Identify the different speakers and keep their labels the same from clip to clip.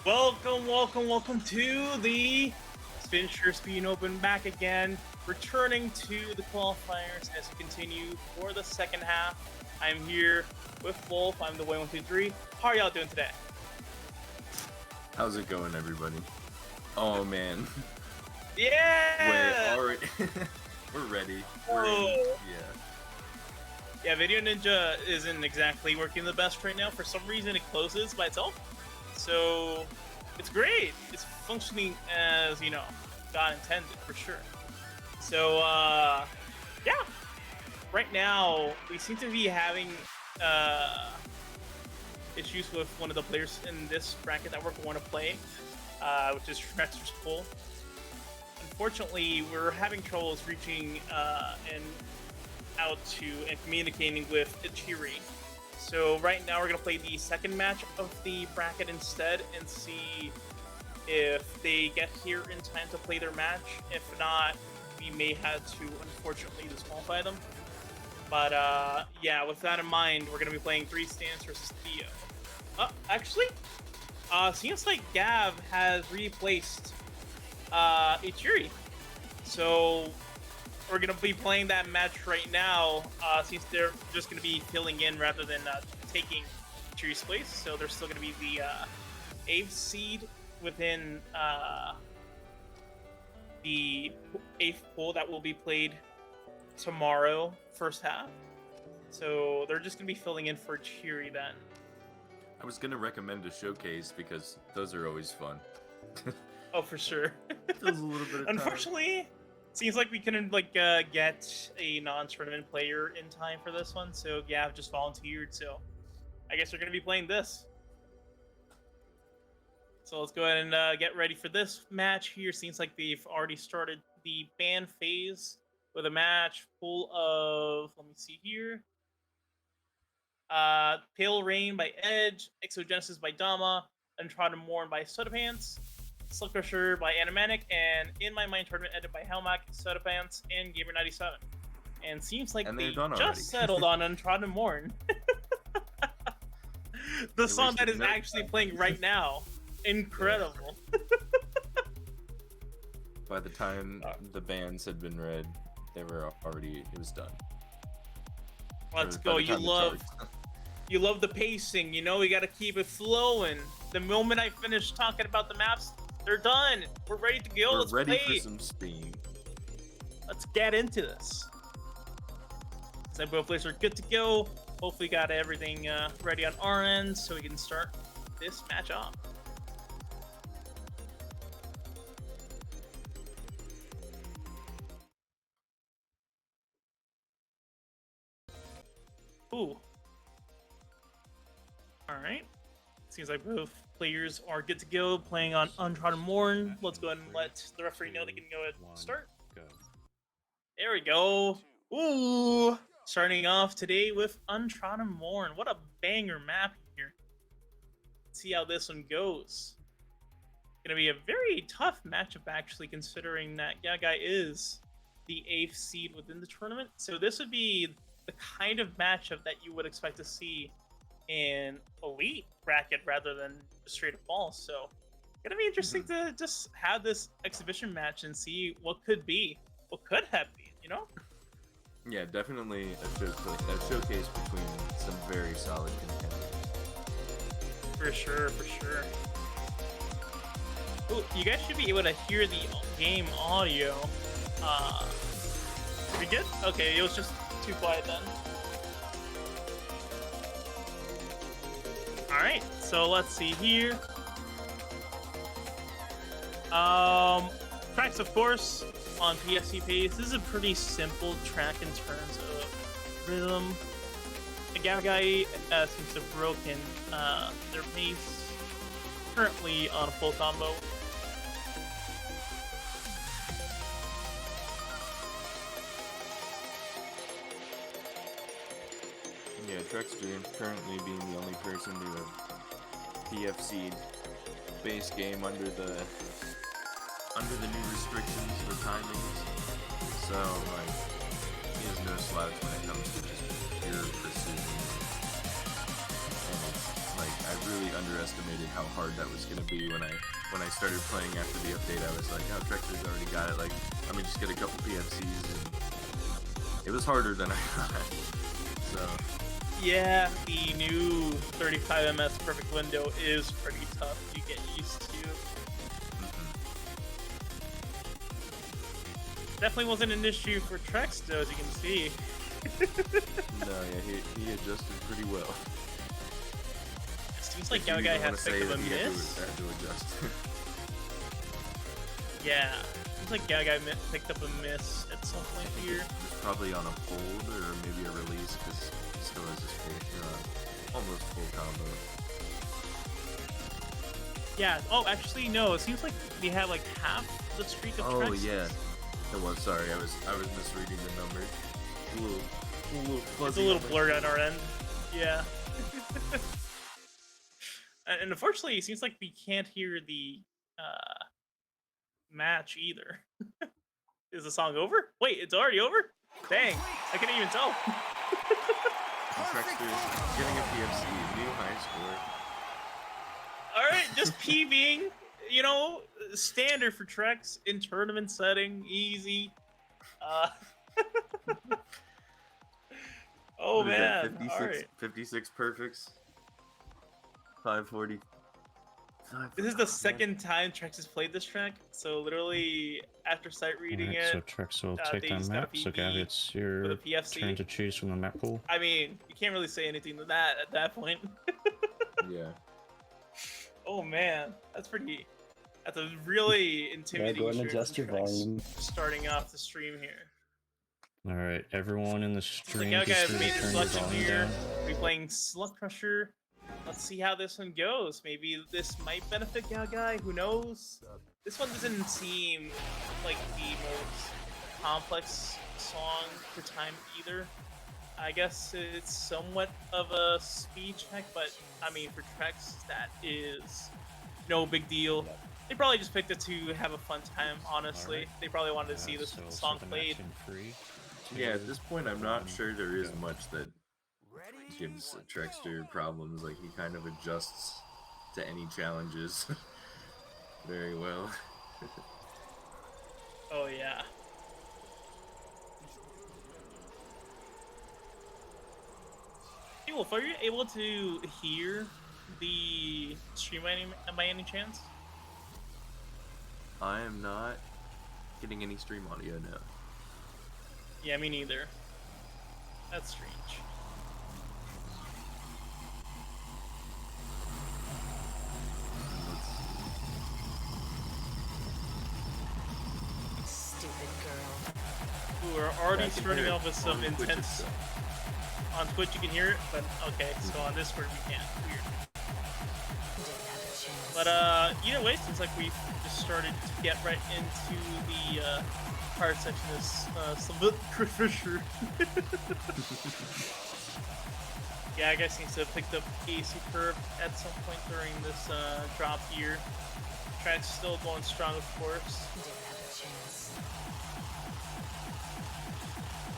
Speaker 1: Welcome to the Spinster Speed Open back again, returning to the qualifiers as we continue for the second half. I'm here with Wolf. I'm the way 123. How are y'all doing today?
Speaker 2: How's it going, everybody? Oh man.
Speaker 1: Yeah.
Speaker 2: Wait, already. We're ready. We're in,
Speaker 1: yeah. Video Ninja isn't exactly working the best right now. For some reason, it closes by itself. So it's great. It's functioning as, you know, God intended for sure. So yeah. Right now we seem to be having issues with one of the players in this bracket that we're going to play, which is TreXDer's pool. Unfortunately, we're having troubles reaching out to and communicating with echeerie. So right now we're going to play the second match of the bracket instead and see if they get here in time to play their match. If not, we may have to unfortunately disqualify them. But yeah, with that in mind, we're going to be playing TreXDer versus Theo. Actually, seems like Gav has replaced echeerie. So we're going to be playing that match right now, since they're just going to be filling in rather than taking echeerie's place. So they're still going to be the 8th seed within the 8th pool that will be played tomorrow, first half. So they're just going to be filling in for echeerie then.
Speaker 2: I was gonna recommend a showcase because those are always fun.
Speaker 1: Oh, for sure.
Speaker 2: Feels a little bit of time.
Speaker 1: Unfortunately, seems like we couldn't get a non-tournament player in time for this one, so Gav just volunteered. So I guess we're gonna be playing this. So let's go ahead and get ready for this match here. Seems like they've already started the ban phase with a match full of, let me see here. Pale Rain by Edge, Exogenesis by Dama, Untrodden Morn by Sodapants, Slug Crusher by Animanic, and In My Mind Tournament ended by Helmac, Sodapants, and Gamer97. And seems like they just settled on Untrodden Morn. The song that is actually playing right now. Incredible.
Speaker 2: By the time the bans had been read, they were already, it was done.
Speaker 1: Let's go. You love the pacing, you know, we gotta keep it flowing. The moment I finish talking about the maps, they're done. We're ready to go. Let's
Speaker 2: ready
Speaker 1: play.
Speaker 2: For some speed.
Speaker 1: Let's get into this. So both players are good to go. Hopefully got everything ready on our end so we can start this match off. Ooh. Alright. Seems like both players are good to go playing on Untrodden Morn. Let's go ahead and let the referee know they can go ahead and start. There we go. Ooh. Starting off today with Untrodden Morn. What a banger map here. Let's see how this one goes. Gonna be a very tough matchup actually, considering that GaviGuy is the 8th seed within the tournament. So this would be the kind of matchup that you would expect to see in elite bracket rather than straight up balls. So gonna be interesting to just have this exhibition match and see what could be, what could have been, you know?
Speaker 2: Yeah, definitely a showcase between some very solid contenders.
Speaker 1: For sure, for sure. Ooh, you guys should be able to hear the game audio. We good? Okay, it was just too quiet then. Alright, so let's see here. Tracks, of course, on PSC pace. This is a pretty simple track in terms of rhythm. The GaviGuy seems to have broken their pace. Currently on a full combo.
Speaker 2: Yeah, TreXDer currently being the only person to have DFC'd base game under the new restrictions for timings. So like he has no slouch when it comes to just pure precision. And it's like I really underestimated how hard that was gonna be when I started playing after the update. I was like, oh, TreXDer's already got it. Like, let me just get a couple PFCs, and it was harder than I thought. So
Speaker 1: Yeah, the new 35 ms perfect window is pretty tough to get used to. Definitely wasn't an issue for TreXDer, as you can see.
Speaker 2: No, yeah, he adjusted pretty well.
Speaker 1: It seems like GaviGuy has picked up a miss.
Speaker 2: Had to adjust.
Speaker 1: Yeah, seems like GaviGuy picked up a miss at some point here.
Speaker 2: It's probably on a hold or maybe a release because he still has his full, almost full combo.
Speaker 1: Yeah. Oh, actually, no. It seems like we have like half the streak of TreXDer.
Speaker 2: Oh yeah. It was. Sorry, I was misreading the numbers. A little fuzzy.
Speaker 1: It's a little blurred on our end. Yeah. And unfortunately, it seems like we can't hear the match either. Is the song over? Wait, it's already over? Dang, I couldn't even tell.
Speaker 2: TreXDer getting a PFC, new high score.
Speaker 1: All right, just PBing. You know, standard for Trex in tournament setting, easy. Oh man,
Speaker 2: 56,
Speaker 1: all right.
Speaker 2: 56 perfects. 540.
Speaker 1: This is the second time Trex has played this track, so literally after sight reading
Speaker 3: Alright,
Speaker 1: it,
Speaker 3: so Trex will take
Speaker 1: they
Speaker 3: that
Speaker 1: just got a
Speaker 3: map. So
Speaker 1: PB
Speaker 3: Gav, it's your
Speaker 1: with a PFC.
Speaker 3: turn to choose from the map pool.
Speaker 1: I mean, you can't really say anything to that at that point.
Speaker 2: Yeah.
Speaker 1: Oh man, that's a really intimidating
Speaker 4: Go and
Speaker 1: shirt
Speaker 4: adjust
Speaker 1: from
Speaker 4: your
Speaker 1: Trex
Speaker 4: volume.
Speaker 1: starting off the stream here.
Speaker 3: Alright, everyone in the
Speaker 1: So
Speaker 3: stream,
Speaker 1: GaviGuy
Speaker 3: be
Speaker 1: has
Speaker 3: sure
Speaker 1: made
Speaker 3: to
Speaker 1: his
Speaker 3: turn your
Speaker 1: selection
Speaker 3: volume
Speaker 1: here.
Speaker 3: down.
Speaker 1: We'll be playing Slug Crusher. Let's see how this one goes. Maybe this might benefit GaviGuy. Who knows? This one doesn't seem like the most complex song for time either. I guess it's somewhat of a speed check, but I mean for Trex, that is no big deal. They probably just picked it to have a fun time, honestly.
Speaker 3: Alright.
Speaker 1: They probably wanted to see this
Speaker 3: So
Speaker 1: song
Speaker 3: set the
Speaker 1: played.
Speaker 3: match in 3, 2,
Speaker 2: Yeah, at this point, I'm not sure there is
Speaker 3: go.
Speaker 2: much that gives TreXDer problems. Like, he kind of adjusts to any challenges very well.
Speaker 1: Oh yeah. Hey Wolf, are you able to hear the stream by any chance?
Speaker 2: I am not getting any stream audio now.
Speaker 1: Yeah, me neither. That's strange.
Speaker 5: Stupid girl.
Speaker 1: Ooh, we're already
Speaker 2: Yeah, I can
Speaker 1: starting
Speaker 2: hear it
Speaker 1: off with some
Speaker 2: on Twitch
Speaker 1: intense.
Speaker 2: itself.
Speaker 1: On Twitch you can hear it, but okay, so on Discord we can't. Weird.
Speaker 5: Didn't have a chance.
Speaker 1: But either way, seems like we've just started to get right into the hard section of Slug Crusher. Yeah, I guess he seems to have picked up a superb at some point during this drop here. Track's still going strong, of course.
Speaker 5: Didn't have a chance.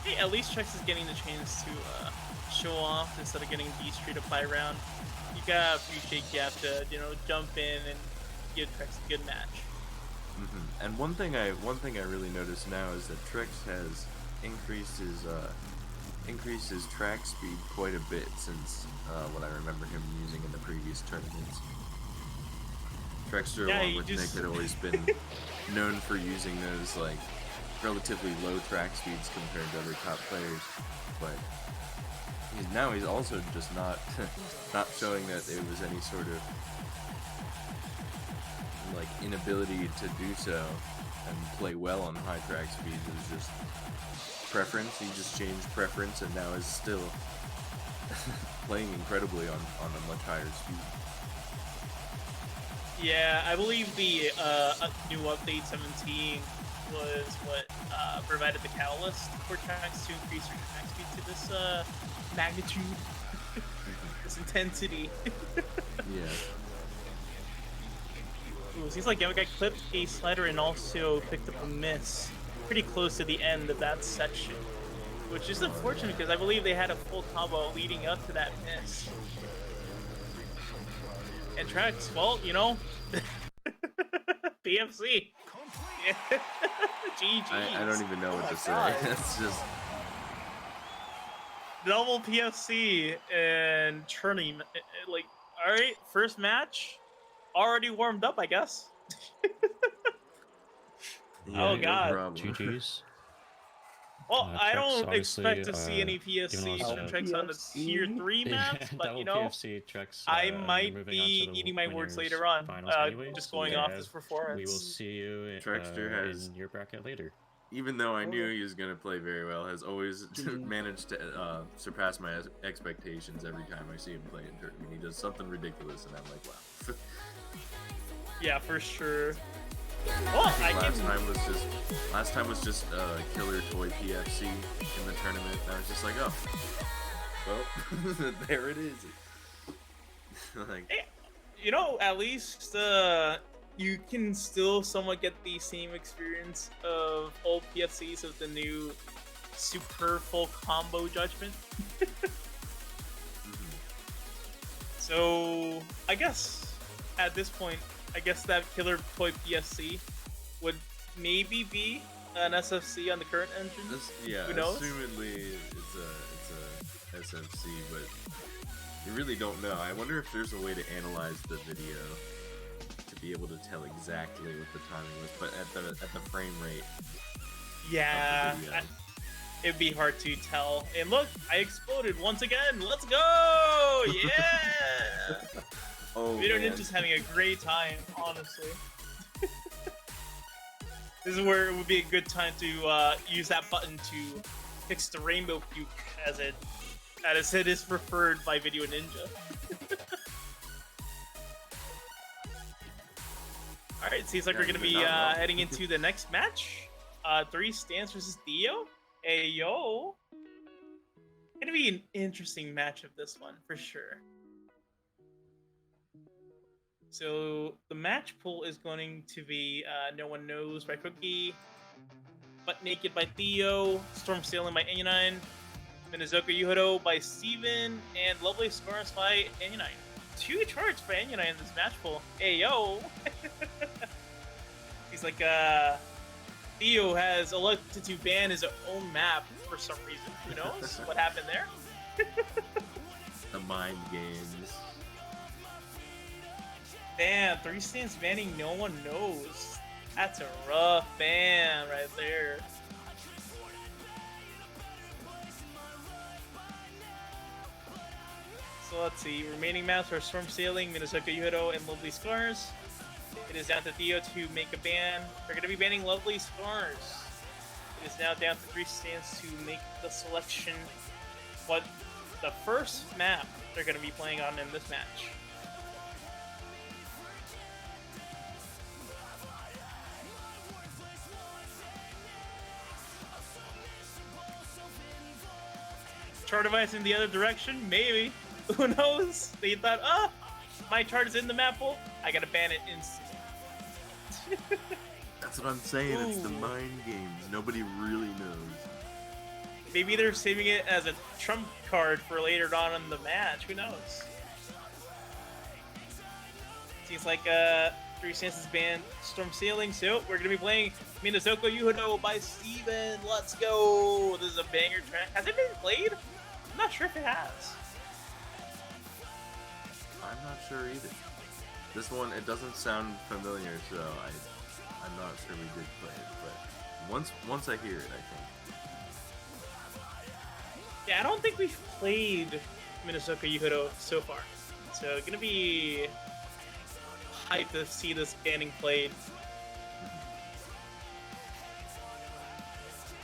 Speaker 1: Hey, at least Trex is getting the chance to show off instead of getting D Street to play around. You gotta appreciate Gav to, you know, jump in and give Trex a good match.
Speaker 2: And one thing I really noticed now is that Trex has increased his track speed quite a bit since what I remember him using in the previous tournaments. TreXDer,
Speaker 1: Yeah,
Speaker 2: along
Speaker 1: he
Speaker 2: with
Speaker 1: just-
Speaker 2: Nick, had always been known for using those like relatively low track speeds compared to other top players, but he's also just not showing that there was any sort of like inability to do so and play well on high track speeds. It was just preference. He just changed preference and now is still playing incredibly on a much higher speed.
Speaker 1: Yeah, I believe the new update 17 was what provided the catalyst for Trex to increase your track speed to this magnitude, this intensity.
Speaker 2: Yeah.
Speaker 1: Ooh, seems like GaviGuy clipped a slider and also picked up a miss pretty close to the end of that section, which is unfortunate because I believe they had a full combo leading up to that miss. And Trex, well, you know, PFC. Yeah. GG.
Speaker 2: I don't even know
Speaker 1: Oh
Speaker 2: what
Speaker 1: my
Speaker 2: to say.
Speaker 1: God.
Speaker 2: It's just
Speaker 1: Double PFC and turning. Like, all right, first match already warmed up, I guess.
Speaker 2: yeah,
Speaker 1: Oh,
Speaker 2: no
Speaker 1: God.
Speaker 2: problem.
Speaker 3: GG's.
Speaker 1: Well, I
Speaker 3: Trex,
Speaker 1: don't
Speaker 3: obviously,
Speaker 1: expect to see any
Speaker 3: even though
Speaker 1: PFCs
Speaker 3: it's
Speaker 1: from
Speaker 3: a-
Speaker 1: Trex on the tier 3 maps, but
Speaker 3: double
Speaker 1: you know,
Speaker 3: PFC Trex.
Speaker 1: I
Speaker 3: You're
Speaker 1: might
Speaker 3: moving on to
Speaker 1: be
Speaker 3: the
Speaker 1: eating my words
Speaker 3: winners
Speaker 1: later on.
Speaker 3: finals anyways,
Speaker 1: Just going off this
Speaker 3: we will
Speaker 1: performance.
Speaker 3: see you
Speaker 2: TreXDer has-
Speaker 3: in your bracket later.
Speaker 2: Even though I knew he was gonna play very well, has always managed to surpass my expectations every time I see him play in tournament. He does something ridiculous, and I'm like, wow.
Speaker 1: Yeah, for sure. Well, I can.
Speaker 2: Last time was just killer toy PFC in the tournament. And I was just like, oh, well, there it is. Like,
Speaker 1: Hey, you know, at least you can still somewhat get the same experience of old PFCs of the new super full combo judgment. So I guess at this point, I guess that killer toy PFC would maybe be an SFC on the current engine.
Speaker 2: yeah,
Speaker 1: Who knows?
Speaker 2: assumedly it's a SFC, but you really don't know. I wonder if there's a way to analyze the video to be able to tell exactly what the timing was, but at the frame rate.
Speaker 1: Yeah,
Speaker 2: of the video.
Speaker 1: it'd be hard to tell. And look, I exploded once again. Let's go! Yeah!
Speaker 2: Oh,
Speaker 1: Video
Speaker 2: man.
Speaker 1: Ninja's having a great time, honestly. This is where it would be a good time to use that button to fix the rainbow puke, as it is preferred by Video Ninja. All right, seems like
Speaker 2: Yeah,
Speaker 1: we're gonna
Speaker 2: you did
Speaker 1: be
Speaker 2: not know.
Speaker 1: heading into the next match. 3 Stance versus Theo. Hey yo, gonna be an interesting matchup this one for sure. So the match pool is going to be No One Knows by Cookie, Butt Naked by Theo, Storm Sailing by Anunine, Minazoka Yuhodo by Steven, and Lovely Scars by Anunine. 2 charts for Anunine in this match pool. Hey yo! He's like, Theo has elected to ban his own map for some reason. Who knows what happened there?
Speaker 2: The mind games.
Speaker 1: Damn, 3 Stands banning No One Knows. That's a rough ban right there. So let's see. Remaining maps are Storm Sailing, Minazoka Yuhodo, and Lovely Scars. It is down to Theo to make a ban. They're going to be banning Lovely Scars. It is now down to 3 Stands to make the selection. What the first map they're going to be playing on in this match. Chart device in the other direction? Maybe. Who knows? They thought, my chart is in the map pool. I gotta ban it instantly.
Speaker 2: That's what I'm saying. It's the
Speaker 1: Ooh.
Speaker 2: mind games. Nobody really knows.
Speaker 1: Maybe they're saving it as a trump card for later on in the match. Who knows? Seems like 3 Stances banned Storm Sailing, so we're gonna be playing Minazoka Yuhodo by Steven. Let's go! This is a banger track. Has it been played? I'm not sure if it has.
Speaker 2: I'm not sure either. This one, it doesn't sound familiar, so I'm not sure we did play it. But once I hear it, I think.
Speaker 1: Yeah, I don't think we've played Minazoka Yuhodo so far. So gonna be hyped to see this banning played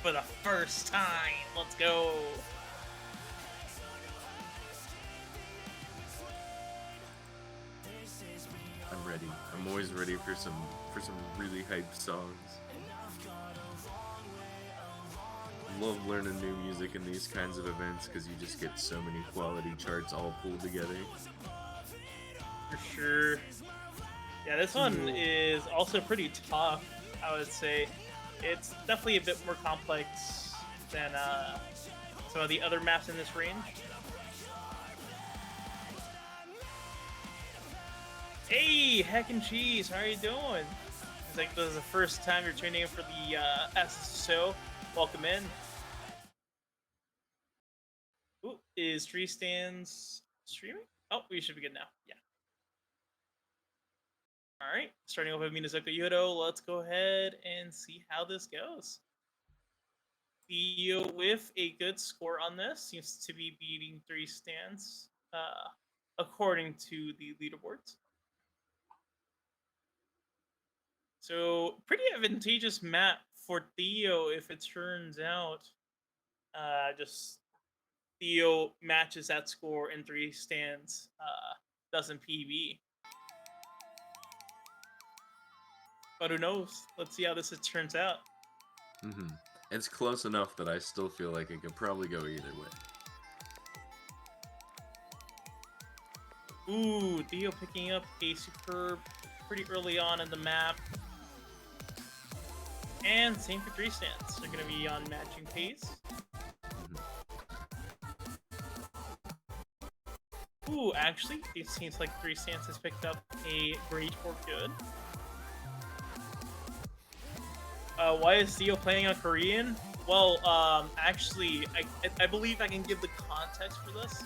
Speaker 1: for the first time. Let's go.
Speaker 2: I'm ready. I'm always ready for some really hyped songs. Love learning new music in these kinds of events because you just get so many quality charts all pulled together.
Speaker 1: For sure. Yeah, this one is also pretty tough, I would say. It's definitely a bit more complex than some of the other maps in this range. Hey, Heck and Cheese, how are you doing? It's like this is the first time you're tuning in for the SSSO. Welcome in. Ooh, is Tree Stands streaming? Oh, we should be good now. Yeah. Alright, starting off with Minazuka Yodo, let's go ahead and see how this goes. Theo with a good score on this seems to be beating Three Stands, according to the leaderboards. So, pretty advantageous map for Theo if it turns out just Theo matches that score in Three Stands, doesn't PB. But who knows? Let's see how this turns out.
Speaker 2: It's close enough that I still feel like it could probably go either way.
Speaker 1: Ooh, Theo picking up a superb pretty early on in the map. And same for Three Stands. They're going to be on matching pace. Ooh, actually, it seems like Three Stands has picked up a great for good. Why is Theo playing on Korean? Well, actually, I believe I can give the context for this.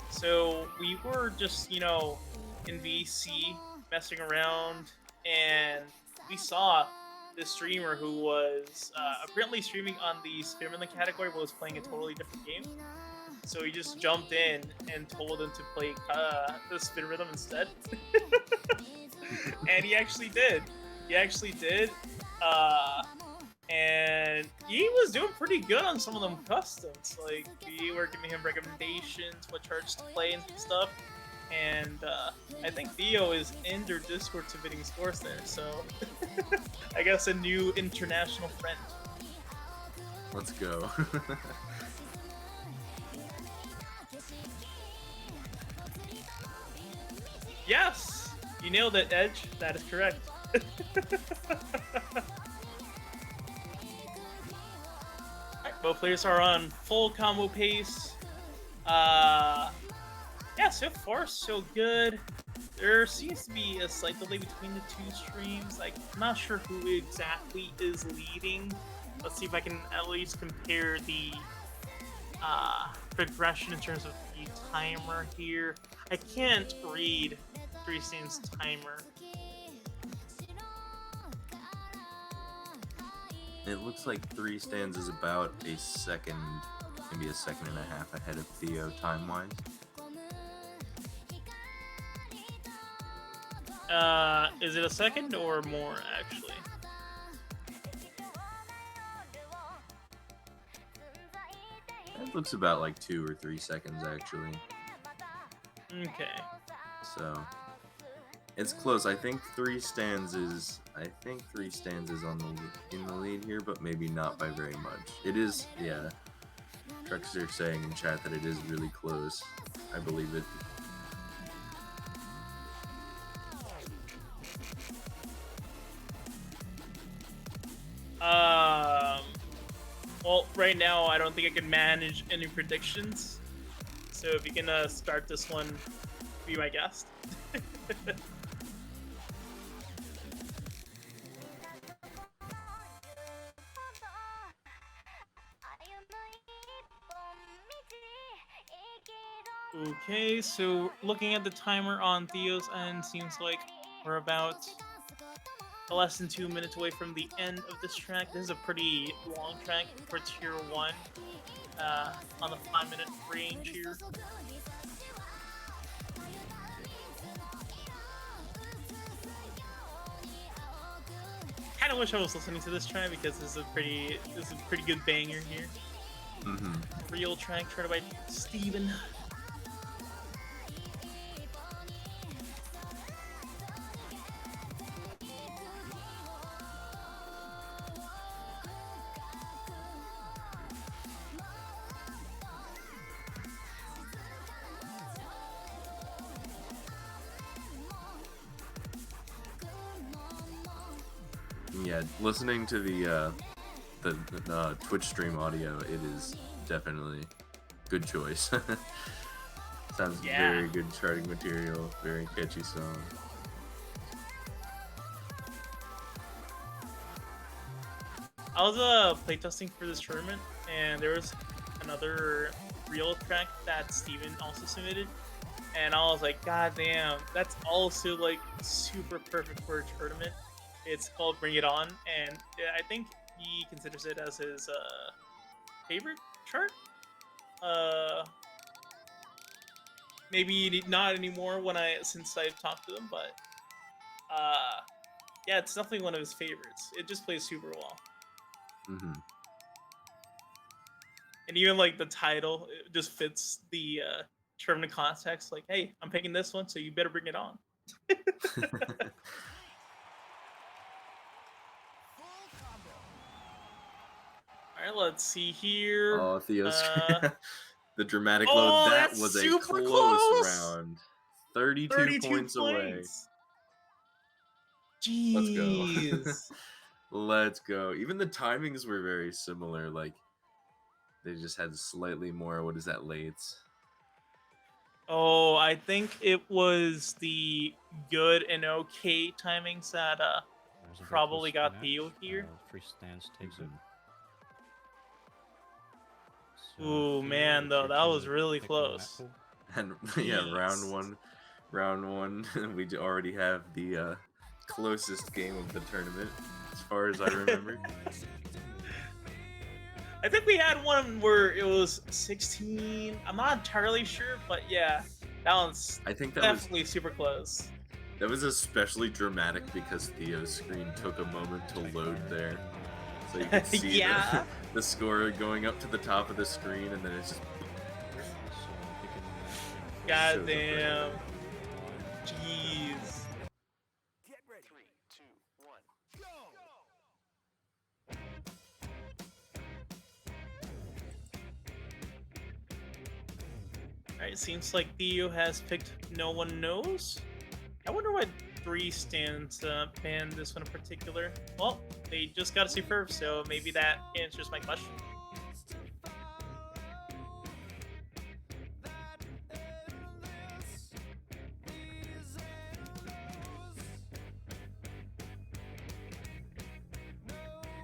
Speaker 1: So, we were just, you know, in VC, messing around, and we saw this streamer who was apparently streaming on the Spearman category but was playing a totally different game. So he just jumped in and told him to play the spin rhythm instead. And he actually did. He actually did. And he was doing pretty good on some of them customs. Like, we were giving him recommendations, what charts to play and stuff. And I think Theo is in their Discord submitting scores there, so I guess a new international friend.
Speaker 2: Let's go.
Speaker 1: Yes! You nailed it, Edge. That is correct. Alright, both players are on full combo pace. Yeah, so far so good. There seems to be a slight delay between the two streams. Like, I'm not sure who exactly is leading. Let's see if I can at least compare the progression in terms of the timer here. I can't read Three Stands timer.
Speaker 2: It looks like Three Stands is about a second, maybe a second and a half ahead of Theo time-wise.
Speaker 1: Is it a second or more, actually?
Speaker 2: It looks about like 2 or 3 seconds, actually.
Speaker 1: Okay.
Speaker 2: So, it's close. I think Three Stands is on in the lead here, but maybe not by very much. It is, yeah. TreXDer saying in chat that it is really close. I believe it.
Speaker 1: Well, right now I don't think I can manage any predictions. So if you can start this one, be my guest. Okay, so looking at the timer on Theo's end, seems like we're about less than 2 minutes away from the end of this track. This is a pretty long track for Tier 1, on the 5-minute range here. Kinda wish I was listening to this track because this is a pretty good banger here. Real track charted by Steven.
Speaker 2: Yeah, listening to the Twitch stream audio, it is definitely good choice. Sounds very good charting material, very catchy song.
Speaker 1: I was playtesting for this tournament, and there was another real track that Steven also submitted, and I was like, God damn, that's also like super perfect for a tournament. It's called Bring It On, and I think he considers it as his favorite chart. Maybe not anymore since I've talked to him, but yeah, it's definitely one of his favorites. It just plays super well.
Speaker 2: Mm-hmm.
Speaker 1: And even like the title, it just fits the tournament context. Like, hey, I'm picking this one, so you better bring it on. All right, let's see here.
Speaker 2: Oh, Theo's the dramatic
Speaker 1: Oh,
Speaker 2: load. That
Speaker 1: that's
Speaker 2: was a
Speaker 1: super
Speaker 2: close
Speaker 1: close!
Speaker 2: round. 32
Speaker 1: 32
Speaker 2: points away.
Speaker 1: points.
Speaker 2: Let's go.
Speaker 1: Jeez.
Speaker 2: Let's go. Even the timings were very similar. Like, they just had slightly more. What is that, lates?
Speaker 1: Oh, I think it was the good and okay timings that
Speaker 3: There's a
Speaker 1: probably
Speaker 3: breakfast
Speaker 1: got
Speaker 3: match.
Speaker 1: Theo here.
Speaker 3: Free stance takes it. So
Speaker 1: Ooh,
Speaker 3: Theo,
Speaker 1: man,
Speaker 3: it's
Speaker 1: though,
Speaker 3: your
Speaker 1: that
Speaker 3: turn
Speaker 1: was
Speaker 3: to
Speaker 1: really
Speaker 3: pick your map
Speaker 1: close.
Speaker 3: pool.
Speaker 2: And yeah,
Speaker 1: Jeez.
Speaker 2: round one, we already have the closest game of the tournament, as far as I remember.
Speaker 1: I think we had one where it was 16. I'm not entirely sure, but yeah, that one's
Speaker 2: I think that
Speaker 1: definitely super close.
Speaker 2: was especially dramatic because Theo's screen took a moment to load there. So you can see
Speaker 1: Yeah.
Speaker 2: the score going up to the top of the screen, and then it's just
Speaker 3: So picking
Speaker 1: God
Speaker 2: shows up right
Speaker 1: damn.
Speaker 2: there.
Speaker 1: Jeez.
Speaker 4: Get ready. 3, 2, 1, go!
Speaker 1: Alright, seems like Theo has picked No One Knows. I wonder why 3 stands banned this one in particular. Well, they just got a superb, so maybe that answers my question.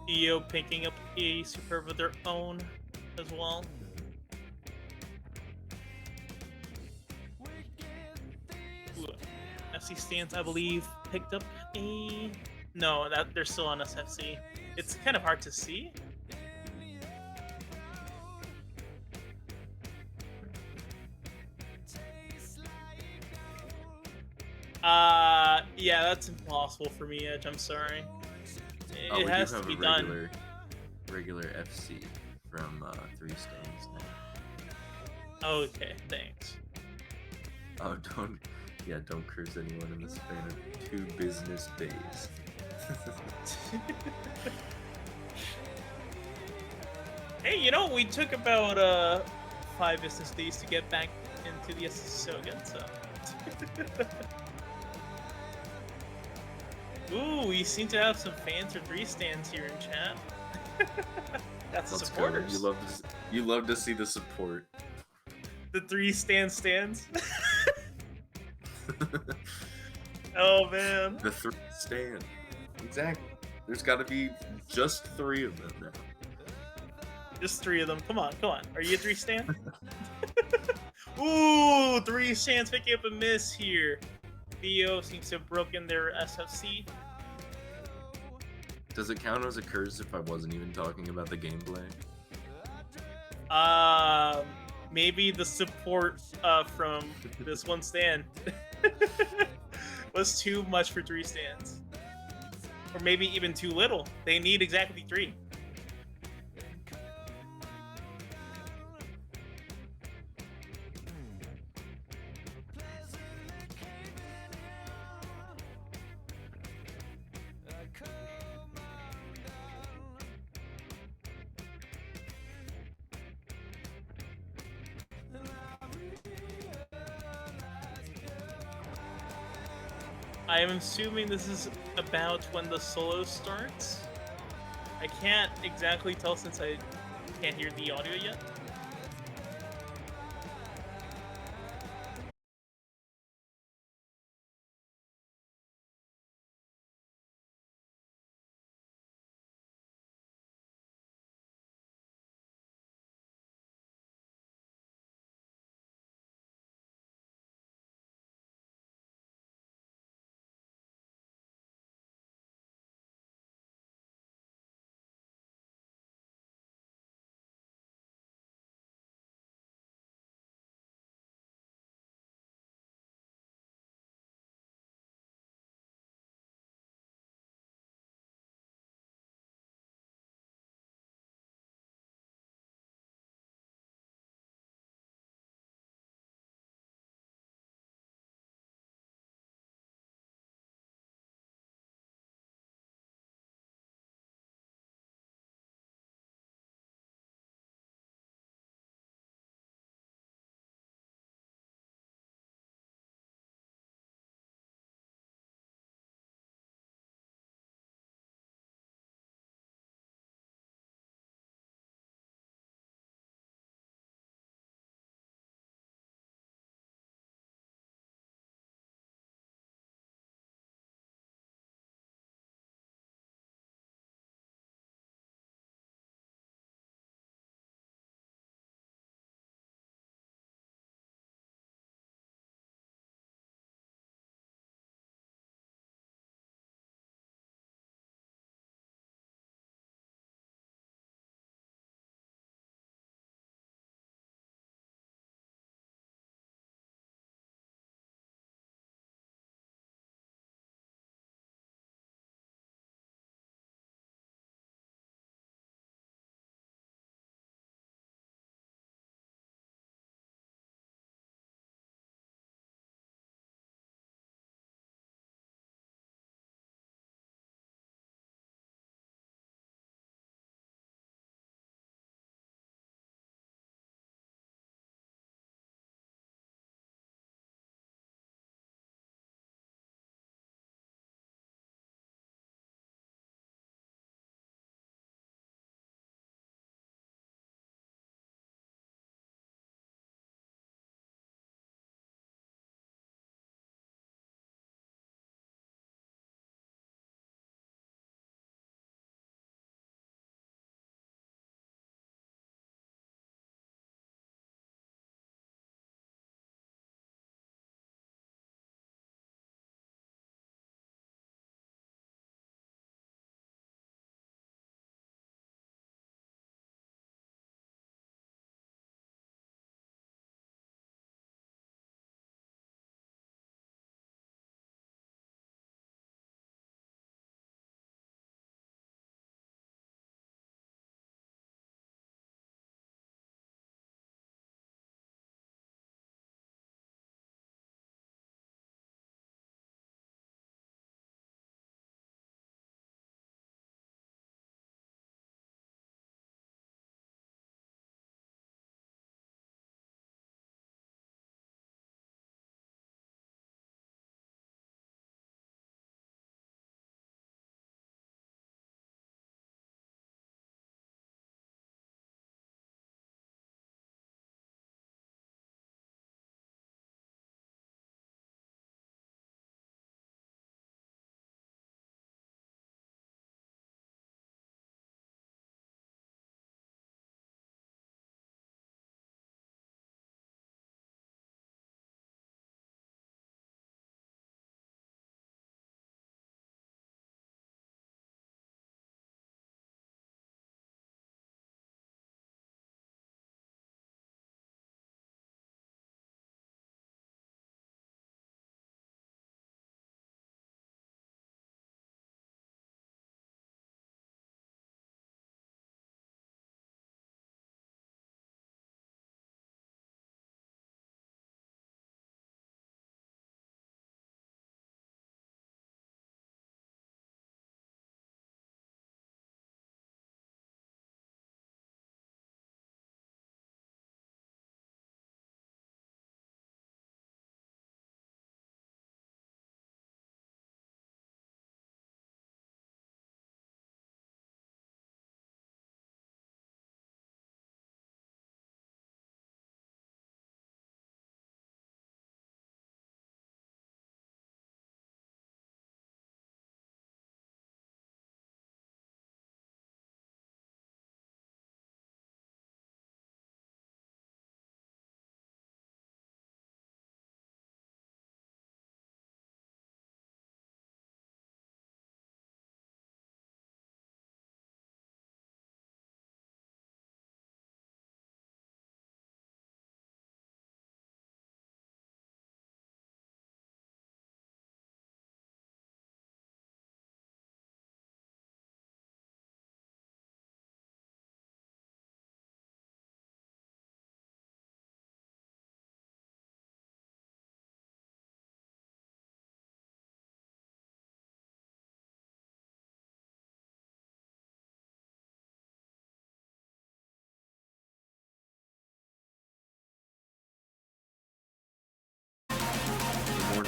Speaker 1: Theo picking up a superb of their own as well. Ooh, FC Stance, I believe, picked up a... No, that they're still on SFC. It's kind of hard to see. Yeah, that's impossible for me, Edge. I'm sorry.
Speaker 2: Oh,
Speaker 1: It
Speaker 2: we
Speaker 1: has
Speaker 2: do
Speaker 1: to
Speaker 2: have
Speaker 1: be
Speaker 2: a
Speaker 1: done.
Speaker 2: regular FC from 3 stands now.
Speaker 1: Okay, thanks.
Speaker 2: Oh, don't curse anyone in the span of 2 business days.
Speaker 1: Hey, you know, we took about 5 business days to get back into the SSSO again, so. Ooh, we seem to have some fans for 3 stands here in chat. That's the
Speaker 2: Let's go.
Speaker 1: supporters.
Speaker 2: You love to see the support.
Speaker 1: The 3 stands. Oh man.
Speaker 2: The 3 stand. Exactly. There's got to be just 3 of them now.
Speaker 1: Just 3 of them. Come on. Are you a 3 stand? Ooh, 3 stands picking up a miss here. Theo seems to have broken their SFC.
Speaker 2: Does it count as a curse if I wasn't even talking about the gameplay?
Speaker 1: Maybe the support from this one stand was too much for 3 stands. Or maybe even too little. They need exactly 3. I am assuming this is about when the solo starts. I can't exactly tell since I can't hear the audio yet.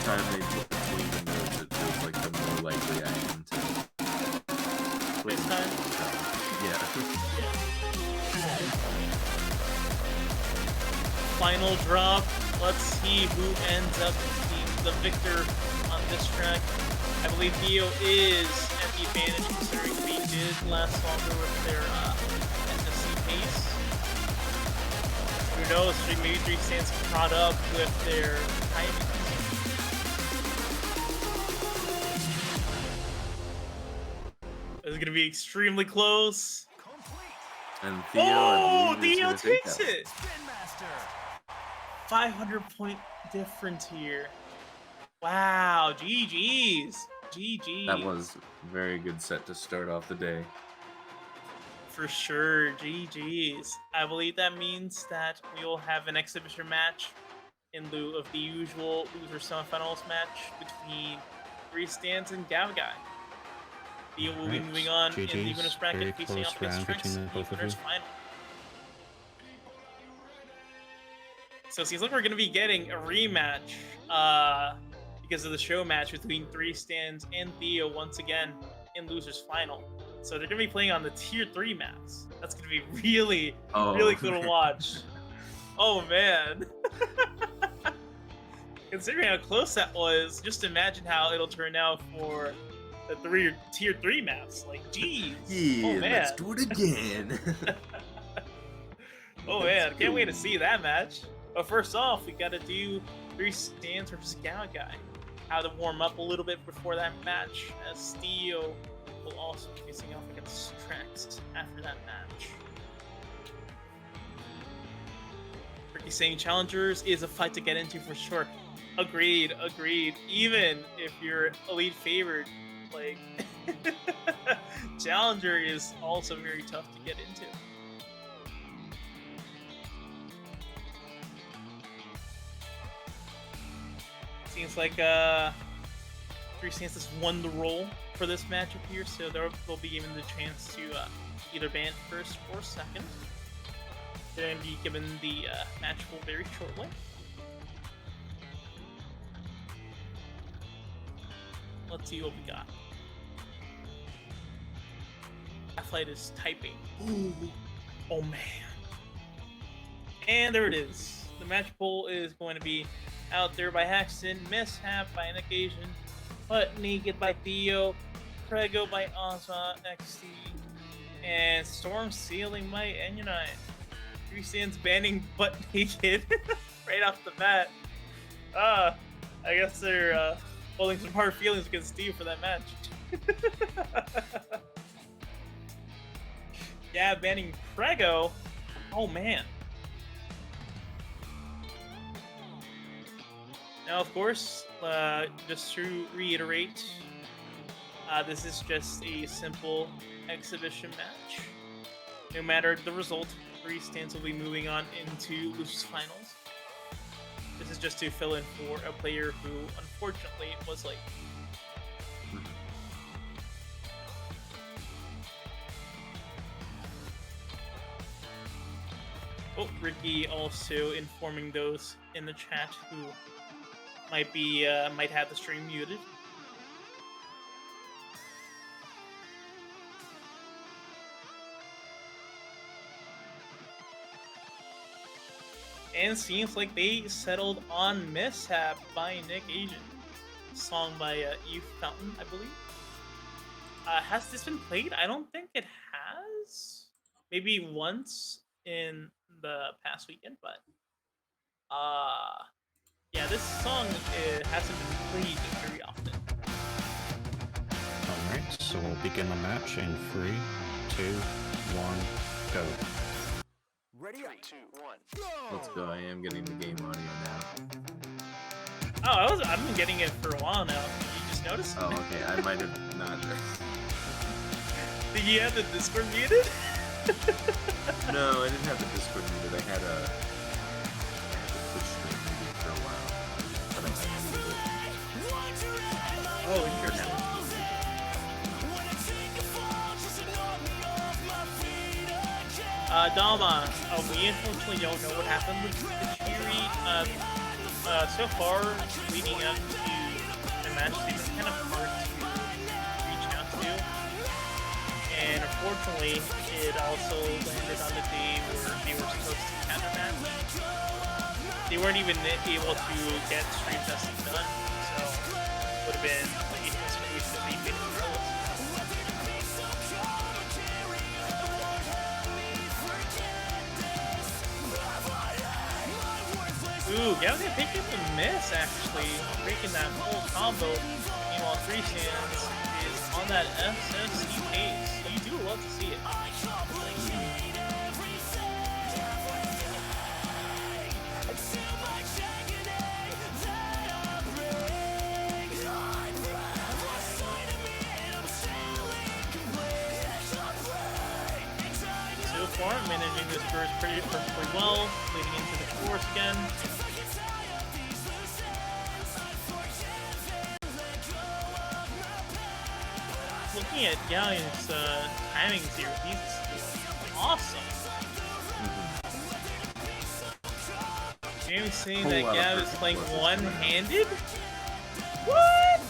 Speaker 2: time they put the sleeve in those, it feels like the more likely I am to play
Speaker 1: This time?
Speaker 2: Yeah.
Speaker 1: Final drop. Let's see who ends up being the victor on this track. I believe Theo is at the advantage considering they did last longer with their SSC pace. Who knows? Maybe TreXDer's caught up with their timing. It's gonna be extremely close.
Speaker 2: And Theo,
Speaker 1: Oh,
Speaker 2: I believe,
Speaker 1: Theo
Speaker 2: is gonna take
Speaker 1: takes
Speaker 2: that.
Speaker 1: it. 500-point difference here. Wow, GG's. GG.
Speaker 2: That was a very good set to start off the day.
Speaker 1: For sure, GG's. I believe that means that we will have an exhibition match in lieu of the usual loser semifinals match between TreXDer and GaviGuy. Theo will be
Speaker 3: Alright,
Speaker 1: moving on in the
Speaker 3: GG's.
Speaker 1: winners
Speaker 3: Very
Speaker 1: bracket, facing
Speaker 3: close
Speaker 1: off against
Speaker 3: round
Speaker 1: Trex
Speaker 3: between
Speaker 1: in
Speaker 3: the
Speaker 1: the
Speaker 3: both of
Speaker 1: winners
Speaker 3: you.
Speaker 1: final. So it seems like we're going to be getting a rematch because of the show match between TreXDer and Theo once again in losers final. So they're going to be playing on the tier 3 maps. That's going to be really, really cool to watch. Oh man. Considering how close that was, just imagine how it'll turn out for the tier 3 maps. Like, geez.
Speaker 2: Yeah,
Speaker 1: Oh man.
Speaker 2: let's do it again.
Speaker 1: Oh man, can't wait to see that match. But first off, we gotta do TreXDer versus GaviGuy. How to warm up a little bit before that match, as Theo will also be facing off against Trex after that match. Ricky saying challengers is a fight to get into for sure. Agreed, agreed. Even if you're elite favored, like challenger is also very tough to get into. Seems like TreXDer has won the role for this matchup here, so they'll be given the chance to either ban first or second. They're going to be given the match pool very shortly. Let's see what we got. Athlete is typing. Ooh. Oh man. And there it is. The match pool is going to be Out There by Haxton, Mishap by Nick Asian, Butt Naked by Theo, Prego by Ozma XD, and Storm Sealing by Enunite. TreXDer's banning Butt Naked right off the bat. I guess they're holding some hard feelings against Steve for that match. Yeah, banning Prego. Oh man. Now, of course, just to reiterate, this is just a simple exhibition match. No matter the result, TreXDer will be moving on into losers finals. This is just to fill in for a player who, unfortunately, was late. Oh, Ricky also informing those in the chat who might have the stream muted. And seems like they settled on Mishap by Nick Asian. Song by Youth Fountain, I believe. Has this been played? I don't think it has. Maybe once in the past weekend, but yeah, this song hasn't been played very often.
Speaker 3: Alright, so we'll begin the match in 3, 2, 1, go.
Speaker 4: Ready up. 3, 2, 1, go!
Speaker 2: Let's go. I am getting the game audio now.
Speaker 1: Oh, I've been getting it for a while now. You just noticed?
Speaker 2: Oh, okay. I might have not.
Speaker 1: Did you have the Discord muted?
Speaker 2: No, I didn't have the Discord muted. I had the Twitch stream muted for a while, but I muted it.
Speaker 1: Oh, interesting. Dalma, we unfortunately don't know what happened with echeerie. so far, leading up to the match, they've been kind of hard to reach out to. And unfortunately, it also landed on the day where they were supposed to counter match. They weren't even able to get stream testing done, so it would have been a situation that they made it regardless. Ooh, GaviGuy picked up a miss, actually, breaking that whole combo. Meanwhile, 3 stands is on that SSC pace. You do love to see it. So far, managing this burst perfectly well, leading into the course again. Looking at Gallion's timings here, he's awesome. Jamie's saying that Gav is playing one-handed? What?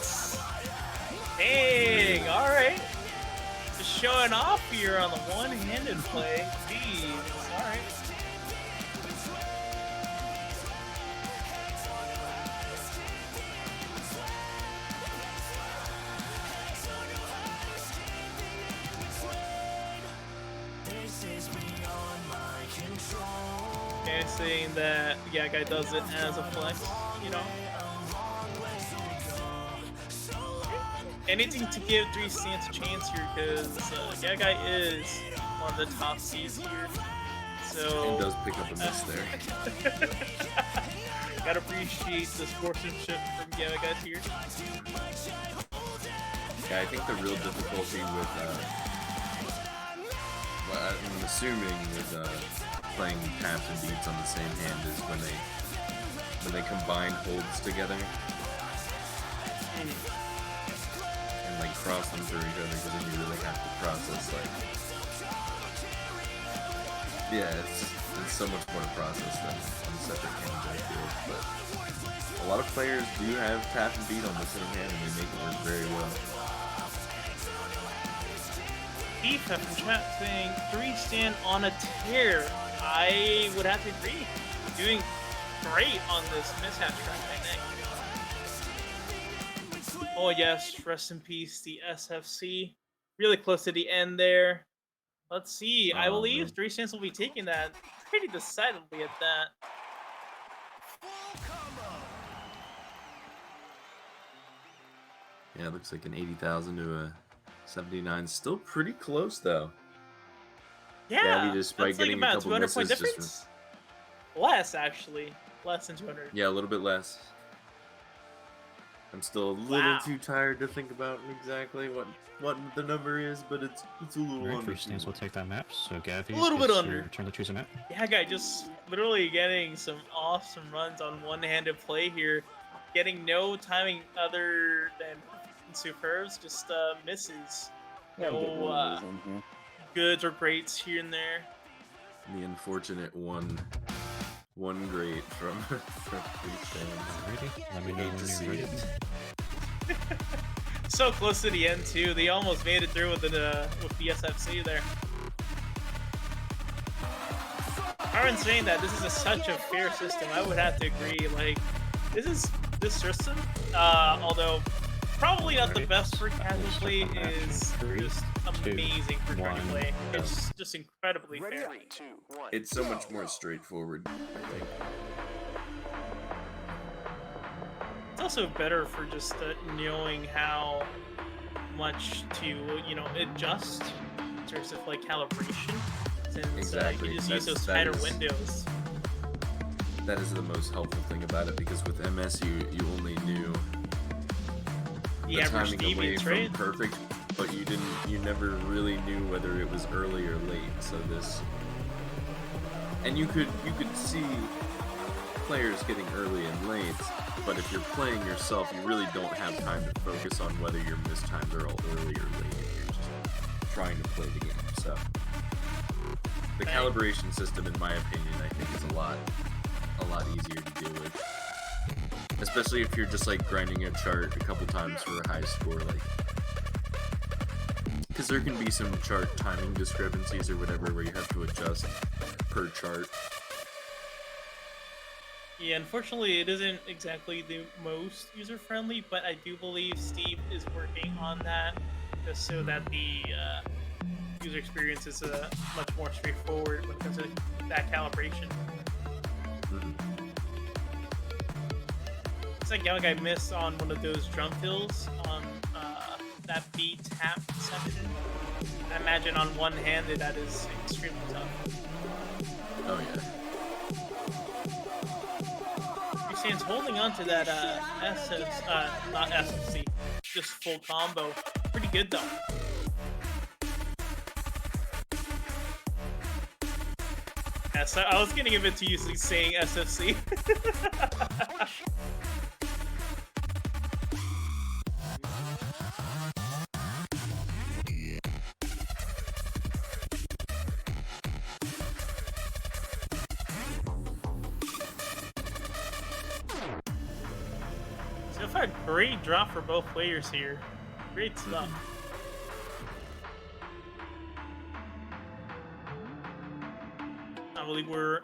Speaker 1: Dang, alright. Just showing off here on the one-handed play. Jeez, alright. Okay, saying that GaviGuy does it as a flex, you know. Anything to give 3 stands a chance here, because GaviGuy is one of the top seeds here. So
Speaker 2: And does pick up a miss there.
Speaker 1: gotta appreciate the sportsmanship from GaviGuy here.
Speaker 2: Yeah, I think the real difficulty with, well, I'm assuming with playing taps and beats on the same hand is when they combine holds together and like cross them through each other, because then you really have to process it's so much more to process than on separate hands, I feel. But a lot of players do have tap and beat on the same hand, and they make it work very well.
Speaker 1: DFeth from chat saying 3 stand on a tear. I would have to agree. Doing great on this mishap track, I think. Oh yes, rest in peace, the SFC. Really close to the end there. Let's see. I believe
Speaker 2: man.
Speaker 1: 3 stands will be taking that pretty decidedly at that.
Speaker 2: Yeah, it looks like an 80,000 to a 79. Still pretty close though.
Speaker 1: Yeah,
Speaker 2: despite
Speaker 1: that's like
Speaker 2: getting a
Speaker 1: about
Speaker 2: couple
Speaker 1: 200 point
Speaker 2: misses,
Speaker 1: difference. Less, actually. Less than 200.
Speaker 2: Yeah, a little bit less. I'm still a little too tired to think about exactly what the number is, but it's a little
Speaker 3: Alright,
Speaker 2: under.
Speaker 3: 3 stands will take that map. So Gavi,
Speaker 1: A little bit
Speaker 3: it's
Speaker 1: under.
Speaker 3: your turn to choose a map.
Speaker 1: Yeah, guy, just literally getting some awesome runs on one-handed play here. Getting no timing other than superbs, just misses. No goods or greats here and there.
Speaker 2: The unfortunate one great from 3 stands.
Speaker 3: Alrighty, let me know
Speaker 2: Hate to
Speaker 3: when
Speaker 2: see
Speaker 3: you're ready.
Speaker 2: it.
Speaker 1: So close to the end too. They almost made it through with the SFC there. Aaron's saying that this is such a fair system. I would have to agree. Like, this system, although probably not the best for casual play, is just amazing for party play. It's just incredibly fair.
Speaker 4: 3, 2, 1.
Speaker 2: It's so much more straightforward, I think.
Speaker 1: It's also better for just knowing how much to adjust in terms of like calibration, since
Speaker 2: Exactly.
Speaker 1: you just use those
Speaker 2: That
Speaker 1: tighter
Speaker 2: is-
Speaker 1: windows.
Speaker 2: That is the most helpful thing about it, because with MS you only knew
Speaker 1: The average
Speaker 2: timing
Speaker 1: D
Speaker 2: away
Speaker 1: beats,
Speaker 2: from
Speaker 1: right?
Speaker 2: perfect, but you never really knew whether it was early or late. So and you could see players getting early and late, but if you're playing yourself, you really don't have time to focus on whether your missed times are all early or late. You're just trying to play the game. So the calibration system, in my opinion, I think is a lot easier to deal with. Especially if you're just like grinding a chart a couple times for a high score, like, because there can be some chart timing discrepancies or whatever where you have to adjust per chart.
Speaker 1: Yeah, unfortunately, it isn't exactly the most user-friendly, but I do believe Steve is working on that just so that the user experience is much more straightforward when it comes to that calibration. It's like GaviGuy missed on one of those drum fills on that beat tap section. I imagine on one-handed that is extremely tough.
Speaker 2: Oh yeah.
Speaker 1: Stands holding on to that not SSC, just full combo. Pretty good though. Yeah, so I was getting a bit too used to saying SFC. So far, great drop for both players here. Great stuff. I believe we're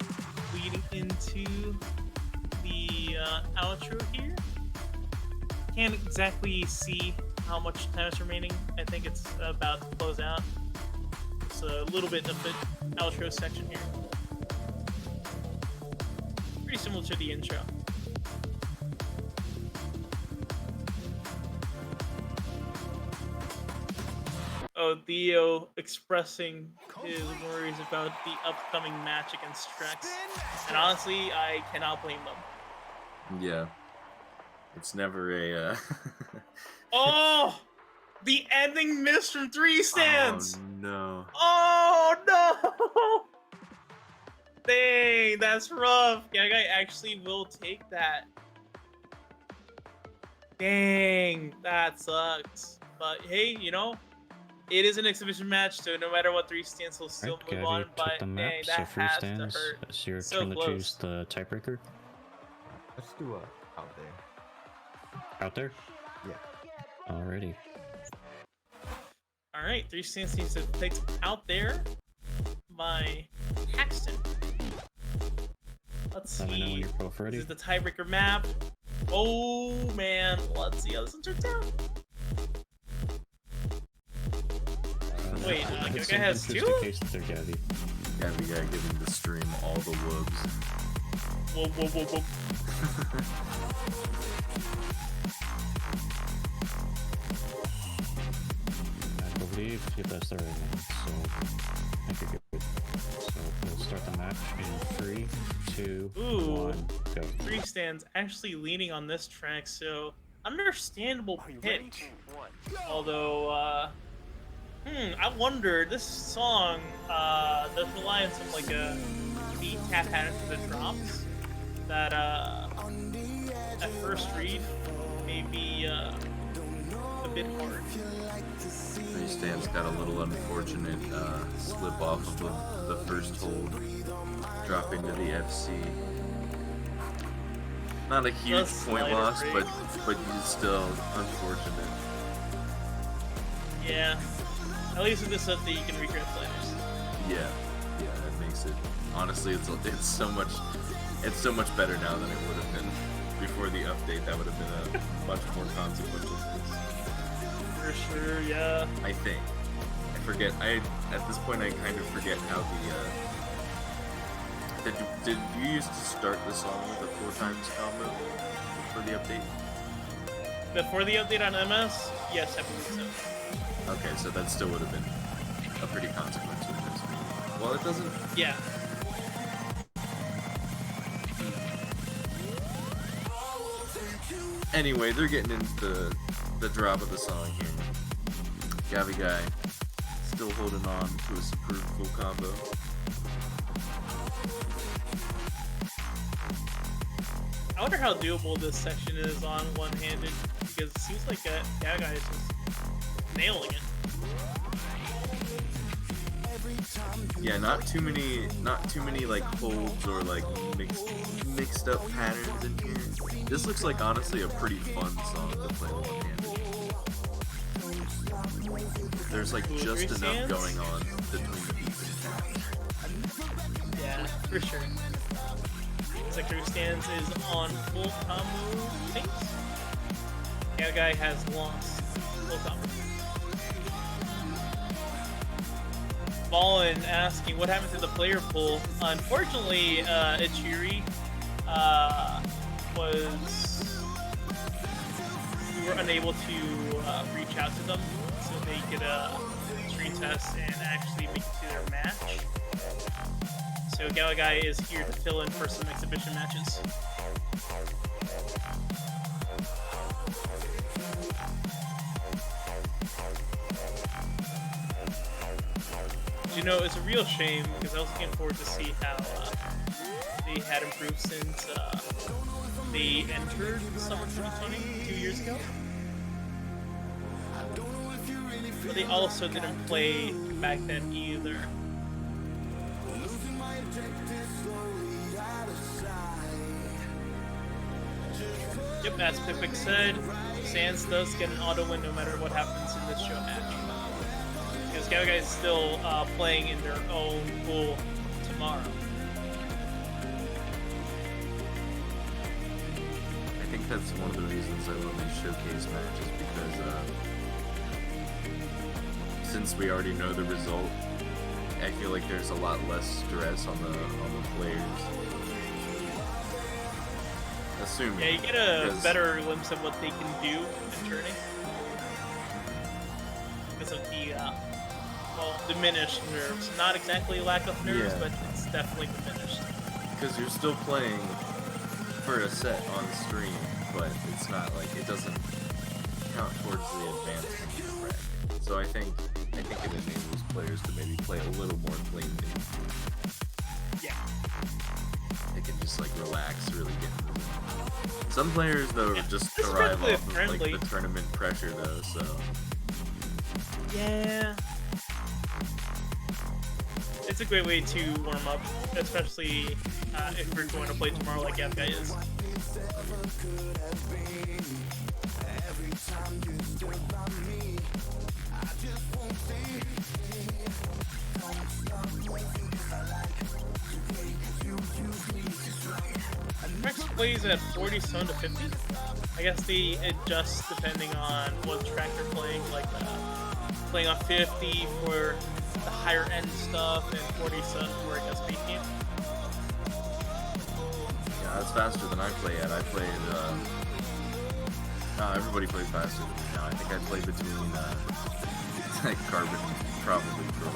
Speaker 1: leading into the outro here. Can't exactly see how much time is remaining. I think it's about to close out. It's a little bit of the outro section here. Pretty similar to the intro. Oh, Theo expressing his worries about the upcoming match against TreX. And honestly, I cannot blame them.
Speaker 2: Yeah. It's never a,
Speaker 1: Oh! The ending miss from 3 stands!
Speaker 2: Oh, no.
Speaker 1: Oh, no! Dang, that's rough. GaviGuy actually will take that. Dang, that sucks. But hey, you know, it is an exhibition match, so no matter what, 3 stands will still move on. But
Speaker 3: the
Speaker 1: dang,
Speaker 3: map,
Speaker 1: that
Speaker 3: so free
Speaker 1: has
Speaker 3: stands.
Speaker 1: to hurt.
Speaker 3: It's your
Speaker 1: So
Speaker 3: turn
Speaker 1: close.
Speaker 3: to choose the tiebreaker.
Speaker 6: Let's do out there.
Speaker 3: Out there?
Speaker 6: Yeah.
Speaker 3: Alrighty.
Speaker 1: All right, 3 stands needs to pick out there by Paxton. Let's
Speaker 3: Let me know when
Speaker 1: see.
Speaker 3: you're both ready.
Speaker 1: This is the tiebreaker map. Oh man, let's see how this one turns out. Wait,
Speaker 3: It's
Speaker 1: GaviGuy
Speaker 3: an
Speaker 1: has 2?
Speaker 3: interesting case that they're Gavi.
Speaker 2: GaviGuy giving the stream all the whoops.
Speaker 1: Whoa, whoa, whoa, whoa.
Speaker 3: I believe you pressed the right one, so I think you're good. So we'll start the match in 3, 2,
Speaker 1: Ooh.
Speaker 3: 1, go.
Speaker 1: 3 stands actually leaning on this track, so understandable
Speaker 4: Are you ready?
Speaker 1: pick.
Speaker 4: 2, 1.
Speaker 1: Although, I wonder, this song does rely on some like a beat tap pattern for the drops that at first read may be a bit hard.
Speaker 2: 3 stands got a little unfortunate slip off of the first hold, dropping to the FC. Not a huge
Speaker 1: Just
Speaker 2: point
Speaker 1: slight
Speaker 2: loss,
Speaker 1: break.
Speaker 2: but it's still unfortunate.
Speaker 1: Yeah, at least with this update you can regret players.
Speaker 2: Yeah, that makes it. Honestly, it's so much better now than it would have been before the update. That would have been a much more consequential fix.
Speaker 1: For sure, yeah.
Speaker 2: I think. I forget. At this point I kind of forget how the did you used to start the song with a 4 times combo for the update?
Speaker 1: Before the update on MS, yes, I believe so.
Speaker 2: Okay, so that still would have been a pretty consequential fix. Well, it doesn't.
Speaker 1: Yeah.
Speaker 2: Anyway, they're getting into the drop of the song here. GaviGuy still holding on to a superb full combo.
Speaker 1: I wonder how doable this section is on one-handed, because it seems like GaviGuy is just nailing it.
Speaker 2: Yeah, not too many like holds or like mixed up patterns in here. This looks like honestly a pretty fun song to play one-handed. There's like just enough
Speaker 1: Stands?
Speaker 2: going on between the beats and taps.
Speaker 1: Yeah, for sure. Sector Stance is on full combo things. GaviGuy has lost full combo. Fallen asking what happened to the player pool. Unfortunately, echeerie we were unable to reach out to them so they could screen test and actually make it to their match. So GaviGuy is here to fill in for some exhibition matches. You know, it's a real shame because I was looking forward to see how they had improved since they entered Summer 2020 2 years ago. But they also didn't play back then either. Yep, as Pipik said, Sans does get an auto win no matter what happens in this show match. Because GaviGuy is still playing in their own pool tomorrow.
Speaker 2: I think that's one of the reasons I love these showcase matches because since we already know the result, I feel like there's a lot less stress on the players. Assuming.
Speaker 1: Yeah, you get a better glimpse of what they can do in turning. Because of the, diminished nerves. Not exactly lack of nerves,
Speaker 2: Yeah.
Speaker 1: but it's definitely diminished.
Speaker 2: Because you're still playing for a set on stream, but it's not like it doesn't count towards the advancement of the bracket. So I think it enables players to maybe play a little more cleanly.
Speaker 1: Yeah.
Speaker 2: They can just like relax, really get into it. Some players though just
Speaker 1: It's
Speaker 2: thrive
Speaker 1: friendly,
Speaker 2: off of like
Speaker 1: friendly.
Speaker 2: the tournament pressure though, so
Speaker 1: Yeah. It's a great way to warm up, especially if we're going to play tomorrow like GaviGuy is. Trex plays at 47 to 50. I guess they adjust depending on what track they're playing, like playing on 50 for the higher end stuff and 47 for against base game.
Speaker 2: yeah, that's faster than I play at. I played everybody plays faster than me now. I think I play between like Carbon and probably Pro.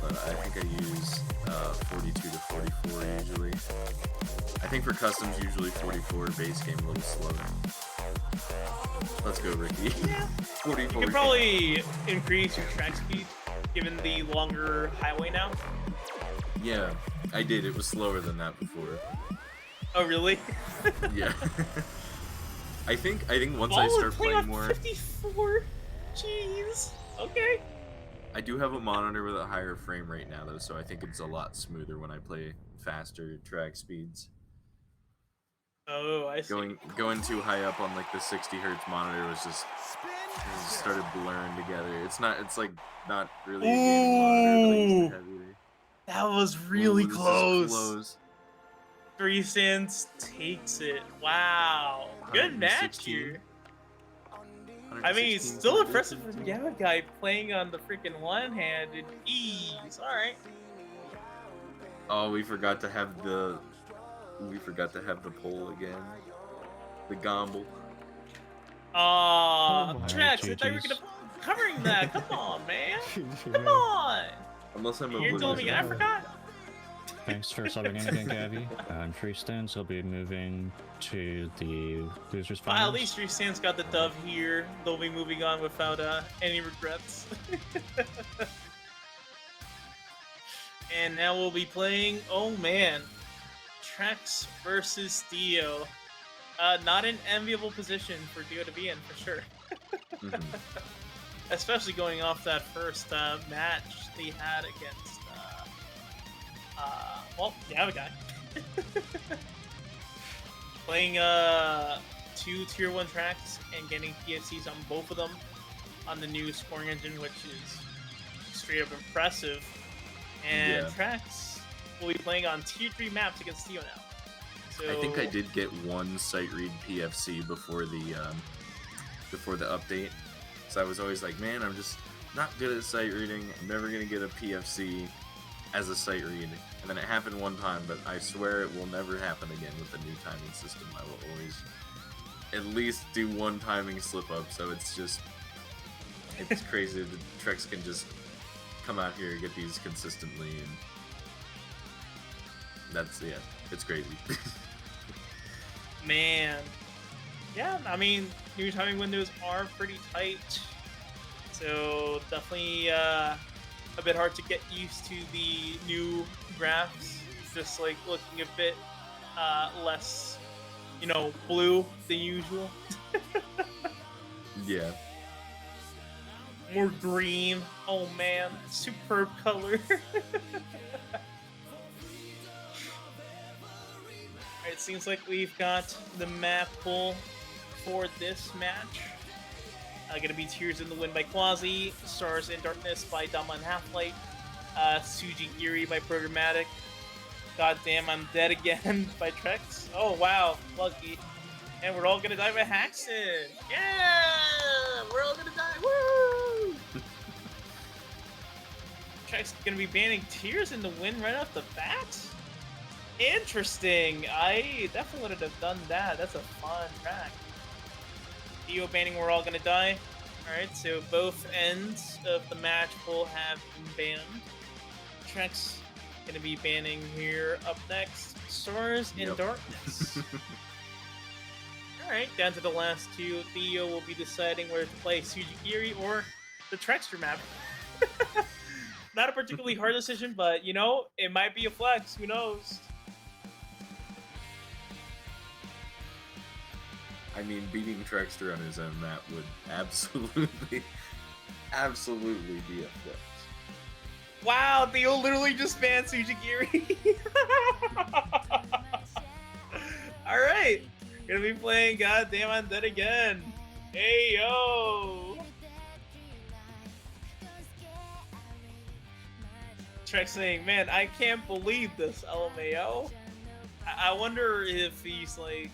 Speaker 2: But I think I use 42 to 44 usually. I think for customs usually 44, base game a little slower. Let's go, Ricky.
Speaker 1: Yeah.
Speaker 2: 44.
Speaker 1: You could probably increase your track speed given the longer highway now.
Speaker 2: Yeah, I did. It was slower than that before.
Speaker 1: Oh, really?
Speaker 2: Yeah. I think once
Speaker 1: Ball
Speaker 2: I
Speaker 1: is
Speaker 2: start
Speaker 1: playing
Speaker 2: playing
Speaker 1: on
Speaker 2: more,
Speaker 1: 54? Jeez. Okay.
Speaker 2: I do have a monitor with a higher frame rate now though, so I think it's a lot smoother when I play faster track speeds.
Speaker 1: Oh, I see.
Speaker 2: Going too high up on like the 60 hertz monitor was just it just started blurring together. It's like not really a gaming monitor, but I used to have either.
Speaker 1: That was really
Speaker 2: Ooh, this is
Speaker 1: close. 3 cents takes it. Wow. Good match
Speaker 2: 116?
Speaker 1: here. I mean, it's
Speaker 2: 116
Speaker 1: still
Speaker 2: something.
Speaker 1: impressive from GaviGuy playing on the freaking one-handed ease. Alright.
Speaker 2: Oh, we forgot to have the poll again. The gomble.
Speaker 1: Aw,
Speaker 3: Oh my
Speaker 1: Trex, I thought you were
Speaker 3: GGs.
Speaker 1: gonna covering that. Come on, man. Come on.
Speaker 2: Unless I'm
Speaker 1: You're telling me I forgot?
Speaker 3: Thanks for subbing in again, Gavi. In 3 stands, I'll be moving to the losers
Speaker 1: Well,
Speaker 3: finals.
Speaker 1: at least 3 Stands got the dove here. They'll be moving on without any regrets. And now we'll be playing, oh man, Trex versus Theo. Not an enviable position for Theo to be in, for sure.
Speaker 2: Mhm.
Speaker 1: Especially going off that first match they had against, GaviGuy. Playing 2 tier 1 tracks and getting PFCs on both of them on the new scoring engine, which is straight up impressive. And
Speaker 2: Yeah.
Speaker 1: tracks will be playing on tier 3 maps against Theo now. So
Speaker 2: I think I did get one sight read PFC before the update. So I was always like, man, I'm just not good at sight reading. I'm never gonna get a PFC as a sight read. And then it happened one time, but I swear it will never happen again with the new timing system. I will always at least do one timing slip up. So it's crazy that Trex can just come out here and get these consistently, and it's crazy.
Speaker 1: Man. Yeah, I mean, new timing windows are pretty tight. So definitely a bit hard to get used to the new graphs. Just like looking a bit less, blue than usual.
Speaker 2: Yeah.
Speaker 1: More green. Oh man, superb color. It seems like we've got the map pull for this match. Gonna be Tears in the Wind by Quasi, Stars in Darkness by Dama and Half-Light, Echeerie by Programmatic, Goddamn I'm Dead Again by Trex. Oh wow, lucky. And We're All Gonna Die by Haxon. Yeah! We're all gonna die. Woo! Trex gonna be banning Tears in the Wind right off the bat? Interesting. I definitely would have done that. That's a fun track. Theo banning We're All Gonna Die. Alright, so both ends of the match will have been banned. Trex gonna be banning here up next. Stars in Darkness. Alright, down to the last 2. Theo will be deciding whether to play Echeerie or the TreXDer map. Not a particularly hard decision, but it might be a flex. Who knows?
Speaker 2: I mean, beating TreXDer on his own map would absolutely be a flex.
Speaker 1: Wow, Theo literally just banned Echeerie. Alright, gonna be playing Goddamn I'm Dead Again. Hey yo! Trex saying, man, I can't believe this, LMAO. I wonder if he's like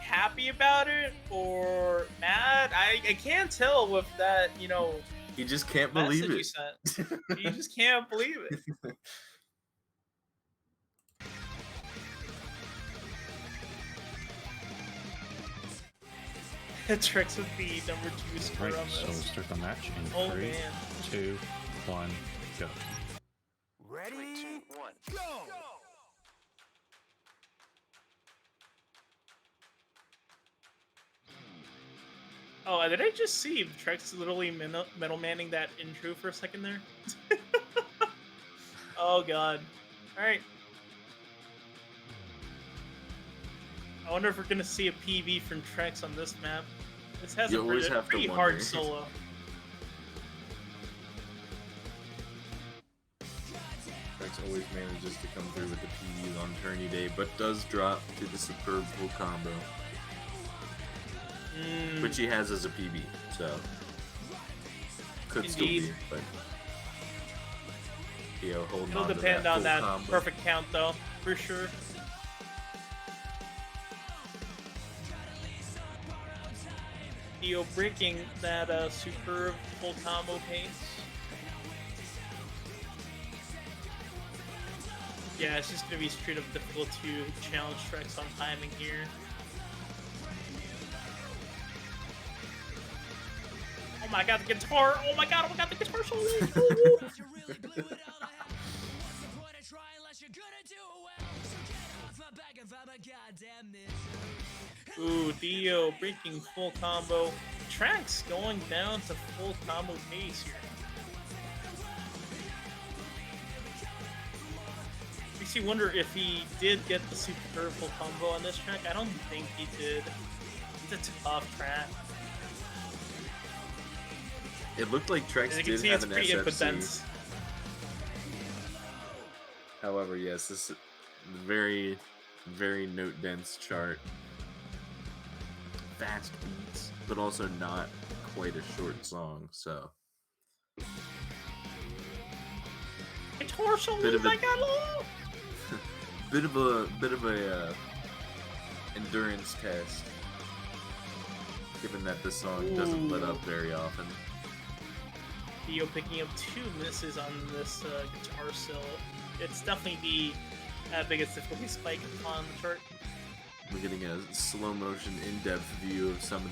Speaker 1: happy about it or mad. I can't tell with that,
Speaker 2: He just can't believe it.
Speaker 1: He just can't believe it. Trex with the number 2 score
Speaker 3: Right,
Speaker 1: on
Speaker 3: so
Speaker 1: this.
Speaker 3: start the match in
Speaker 1: Oh
Speaker 3: 3,
Speaker 1: man.
Speaker 3: 2, 1, go.
Speaker 4: Ready? 3, 2, 1, go!
Speaker 1: Oh, did I just see Trex literally metal manning that intro for a second there? Oh god. Alright. I wonder if we're gonna see a PB from Trex on this map. This has
Speaker 2: You
Speaker 1: a
Speaker 2: always have to
Speaker 1: pretty
Speaker 2: wonder.
Speaker 1: hard solo.
Speaker 2: Trex always manages to come through with the PBs on tourney day, but does drop to the superb full combo, which he has as a PB, so could still
Speaker 1: Indeed.
Speaker 2: be, but Theo holding
Speaker 1: It'll
Speaker 2: on to
Speaker 1: depend
Speaker 2: that
Speaker 1: on
Speaker 2: full
Speaker 1: that
Speaker 2: combo.
Speaker 1: perfect count though, for sure. Theo breaking that superb full combo pace. Yeah, it's just gonna be straight up difficult to challenge Trex on timing here. Oh my god, the guitar! Oh my god, the guitar solo! Ooh, Theo breaking full combo. Trex going down to full combo pace here. Makes you wonder if he did get the super full combo on this track. I don't think he did. It's a tough track.
Speaker 2: It looked like Trex
Speaker 1: As you can
Speaker 2: did
Speaker 1: see,
Speaker 2: have
Speaker 1: it's
Speaker 2: an
Speaker 1: pretty
Speaker 2: SFC.
Speaker 1: impotent.
Speaker 2: However, yes, Very, very note dense chart. Fast beats, but also not quite a short song. So
Speaker 1: Torso,
Speaker 2: Bit of a-
Speaker 1: my God,
Speaker 2: bit of a endurance test, given that the song doesn't let up very often.
Speaker 1: Theo picking up 2 misses on this guitar solo. It's definitely the biggest difficulty spike on the chart.
Speaker 2: We're getting a slow motion, in-depth view of some of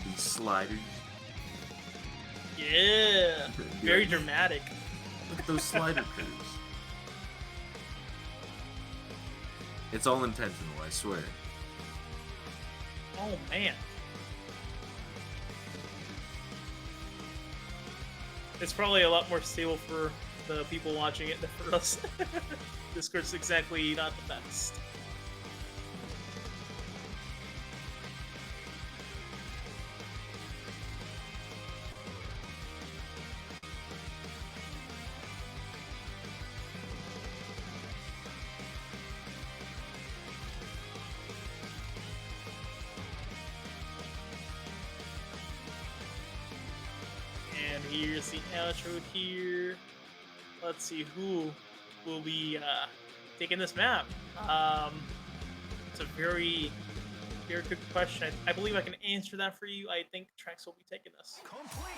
Speaker 2: these sliders.
Speaker 1: Yeah, very
Speaker 2: Yeah.
Speaker 1: dramatic.
Speaker 2: Look at those slider curves. It's all intentional, I swear.
Speaker 1: Oh man, it's probably a lot more stable for the people watching it than for us. Discord's exactly not the best. And here's the outro here. Let's see who will be taking this map. It's a very, very good question. I believe I can answer that for you. I think Trex will be taking this.
Speaker 4: Complete.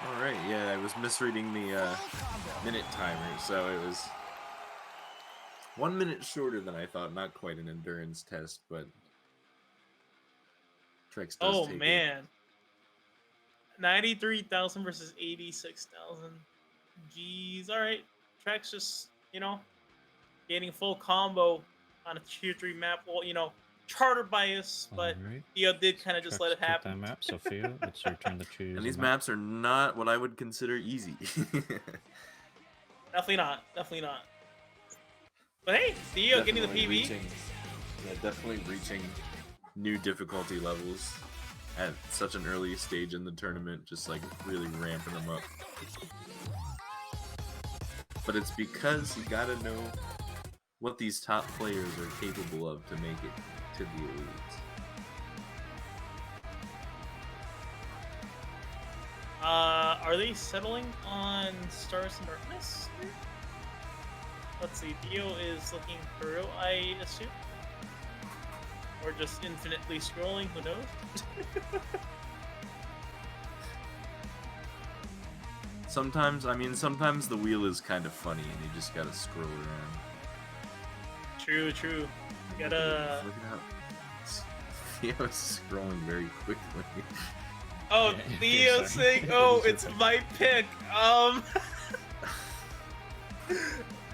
Speaker 2: Alright, yeah, I was misreading the minute timer, so it was 1 minute shorter than I thought. Not quite an endurance test, but Trex does
Speaker 1: Oh
Speaker 2: take it.
Speaker 1: man, 93,000 versus 86,000. Jeez, all right. Trex just getting full combo on a tier 3 map. Well, charter bias, but
Speaker 3: Alright.
Speaker 1: Theo did kind of just let it
Speaker 3: Trex took
Speaker 1: happen.
Speaker 3: that map, Sophia, it's your turn to choose.
Speaker 2: And
Speaker 3: a
Speaker 2: these
Speaker 3: map.
Speaker 2: maps are not what I would consider easy.
Speaker 1: Definitely not. Definitely not. But hey, Theo getting the PB.
Speaker 2: Definitely reaching new difficulty levels at such an early stage in the tournament, just like really ramping them up. But it's because you gotta know what these top players are capable of to make it to the elites.
Speaker 1: Are they settling on Stars and Darkness? Let's see. Theo is looking through, I assume. Or just infinitely scrolling, who knows?
Speaker 2: Sometimes the wheel is kind of funny and you just gotta scroll around.
Speaker 1: True, true. You gotta...
Speaker 2: Look at how Theo's scrolling very quickly.
Speaker 1: Oh,
Speaker 3: Yeah,
Speaker 1: Theo
Speaker 3: sorry.
Speaker 1: saying, oh, it's my pick.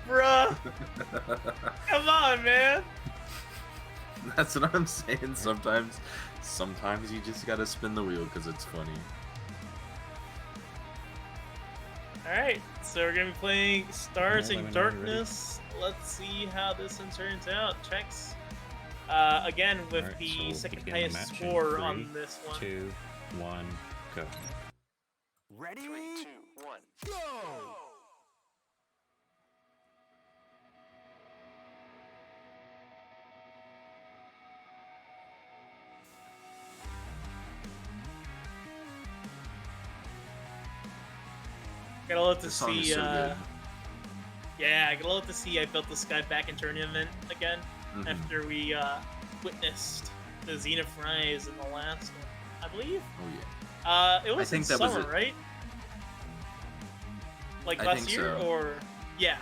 Speaker 1: Bruh. Come on, man.
Speaker 2: That's what I'm saying. Sometimes you just gotta spin the wheel because it's funny.
Speaker 1: Alright, so we're gonna be playing Stars
Speaker 3: Yeah,
Speaker 1: in
Speaker 3: let me know when you're ready.
Speaker 1: Darkness. Let's see how this one turns out. Checks. Again, with
Speaker 3: Alright,
Speaker 1: the
Speaker 3: so we'll
Speaker 1: second
Speaker 3: begin the
Speaker 1: highest
Speaker 3: match in
Speaker 1: score
Speaker 3: 3,
Speaker 1: on this one.
Speaker 3: 2, 1, go.
Speaker 4: Ready? 3, 2, 1, go!
Speaker 1: Gotta love to
Speaker 2: This song is
Speaker 1: see,
Speaker 2: so good.
Speaker 1: yeah, I gotta love to see I built this guy back in tournament again
Speaker 2: Mhm.
Speaker 1: after we witnessed the Zenith Rise in the last one, I believe.
Speaker 2: Oh yeah.
Speaker 1: It was
Speaker 2: think
Speaker 1: in
Speaker 2: that was
Speaker 1: summer,
Speaker 2: it.
Speaker 1: right? Like
Speaker 2: I
Speaker 1: last
Speaker 2: think
Speaker 1: year,
Speaker 2: so.
Speaker 1: or yeah.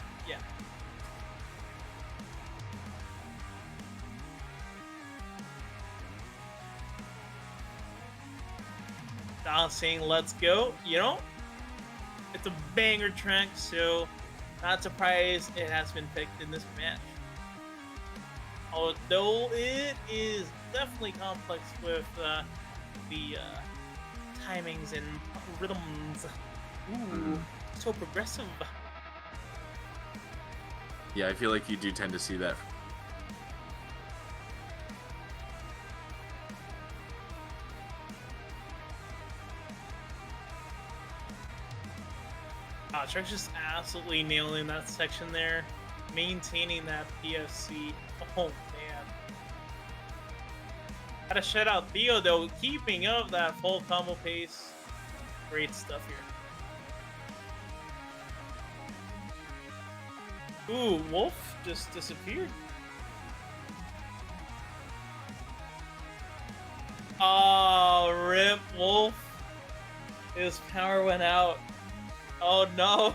Speaker 1: Don saying let's go. It's a banger track, so not surprised it has been picked in this match. Although it is definitely complex with the timings and rhythms. Ooh, so progressive.
Speaker 2: Yeah, I feel like you do tend to see that.
Speaker 1: Trex just absolutely nailing that section there. maintaining that PFC. Oh man. Gotta shout out Theo though, keeping up that full combo pace. Great stuff here. Ooh, Wolf just disappeared. Oh, rip Wolf. His power went out. Oh no.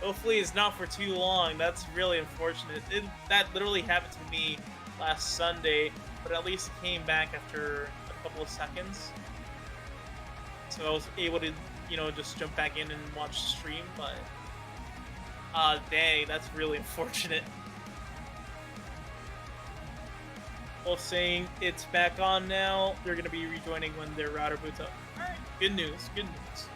Speaker 1: Hopefully it's not for too long. That's really unfortunate. That literally happened to me last Sunday, but at least it came back after a couple of seconds. So I was able to, you know, just jump back in and watch the stream, but dang, that's really unfortunate. Wolf saying it's back on now. They're gonna be rejoining when their router boots up. Alright, good news, good news.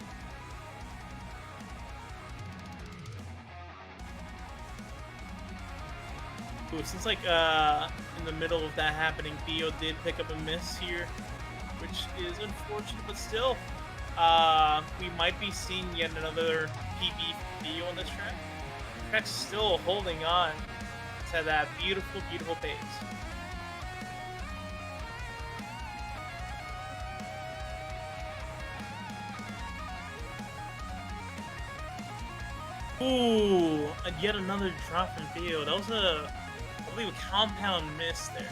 Speaker 1: Ooh, since like in the middle of that happening, Theo did pick up a miss here, which is unfortunate, but still, we might be seeing yet another PB Theo on this track. TreXDer still holding on to that beautiful, beautiful pace. Ooh, and yet another drop from Theo. That was I believe, a compound miss there.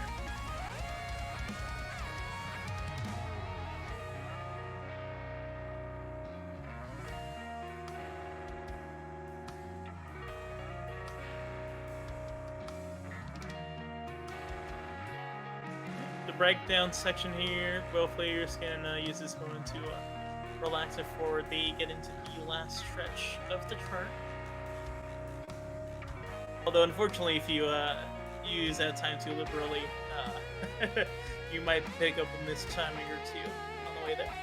Speaker 1: The breakdown section here, both players can use this moment to relax before they get into the last stretch of the turn. Although, unfortunately, if you use that time too liberally, you might pick up a missed timing or two on the way there.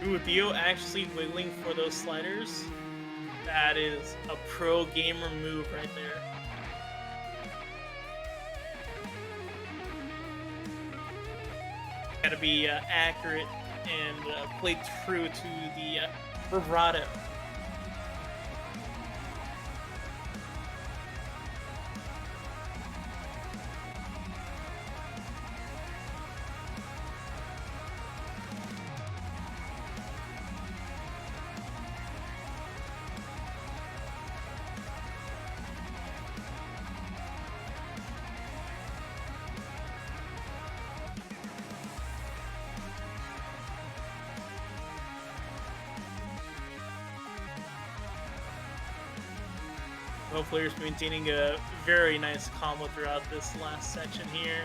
Speaker 1: Ooh, Theo actually wiggling for those sliders. That is a pro gamer move right there. Gotta be accurate and play true to the bravado. Both players maintaining a very nice combo throughout this last section here.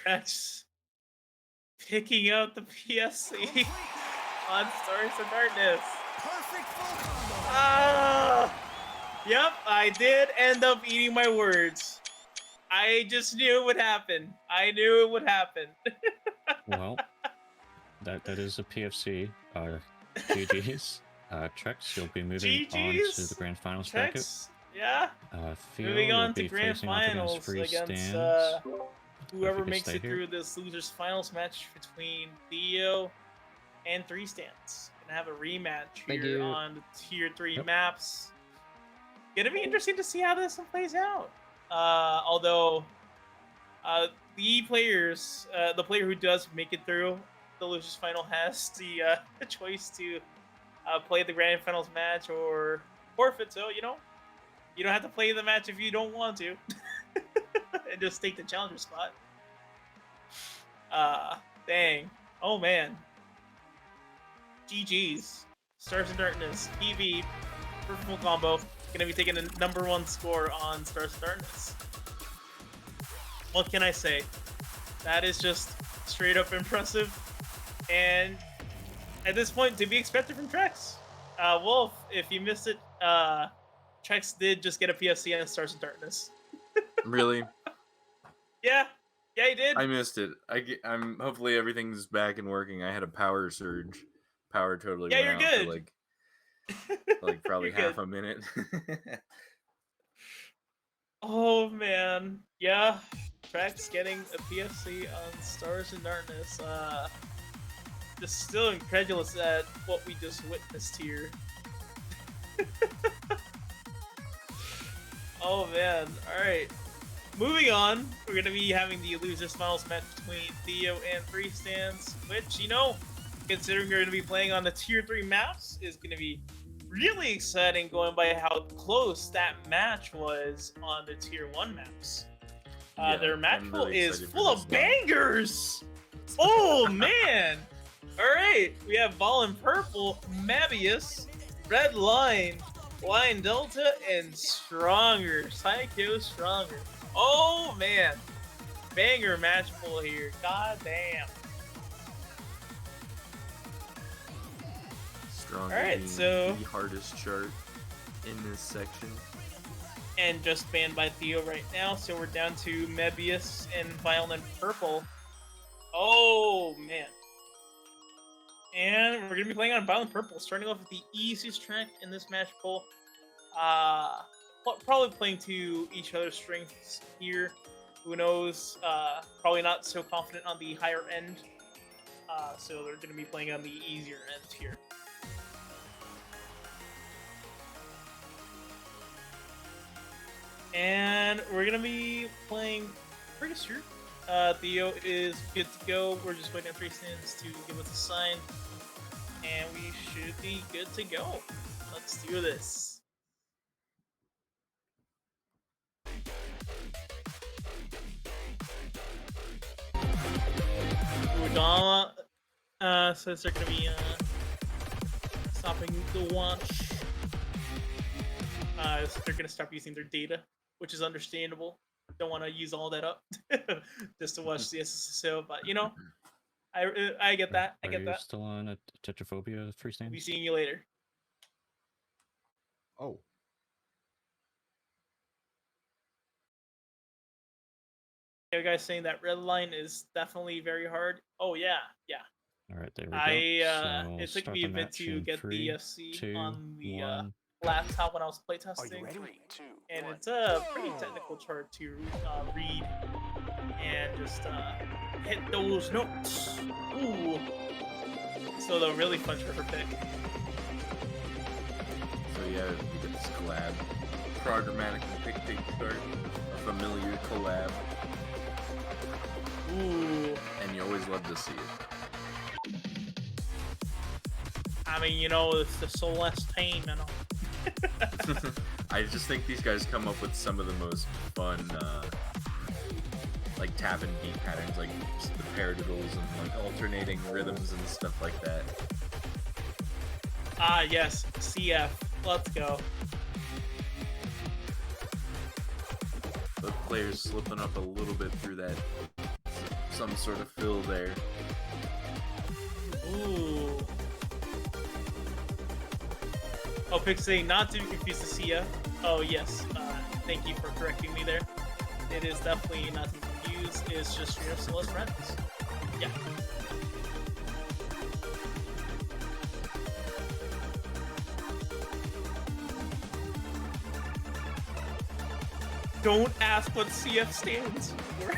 Speaker 1: TreXDer picking up the PFC on Stars of Darkness.
Speaker 4: Perfect full combo.
Speaker 1: Yep, I did end up eating my words. I just knew it would happen. I knew it would happen.
Speaker 3: Well, that is a PFC. GG's. TreXDer, you'll be moving on to the grand finals bracket.
Speaker 1: TreXDer, yeah.
Speaker 3: Theo,
Speaker 1: Moving
Speaker 3: you'll
Speaker 1: on to
Speaker 3: be
Speaker 1: grand
Speaker 3: facing off
Speaker 1: finals
Speaker 3: Free
Speaker 1: against
Speaker 3: Stands.
Speaker 1: whoever
Speaker 3: you could
Speaker 1: makes
Speaker 3: stay
Speaker 1: it
Speaker 3: here.
Speaker 1: through this losers finals match between Theo and 3 Stands. Gonna have a rematch here on the tier 3 maps. Gonna be interesting to see how this one plays out. Although the player who does make it through the losers final has the choice to play the grand finals match or forfeit. So you know, you don't have to play the match if you don't want to, and just take the challenger spot. Dang. Oh man. GG's. Stars of Darkness. PV. Perfect combo. Gonna be taking the #1 score on Stars of Darkness. What can I say? That is just straight up impressive. And at this point, to be expected from TreXDer. Wolf, if you missed it, TreXDer did just get a PFC on Stars of Darkness.
Speaker 2: Really?
Speaker 1: Yeah. Yeah, he did.
Speaker 2: I missed it. I'm hopefully everything's back and working. I had a power surge. Power totally
Speaker 1: Yeah,
Speaker 2: went
Speaker 1: you're
Speaker 2: out
Speaker 1: good.
Speaker 2: for probably
Speaker 1: You're
Speaker 2: half
Speaker 1: good.
Speaker 2: a minute.
Speaker 1: Oh man, yeah. Trex getting a PFC on Stars in Darkness. Just still incredulous at what we just witnessed here. Oh man, alright. Moving on, we're gonna be having the losers finals match between Theo and Three Stands, which, you know, considering you're gonna be playing on the tier 3 maps, is gonna be really exciting going by how close that match was on the tier 1 maps.
Speaker 2: Yeah,
Speaker 1: Their match
Speaker 2: I'm
Speaker 1: pool
Speaker 2: really
Speaker 1: is
Speaker 2: excited for
Speaker 1: full
Speaker 2: this
Speaker 1: of
Speaker 2: one.
Speaker 1: bangers! Oh man! Alright, we have Ball in Purple, Mabius, Red Line, Line Delta, and Stronger. Psycho Stronger. Oh man! Banger match pool here. God damn.
Speaker 2: Strong.
Speaker 1: Alright,
Speaker 2: being
Speaker 1: so-
Speaker 2: the hardest chart in this section.
Speaker 1: And just banned by Theo right now, so we're down to Mebius and Violent Purple. Oh man. And we're gonna be playing on Violent Purple, starting off with the easiest track in this match pool. Probably playing to each other's strengths here. Who knows? Probably not so confident on the higher end. So they're gonna be playing on the easier end here. And we're gonna be playing pretty sure. Theo is good to go. We're just waiting on Three Stands to give us a sign. And we should be good to go. Let's do this. Udama says they're gonna be stopping the watch. So they're gonna stop using their data, which is understandable. Don't want to use all that up just to watch the SSSO, but you know, I get that. I
Speaker 3: Are
Speaker 1: get
Speaker 3: you
Speaker 1: that.
Speaker 3: still on a Tetraphobia Three
Speaker 1: We'll be
Speaker 3: Stands?
Speaker 1: seeing you later.
Speaker 6: Oh.
Speaker 1: You guys saying that red line is definitely very hard. Oh yeah, yeah.
Speaker 3: All right, there we go.
Speaker 1: It
Speaker 3: So
Speaker 1: took
Speaker 3: start
Speaker 1: me
Speaker 3: the
Speaker 1: a bit
Speaker 3: match
Speaker 1: to
Speaker 3: in
Speaker 1: get
Speaker 3: 3,
Speaker 1: the FC
Speaker 3: 2,
Speaker 1: on the
Speaker 3: 1.
Speaker 1: laptop when I was
Speaker 4: Are you
Speaker 1: playtesting,
Speaker 4: ready? 3, 2,
Speaker 1: and
Speaker 4: 1.
Speaker 1: it's a pretty technical chart to read and just hit those notes. Ooh. So the really fun chart for pick.
Speaker 2: So yeah, we get this collab. Programmatic pick start. A familiar collab.
Speaker 1: Ooh.
Speaker 2: And you always love to see it.
Speaker 1: I mean, you know, it's the Celeste team and all.
Speaker 2: I just think these guys come up with some of the most fun, like tap and beat patterns, like the paradiddles and like alternating rhythms and stuff like that.
Speaker 1: Ah, yes, CF. Let's go.
Speaker 2: Both players slipping up a little bit through that, some sort of fill there.
Speaker 1: Ooh. Oh, Pick saying not to be confused with CF. Oh, yes. Thank you for correcting me there. It is definitely not to be confused. It's just your Celeste friends. Yeah. Don't ask what CF stands for.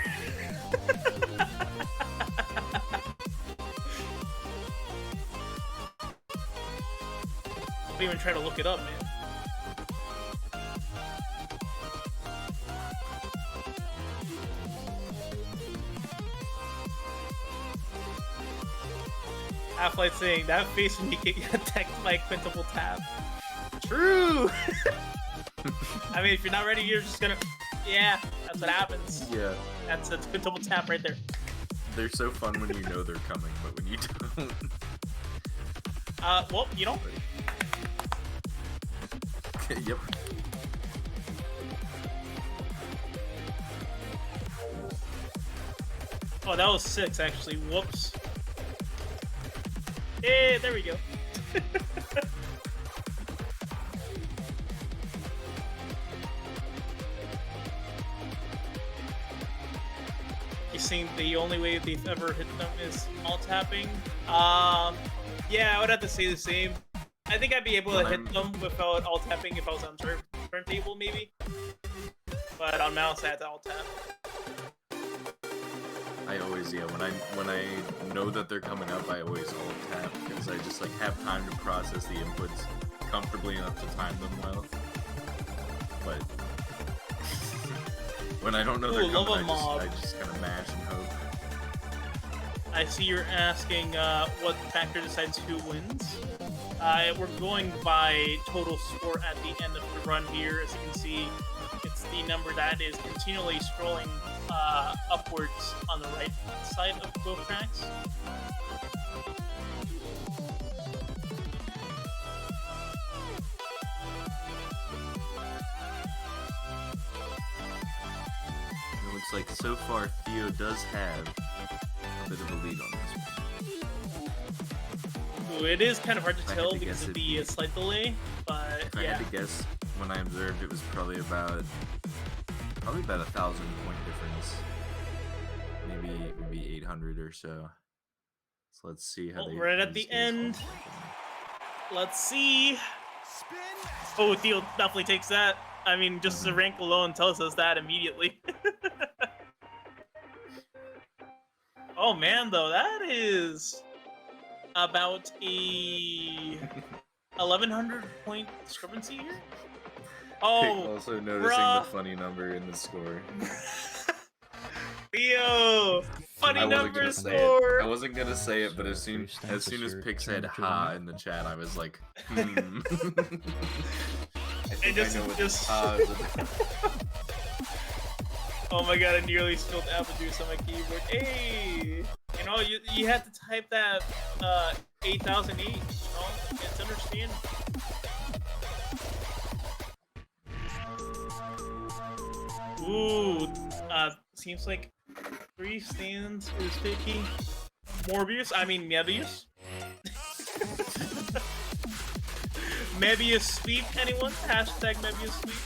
Speaker 1: Don't even try to look it up, man. Half-Light saying that face when you get attacked by a quintuple tap. True! I mean, if you're not ready, you're just gonna... Yeah, that's what happens.
Speaker 2: Yeah,
Speaker 1: That's a quintuple tap right there.
Speaker 2: they're so fun when you know they're coming, but when you don't.
Speaker 1: Well, you know...
Speaker 2: Yep.
Speaker 1: Oh, that was 6, actually. Whoops. Hey, there we go. saying the only way they've ever hit them is alt tapping. Yeah, I would have to say the same. I think I'd be able to hit them without alt tapping if I was on turntable, maybe. But on mouse, I had to alt tap.
Speaker 2: I always, yeah, when I know that they're coming up, I always alt tap because I just like have time to process the inputs comfortably enough to time them well. But when I don't know they're coming, I just kind of mash and hope.
Speaker 1: I see you're asking what factor decides who wins. We're going by total score at the end of the run here. As you can see, it's the number that is continually scrolling upwards on the right side of both tracks.
Speaker 2: It looks like so far Theo does have a bit of a lead on this one.
Speaker 1: Ooh, it is kind of hard to tell because of the slight delay, but
Speaker 2: if I
Speaker 1: yeah.
Speaker 2: had to guess, when I observed, it was probably about 1,000 point difference, maybe 800 or so. So let's see how they.
Speaker 1: Right at the end. Let's see. Oh, Theo definitely takes that. I mean, just the rank alone tells us that immediately. Oh man, though, that is about a 1,100 point discrepancy here. Oh,
Speaker 2: also noticing the funny number in the score.
Speaker 1: Theo, funny number score.
Speaker 2: I wasn't gonna say it, but as soon as Pick said "ha" in the chat, I was like, hmm. I think I know what this ha is.
Speaker 1: Oh my god, I nearly spilled apple juice on my keyboard. Hey! You know, you had to type that 8008, you know? It's understandable. Ooh, seems like 3 stands is sticky. Morbius? I mean, Mebius? Mebius sweep, anyone? Hashtag Mebius sweep.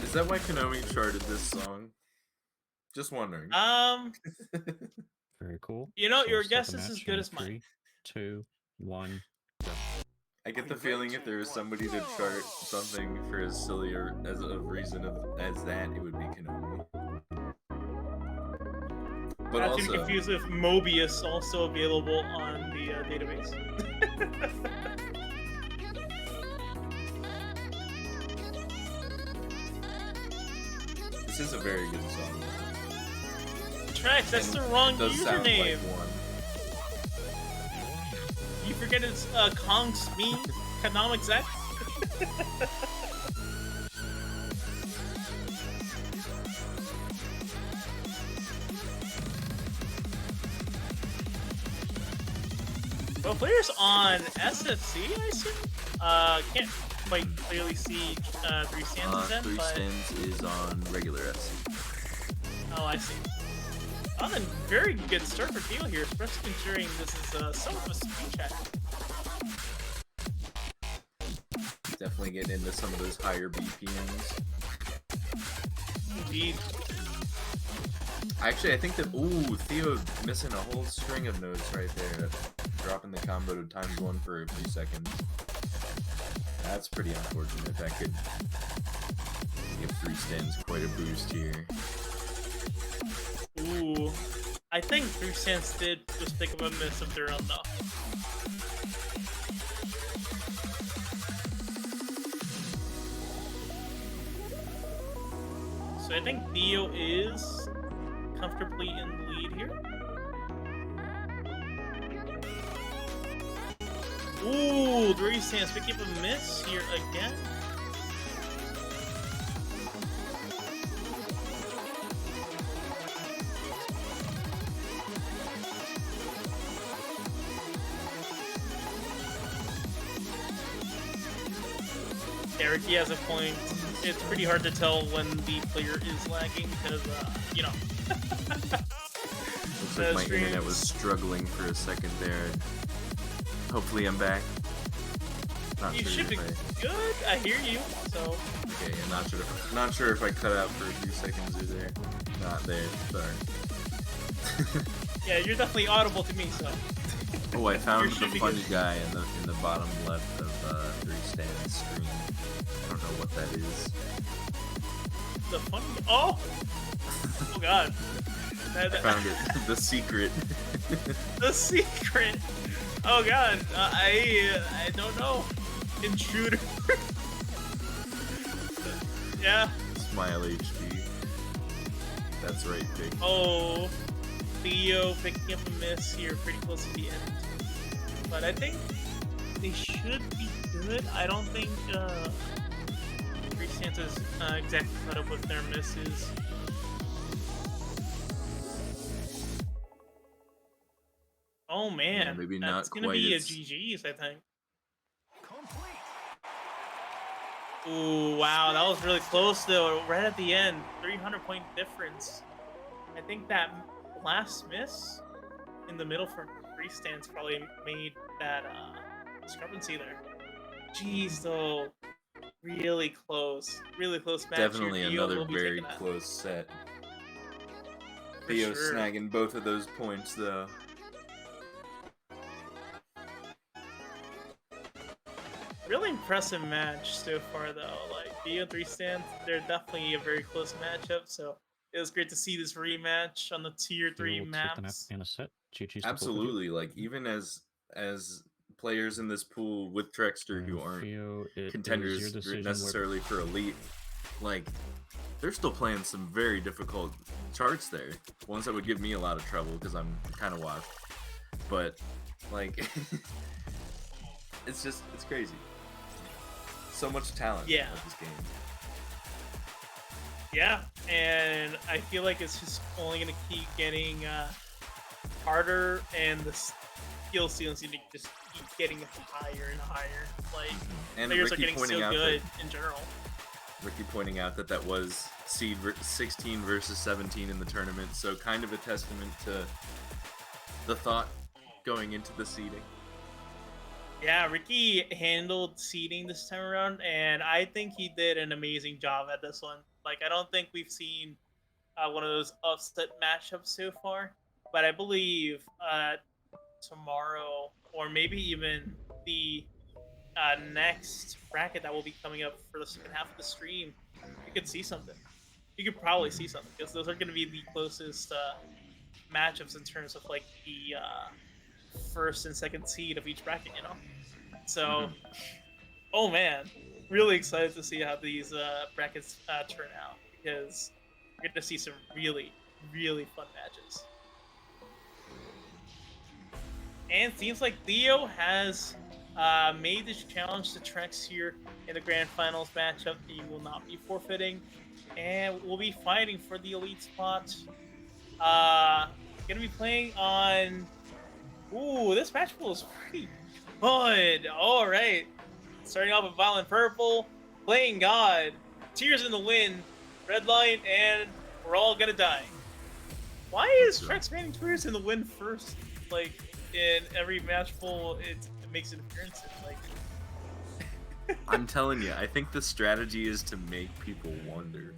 Speaker 2: Is that why Konomi charted this song? Just wondering.
Speaker 3: Very cool.
Speaker 1: You know,
Speaker 3: So
Speaker 1: your
Speaker 3: start
Speaker 1: guess
Speaker 3: the
Speaker 1: is as
Speaker 3: match
Speaker 1: good
Speaker 3: in
Speaker 1: as mine.
Speaker 3: 3, 2, 1, go.
Speaker 2: I get the feeling if there was somebody to chart something for as silly or as a reason as that, it would be Konomi. But
Speaker 1: Not
Speaker 2: also,
Speaker 1: too confused with Mobius, also available on the database.
Speaker 2: this is a very good song.
Speaker 1: Trex, that's the wrong username.
Speaker 2: Like one.
Speaker 1: You forget it's Kong Smee, Economics X. Well, players on SFC, I assume? Can't quite clearly see 3 stands then,
Speaker 2: 3
Speaker 1: but...
Speaker 2: stands is on regular FC.
Speaker 1: Oh, I see. Oh, then very good start for Theo here, especially considering this is somewhat of a speed check.
Speaker 2: Definitely getting into some of those higher BPMs.
Speaker 1: Indeed.
Speaker 2: Actually, I think that, ooh, Theo missing a whole string of notes right there. Dropping the combo to ×1 for a few seconds. That's pretty unfortunate. That could give 3 stands quite a boost here.
Speaker 1: Ooh. I think 3 stands did just think of a miss of their own, though. So I think Theo is comfortably in the lead here. Ooh, 3 stands picking up a miss here again. Eric, he has a point. It's pretty hard to tell when the player is lagging because, you know.
Speaker 2: Looks like my internet was struggling for a second there. Hopefully I'm back.
Speaker 1: You should be good. I hear you. So.
Speaker 2: Okay, I'm not sure if I cut out for a few seconds or there. Not there. Sorry.
Speaker 1: Yeah, you're definitely audible to me, so.
Speaker 2: Oh, I found
Speaker 1: You're
Speaker 2: the
Speaker 1: shooting
Speaker 2: funny
Speaker 1: it.
Speaker 2: guy in the bottom left of 3Stand's screen. I don't know what that is.
Speaker 1: The funny. Oh! Oh god.
Speaker 2: I found it. The secret.
Speaker 1: The secret. Oh god. I don't know. Intruder. Yeah.
Speaker 2: Smile HD. That's right, Jake.
Speaker 1: Oh. Theo picking up a miss here pretty close to the end. But I think they should be good. I don't think TreXDer is exactly caught up with their misses. Oh man,
Speaker 2: Yeah, maybe
Speaker 1: that's
Speaker 2: not
Speaker 1: gonna
Speaker 2: quite
Speaker 1: be a
Speaker 2: as-
Speaker 1: GG's, I think.
Speaker 4: Complete.
Speaker 1: Ooh, wow, that was really close though. Right at the end, 300-point difference. I think that last miss in the middle for TreXDer probably made that discrepancy there. Jeez, though, really close match.
Speaker 2: Definitely
Speaker 1: Theo
Speaker 2: another
Speaker 1: will be
Speaker 2: very
Speaker 1: taking that,
Speaker 2: close set.
Speaker 1: for
Speaker 2: Theo
Speaker 1: sure.
Speaker 2: snagging both of those points, though.
Speaker 1: Really impressive match so far, though. Like Theo and TreXDer, they're definitely a very close matchup. So it was great to see this rematch on the tier 3
Speaker 3: Theo will take the map
Speaker 1: maps.
Speaker 3: in a set. GG's to both of you.
Speaker 2: Absolutely, like even as players in this pool with TreXDer who aren't
Speaker 3: Theo, it is your
Speaker 2: contenders
Speaker 3: decision
Speaker 2: necessarily for elite, like they're still playing some very difficult charts there. Ones that would give me a lot of trouble because I'm kind of washed. But like, it's crazy. So much talent
Speaker 1: Yeah.
Speaker 2: in this game.
Speaker 1: Yeah, and I feel like it's just only gonna keep getting harder, and the skill ceilings seem to just keep getting higher and higher. Like
Speaker 2: And
Speaker 1: players are
Speaker 2: Ricky
Speaker 1: getting so
Speaker 2: pointing out
Speaker 1: good in general.
Speaker 2: Ricky pointing out that was seed 16 versus 17 in the tournament, so kind of a testament to the thought going into the seeding.
Speaker 1: Yeah, Ricky handled seeding this time around, and I think he did an amazing job at this one. Like, I don't think we've seen one of those upset matchups so far, but I believe tomorrow, or maybe even the next bracket that will be coming up for the second half of the stream, you could see something. You could probably see something, because those are going to be the closest matchups in terms of like the first and second seed of each bracket, you know? So, oh man, really excited to see how these brackets turn out, because we're going to see some really, really fun matches. And it seems like Theo has made this challenge to Trex here in the grand finals matchup. He will not be forfeiting, and will be fighting for the elite spot. Gonna be playing on. Ooh, this match pool is pretty good. All right, starting off with Violent Purple, playing God, Tears in the Wind, Red Line, and We're All Gonna Die. Why is Trex banning Tears in the Wind first? Like in every match pool, it makes an appearance. Like,
Speaker 2: I'm telling you, I think the strategy is to make people wonder.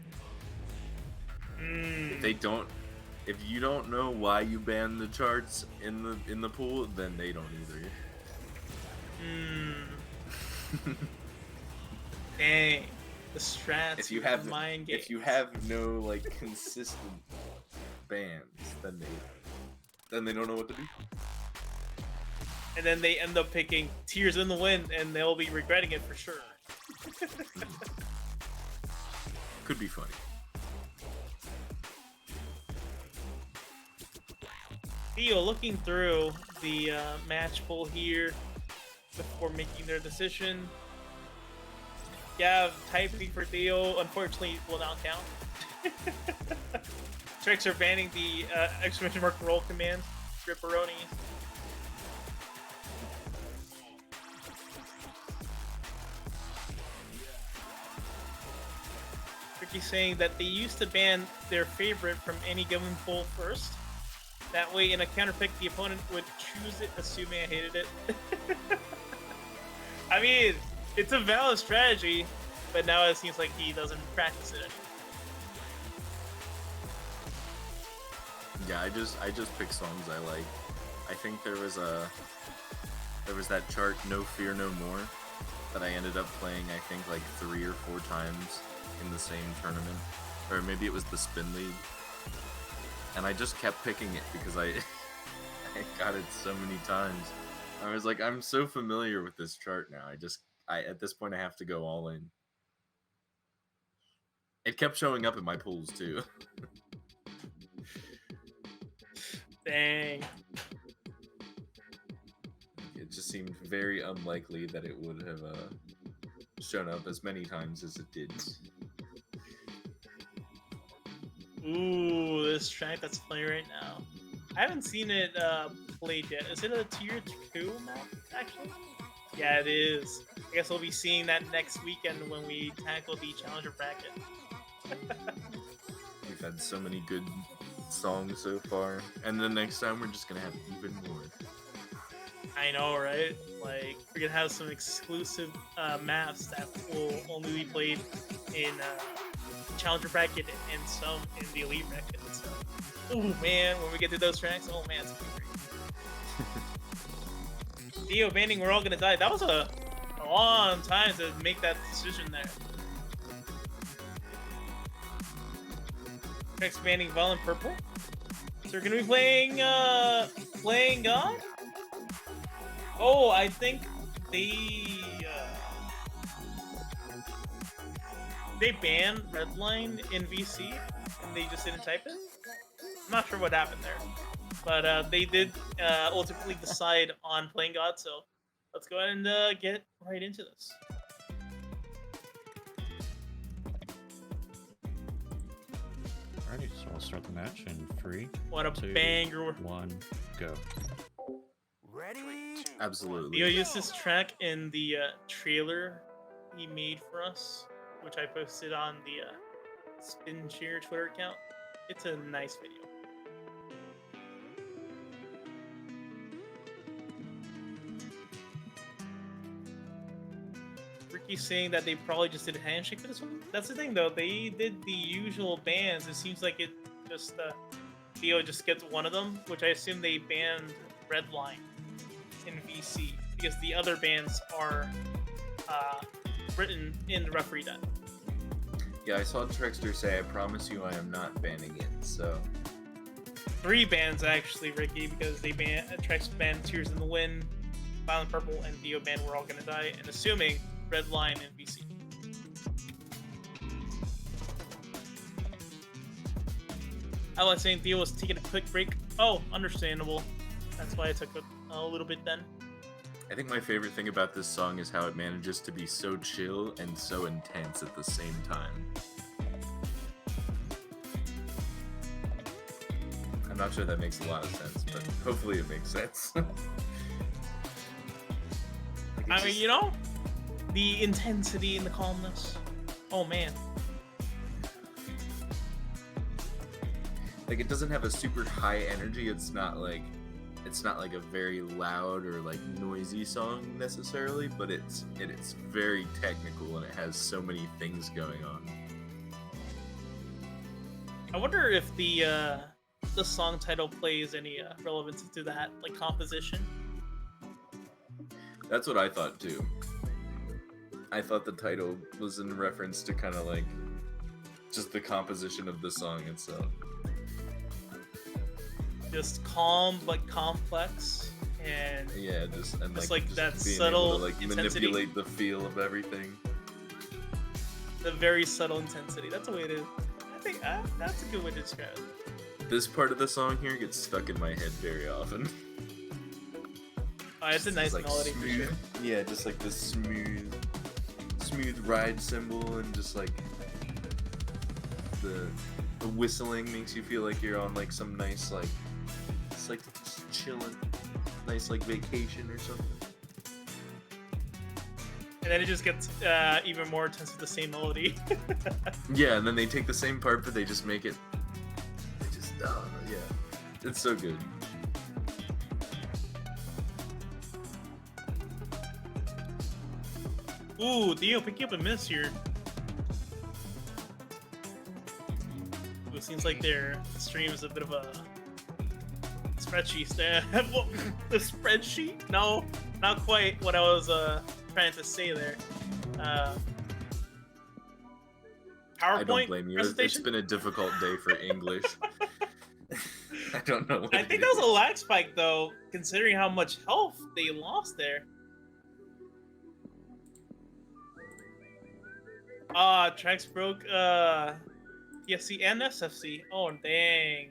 Speaker 2: If you don't know why you banned the charts in the pool, then they don't either.
Speaker 1: Dang, the strats.
Speaker 2: If you
Speaker 1: the
Speaker 2: have
Speaker 1: mind games.
Speaker 2: if you have no like consistent bans, then they don't know what to do.
Speaker 1: And then they end up picking Tears in the Wind, and they'll be regretting it for sure.
Speaker 2: Could be funny.
Speaker 1: Theo looking through the match pool here before making their decision. Gav typing for Theo, unfortunately, will not count. Trex are banning the exclamation mark roll command. Ripperoni. Ricky's saying that they used to ban their favorite from any given pool first. That way, in a counter pick, the opponent would choose it, assuming I hated it. I mean, it's a valid strategy, but now it seems like he doesn't practice it anymore.
Speaker 2: Yeah, I just pick songs I like. I think there was that chart No Fear No More that I ended up playing I think like 3 or 4 times in the same tournament, or maybe it was the Spin League, and I just kept picking it because I got it so many times. I was like, I'm so familiar with this chart now. I at this point I have to go all in. It kept showing up in my pools too.
Speaker 1: Dang.
Speaker 2: It just seemed very unlikely that it would have shown up as many times as it did.
Speaker 1: Ooh, this track that's playing right now. I haven't seen it played yet. Is it a tier 2 map, actually? Yeah, it is. I guess we'll be seeing that next weekend when we tackle the Challenger bracket.
Speaker 2: We've had so many good songs so far, and the next time we're just gonna have even more.
Speaker 1: I know, right? Like, we're gonna have some exclusive maps that will only be played in Challenger bracket and some in the Elite bracket. So, oh man, when we get to those tracks, oh man, it's gonna be great. Theo banning, we're all gonna die. That was a long time to make that decision there. Next banning Violent Purple. So we're gonna be playing God? Oh, I think they banned Redline in VC and they just didn't type it. I'm not sure what happened there. But they did ultimately decide on playing God, so let's go ahead and get right into this.
Speaker 3: Alrighty, so I'll start the match in 3,
Speaker 1: What a
Speaker 3: 2,
Speaker 1: banger.
Speaker 3: 1, go.
Speaker 4: Ready?
Speaker 2: Absolutely.
Speaker 1: Theo used this track in the trailer he made for us, which I posted on the Spin Cheer Twitter account. It's a nice video. Ricky's saying that they probably just did a handshake for this one. That's the thing, though. They did the usual bans. It seems like it just Theo just gets one of them, which I assume they banned Redline in VC because the other bans are written in the referee deck.
Speaker 2: Yeah, I saw TreXDer say, "I promise you, I am not banning it." So
Speaker 1: 3 bans actually, Ricky, because they Trex banned Tears in the Wind, Violent Purple, and Theo banned We're All Gonna Die, and assuming Redline and VC. I was saying Theo was taking a quick break. Oh, understandable. That's why I took a little bit then.
Speaker 2: I think my favorite thing about this song is how it manages to be so chill and so intense at the same time. I'm not sure that makes a lot of sense, but hopefully it makes sense.
Speaker 1: I mean, you know, the intensity and the calmness. Oh man.
Speaker 2: Like, it doesn't have a super high energy. It's not like a very loud or like noisy song necessarily, but it's very technical and it has so many things going on.
Speaker 1: I wonder if the song title plays any relevance to that, like composition.
Speaker 2: That's what I thought too. I thought the title was in reference to kind of like just the composition of the song itself.
Speaker 1: Just calm but complex, and
Speaker 2: Yeah, just
Speaker 1: like that
Speaker 2: being
Speaker 1: subtle
Speaker 2: able to, like,
Speaker 1: intensity.
Speaker 2: manipulate the feel of everything.
Speaker 1: The very subtle intensity. That's a way to. I think that's a good way to describe it.
Speaker 2: This part of the song here gets stuck in my head very often.
Speaker 1: Oh, it's a nice
Speaker 2: like
Speaker 1: melody for
Speaker 2: smooth,
Speaker 1: sure.
Speaker 2: yeah, just like this smooth ride cymbal, and just like the whistling makes you feel like you're on like some nice like it's like just chilling, nice like vacation or something.
Speaker 1: And then it just gets even more intense with the same melody.
Speaker 2: Yeah, and then they take the same part, but they just make it. They just yeah, it's so good.
Speaker 1: Ooh, Theo, picking up a miss here. Ooh, it seems like their stream is a bit of a Spreadsheet. Well, the spreadsheet? No, not quite what I was trying to say there. PowerPoint
Speaker 2: I don't blame you. It's
Speaker 1: presentation?
Speaker 2: been a difficult day for English. I don't know what
Speaker 1: I
Speaker 2: it
Speaker 1: think that was a
Speaker 2: is.
Speaker 1: lag spike though, considering how much health they lost there. Trex broke PFC and SFC. Oh dang.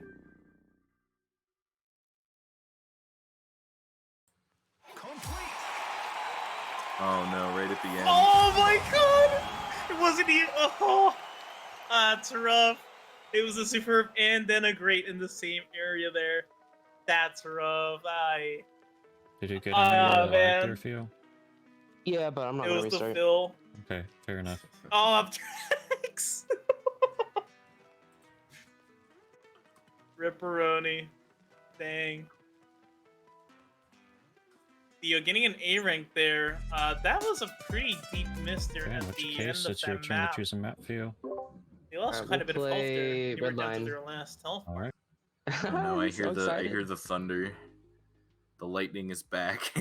Speaker 2: Oh no, right at the end.
Speaker 1: Oh my god! It wasn't even. Oh, that's rough. It was a superb and then a great in the same area there. That's rough.
Speaker 3: Did you get any lag
Speaker 1: man.
Speaker 3: there, Theo?
Speaker 7: Yeah, but I'm not
Speaker 1: It
Speaker 7: gonna
Speaker 1: was the
Speaker 7: restart.
Speaker 1: fill.
Speaker 3: Okay, fair enough.
Speaker 1: Oh, I'm Trex. Ripperoni. Dang. Theo getting an A rank there. That was a pretty deep miss there
Speaker 3: Okay, in
Speaker 1: at
Speaker 3: which
Speaker 1: the
Speaker 3: case,
Speaker 1: end of
Speaker 3: it's your
Speaker 1: that
Speaker 3: turn
Speaker 1: map.
Speaker 3: to choose a map, Theo.
Speaker 1: They lost
Speaker 7: Alright,
Speaker 1: quite a bit
Speaker 7: we'll
Speaker 1: of health there.
Speaker 7: play
Speaker 1: They were
Speaker 7: red
Speaker 1: down to
Speaker 7: line.
Speaker 1: their last health.
Speaker 3: All right.
Speaker 2: Oh no, I
Speaker 7: I'm so
Speaker 2: hear
Speaker 7: excited.
Speaker 2: the thunder. The lightning is back.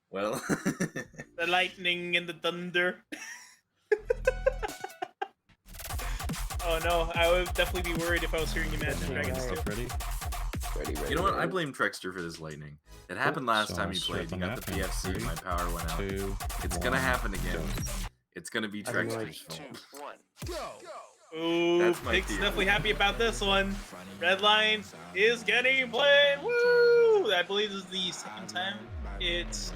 Speaker 2: Well,
Speaker 1: The lightning and the thunder. Oh no, I would definitely be worried if I was hearing Imagine
Speaker 7: Okay,
Speaker 1: Dragons too.
Speaker 7: alright.
Speaker 3: Ready?
Speaker 7: Ready.
Speaker 2: you know what? I
Speaker 7: ready.
Speaker 2: blame TreXDer for this lightning. It happened last
Speaker 3: So
Speaker 2: time
Speaker 3: I'll
Speaker 2: you
Speaker 3: start
Speaker 2: played. You
Speaker 3: the
Speaker 2: got the
Speaker 3: map in
Speaker 2: PFC,
Speaker 3: 3,
Speaker 2: my power went out.
Speaker 3: 2,
Speaker 2: It's gonna
Speaker 3: 1,
Speaker 2: happen again.
Speaker 3: go.
Speaker 2: It's gonna be
Speaker 7: I don't know,
Speaker 2: TreXDer's fault.
Speaker 4: 2, 1, go!
Speaker 1: Ooh,
Speaker 2: That's my
Speaker 1: Pig's
Speaker 2: theory.
Speaker 1: definitely happy about this one. Red line is getting played. Woo! I believe this is the second time it's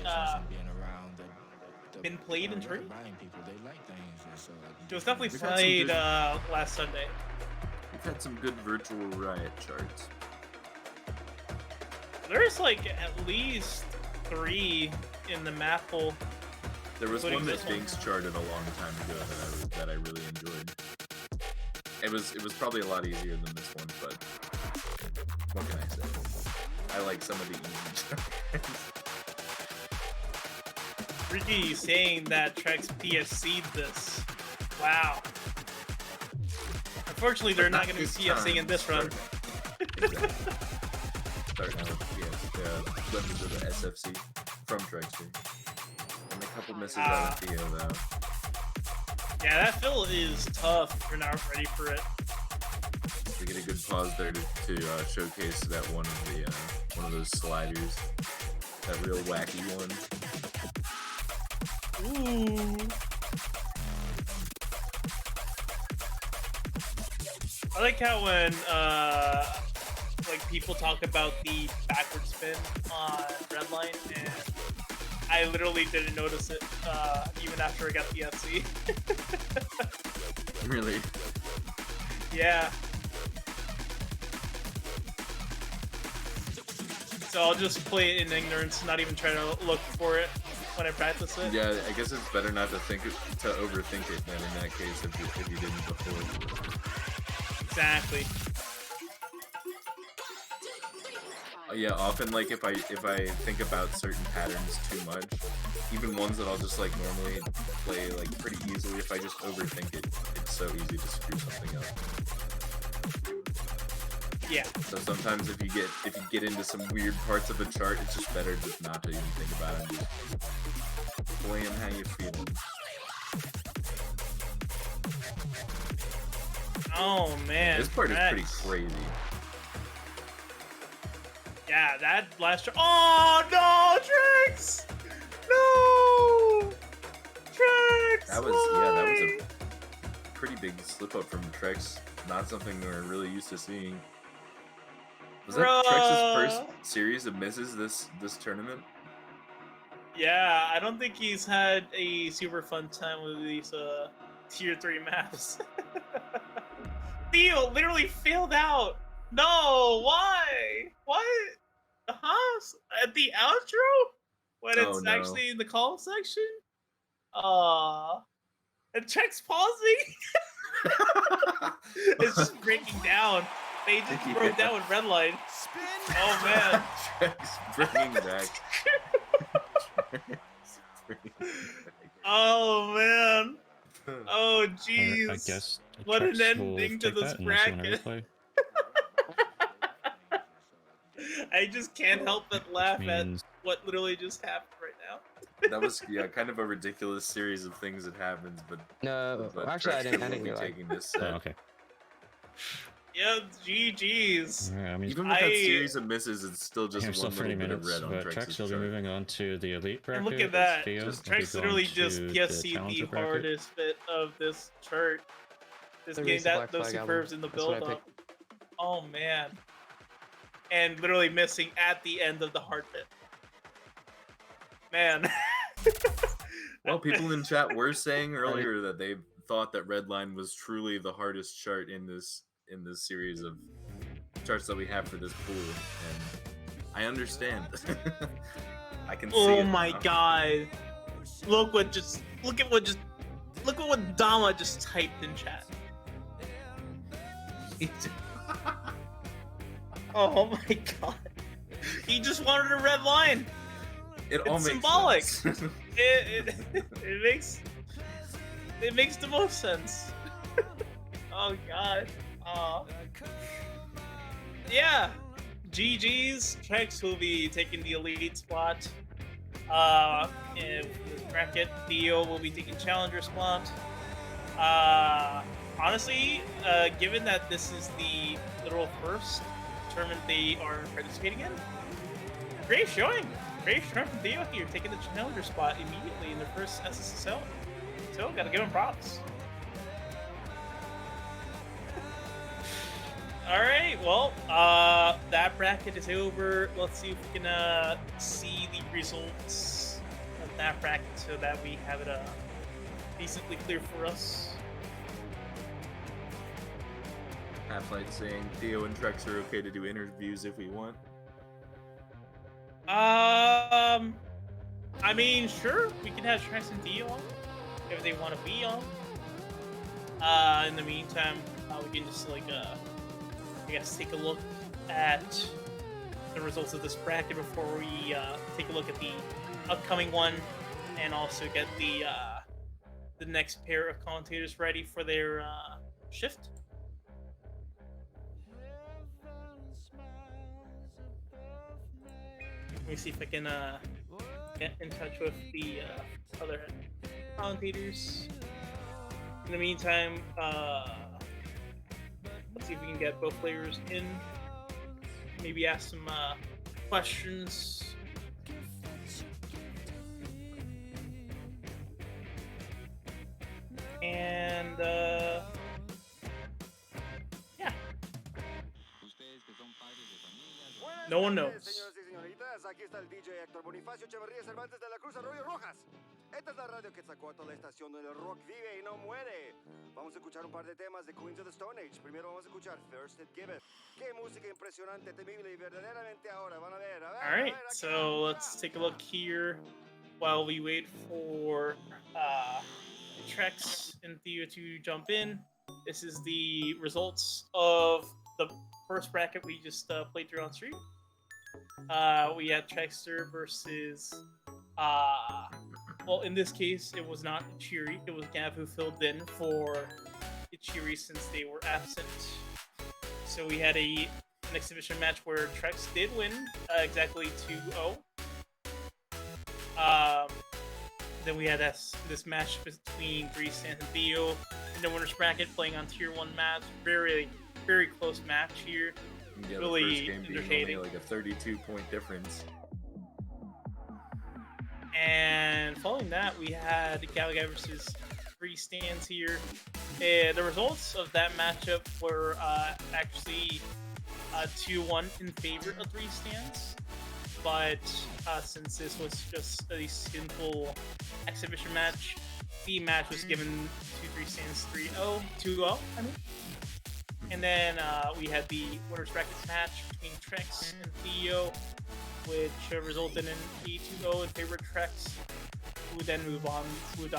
Speaker 1: been played in Tree. It was definitely
Speaker 2: We've had some
Speaker 1: played
Speaker 2: good-
Speaker 1: last Sunday.
Speaker 2: We've had some good virtual riot charts.
Speaker 1: There's like at least 3 in the map pool.
Speaker 2: There was
Speaker 1: Including
Speaker 2: one that
Speaker 1: this one.
Speaker 2: Dinks charted a long time ago that I really enjoyed. It was probably a lot easier than this one, but what can I say? I like some of the easy charts.
Speaker 1: Ricky saying that Trex PFC'd this. Wow. Unfortunately, they're not going to be CFCing in this run.
Speaker 2: Exactly. Starting out with members of the SFC from TreXDer. And a couple misses out of Theo though.
Speaker 1: Yeah, that fill is tough if you're not ready for it.
Speaker 2: We get a good pause there to showcase that one of those sliders, that real wacky one.
Speaker 1: Ooh. I like how when like people talk about the backward spin on Redline, and I literally didn't notice it even after I got the FC.
Speaker 2: Really?
Speaker 1: Yeah. So I'll just play it in ignorance, not even try to look for it when I practice it.
Speaker 2: Yeah, I guess it's better not to overthink it than in that case if you didn't before.
Speaker 1: Exactly.
Speaker 2: Yeah, often like if I think about certain patterns too much, even ones that I'll just like normally play like pretty easily, if I just overthink it, it's so easy to screw something up.
Speaker 1: Yeah.
Speaker 2: So sometimes if you get into some weird parts of a chart, it's just better just not to even think about it and just playing how you feeling.
Speaker 1: Oh man.
Speaker 2: This part is pretty
Speaker 1: Trex.
Speaker 2: crazy.
Speaker 1: Yeah, that last. Oh no, Trex! No, Trex!
Speaker 2: That was a pretty big slip up from Trex. Not something we're really used to seeing. Was that Trex's first series of misses this tournament?
Speaker 1: Yeah, I don't think he's had a super fun time with these tier 3 maps. Theo literally failed out. No, why? What? Huh? At the outro? When
Speaker 2: Oh,
Speaker 1: it's
Speaker 2: no.
Speaker 1: actually in the call section? And Trex pausing? It's just breaking down. They just broke down with Redline. Oh man.
Speaker 2: Trex bringing back.
Speaker 1: Oh man. Oh jeez.
Speaker 3: I guess
Speaker 1: What an
Speaker 3: Trex will
Speaker 1: ending to
Speaker 3: take
Speaker 1: this
Speaker 3: that unless you want to
Speaker 1: bracket.
Speaker 3: replay.
Speaker 1: I just can't help but laugh at
Speaker 3: means-
Speaker 1: what literally just happened right now.
Speaker 2: That was kind of a ridiculous series of things that happens, but
Speaker 7: No,
Speaker 2: but
Speaker 7: actually, I
Speaker 2: TreXDer
Speaker 7: didn't
Speaker 2: will be
Speaker 7: get like.
Speaker 2: taking this
Speaker 3: Oh,
Speaker 2: set.
Speaker 3: okay.
Speaker 1: Yeah, GG's.
Speaker 3: Alright, I mean,
Speaker 2: Even with that
Speaker 1: I-
Speaker 2: series of misses, it's still just
Speaker 3: you're
Speaker 2: one
Speaker 3: still
Speaker 2: little
Speaker 3: 30
Speaker 2: bit of
Speaker 3: minutes,
Speaker 2: red on
Speaker 3: but
Speaker 2: TreX's
Speaker 3: Trex will be
Speaker 2: chart.
Speaker 3: moving on to the elite bracket.
Speaker 1: And look at that.
Speaker 3: Theo
Speaker 2: Just
Speaker 3: will be
Speaker 1: Trex
Speaker 3: going
Speaker 1: literally just
Speaker 3: to
Speaker 1: PFC'd the
Speaker 3: challenger bracket.
Speaker 1: hardest bit of this chart. Just
Speaker 7: There
Speaker 1: getting
Speaker 7: is the Black
Speaker 1: those
Speaker 7: Flag
Speaker 1: superbs
Speaker 7: album.
Speaker 1: in the
Speaker 7: That's what I
Speaker 1: build up. Oh man. And literally missing at the end of the hard bit. Man.
Speaker 2: Well, people in chat were saying earlier that they thought that Redline was truly the hardest chart in this series of charts that we have for this pool, and I understand. I can see
Speaker 1: Oh
Speaker 2: it
Speaker 1: my
Speaker 2: now.
Speaker 1: god. Look what Dama just typed in chat. Oh my god. He just wanted a red line.
Speaker 2: It all
Speaker 1: It's
Speaker 2: makes
Speaker 1: symbolic.
Speaker 2: sense.
Speaker 1: It makes the most sense. Oh god. Yeah. GG's. Trex will be taking the elite spot. In this bracket, Theo will be taking challenger spot. Honestly, given that this is the literal first tournament they are participating in, great showing. Great showing from Theo here, taking the challenger spot immediately in their first SSSO. So, gotta give him props. Alright, well, that bracket is over. Let's see if we can see the results of that bracket so that we have it decently clear for us.
Speaker 2: Half-Light saying Theo and Trex are okay to do interviews if we want.
Speaker 1: I mean, sure, we can have Trex and Theo on if they want to be on. In the meantime, we can just I guess take a look at the results of this bracket before we take a look at the upcoming one, and also get the next pair of commentators ready for their shift. Let me see if I can get in touch with the other commentators. In the meantime, let's see if we can get both players in. Maybe ask some questions. And yeah. No one knows.
Speaker 4: Señoras y señoritas, aquí está el DJ Héctor Bonifacio Echeverría Cervantes de la Cruz Arroyo Rojas. Esta es la radio que sacó a toda la estación donde el rock vive y no muere. Vamos a escuchar un par de temas de Queens of the Stone Age. Primero vamos a escuchar First It Giveth. Qué música impresionante, temible y verdaderamente ahora. Van a ver, a ver.
Speaker 1: All right, so let's take a look here while we wait for Trex and Theo to jump in. This is the results of the first bracket we just played through on stream. We had TreXDer versus, well, in this case, it was not echeerie. It was Gav who filled in for echeerie since they were absent. So we had an exhibition match where Trex did win exactly 2-0. Then we had this match between Grease and Theo in the winners bracket, playing on tier 1 match. Very, very close match here.
Speaker 2: Yeah,
Speaker 1: Really
Speaker 2: the first game being
Speaker 1: entertaining.
Speaker 2: only like a 32-point difference.
Speaker 1: And following that, we had GaviGuy versus 3Stands here. The results of that matchup were actually 2-1 in favor of 3Stands. But since this was just a simple exhibition match, the match was given to 3Stands 2-0, I mean. And then we had the winners brackets match between Trex and Theo, which resulted in a 2-0 in favor of Trex, who then moved on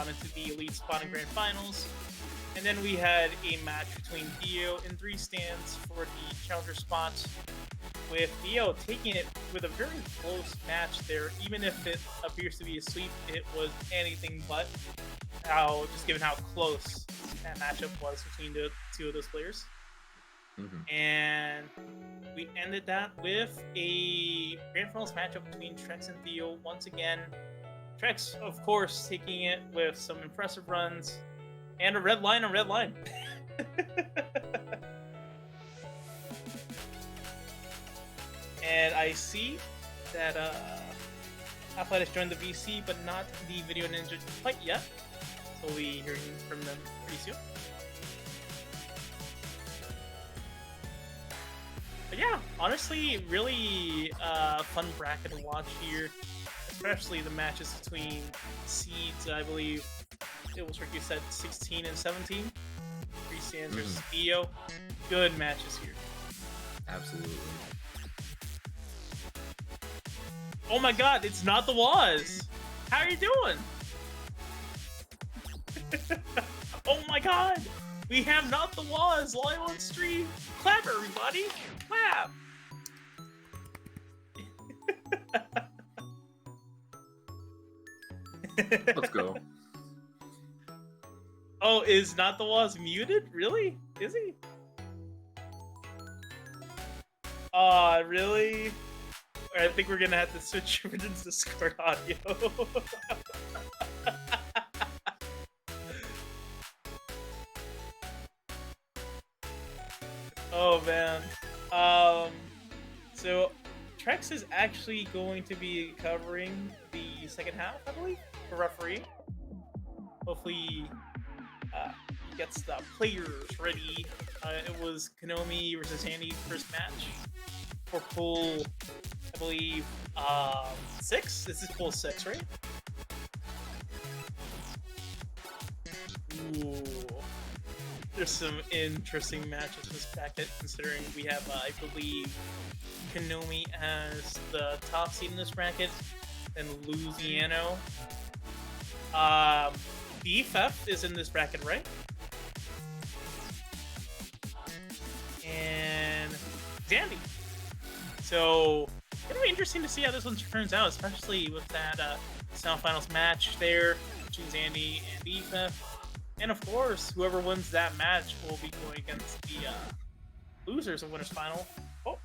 Speaker 1: into the elite spot in grand finals. And then we had a match between Theo and 3Stands for the challenger spot, with Theo taking it with a very close match there. Even if it appears to be a sweep, it was anything but, just given how close that matchup was between the two of those players. And we ended that with a grand finals matchup between Trex and Theo once again. Trex, of course, taking it with some impressive runs and a red line on red line. And I see that Athlete has joined the VC, but not the Video Ninja quite yet. So we'll be hearing from them pretty soon. But yeah, honestly, really fun bracket to watch here. Especially the matches between seeds, I believe it was Ricky said 16 and 17. Christian versus Theo. Good matches here.
Speaker 2: Absolutely.
Speaker 1: Oh my god, it's not the Waz! How are you doing? Oh my god! We have not the Waz live on stream! Clap everybody! Clap!
Speaker 2: Let's go.
Speaker 1: Oh, is not the Waz muted? Really? Is he? Aw, really? I think we're gonna have to switch over to Discord audio. Oh man. So Trex is actually going to be covering the second half, I believe, for referee. Hopefully, he gets the players ready. It was Konomi versus Xandy first match for pool, I believe, 6? This is pool 6, right? Ooh. There's some interesting matches in this bracket, considering we have, I believe, Konomi as the top seed in this bracket, then Loosiano. DFeth is in this bracket, right? And Xandy. So, it's gonna be interesting to see how this one turns out, especially with that semifinals match there between Xandy and DFeth. And of course, whoever wins that match will be going against the losers of Winners Final. Oh,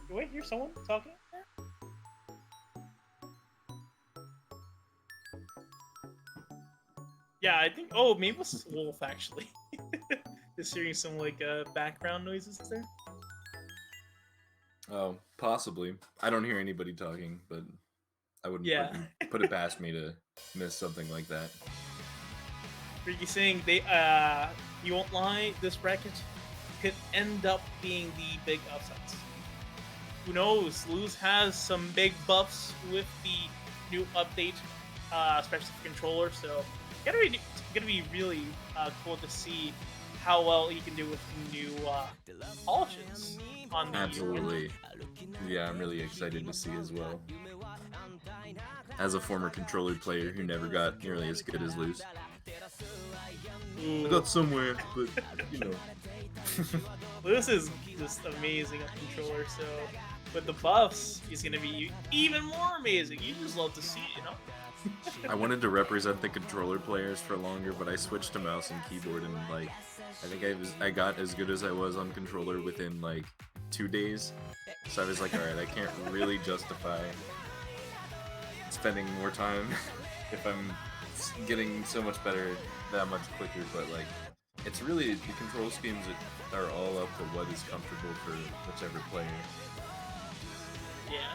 Speaker 1: do I hear someone talking there? Yeah, I think. Oh, maybe it was Wolf actually. Just hearing some like background noises there.
Speaker 2: Oh, possibly. I don't hear anybody talking, but I wouldn't put it past me to miss something like that.
Speaker 1: Ricky saying they you won't lie, this bracket could end up being the big upsets. Who knows? Luz has some big buffs with the new update, especially for controller. So it's gonna be really cool to see how well he can do with the new polishes on the
Speaker 2: Absolutely. Yeah, I'm really excited to see as well. As a former controller player who never got nearly as good as Luz. I got somewhere, but you know.
Speaker 1: Luz is just amazing on controller, so with the buffs, he's gonna be even more amazing. You just love to see it, you know?
Speaker 2: I wanted to represent the controller players for longer, but I switched to mouse and keyboard, and like, I think I got as good as I was on controller within like 2 days. So I was like, alright, I can't really justify spending more time if I'm getting so much better that much quicker, but like, it's really, the control schemes are all up to what is comfortable for whichever player.
Speaker 1: Yeah.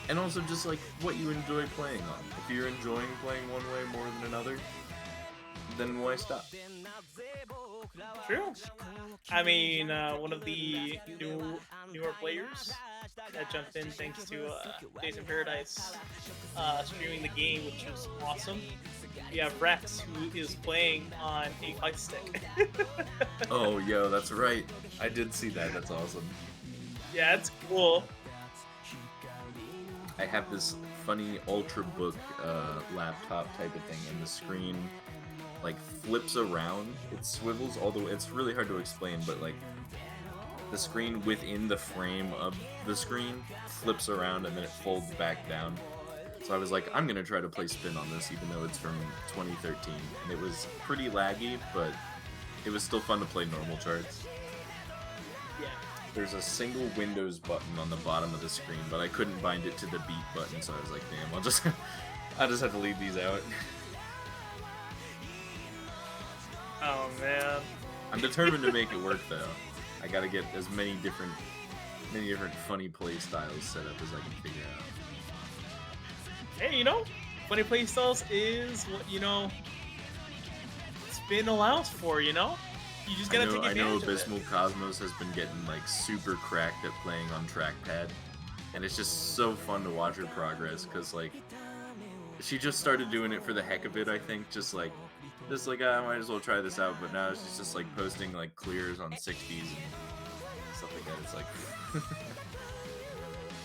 Speaker 2: And also just like what you enjoy playing on. If you're enjoying playing one way more than another, then why stop?
Speaker 1: True. I mean, one of the newer players that jumped in thanks to Days in Paradise streaming the game, which is awesome. We have Rex, who is playing on a fight stick.
Speaker 2: Oh, yo, that's right. I did see that. That's awesome.
Speaker 1: Yeah, it's cool.
Speaker 2: I have this funny Ultrabook laptop type of thing, and the screen like flips around. It swivels all the way. It's really hard to explain, but like the screen within the frame of the screen flips around and then it folds back down. So I was like, I'm gonna try to play spin on this, even though it's from 2013. And it was pretty laggy, but it was still fun to play normal charts.
Speaker 1: Yeah.
Speaker 2: There's a single Windows button on the bottom of the screen, but I couldn't bind it to the beat button, so I was like, damn, I'll just have to leave these out.
Speaker 1: Oh man.
Speaker 2: I'm determined to make it work though. I gotta get as many different funny play styles set up as I can figure out.
Speaker 1: Hey, you know, funny playstyles is what, you know, spin allows for, you know? You just gotta take
Speaker 2: I know
Speaker 1: advantage of it.
Speaker 2: Abysmal Cosmos has been getting like super cracked at playing on trackpad, and it's just so fun to watch her progress, because like she just started doing it for the heck of it, I think, just like I might as well try this out, but now she's just like posting like clears on 60s and stuff like that. It's like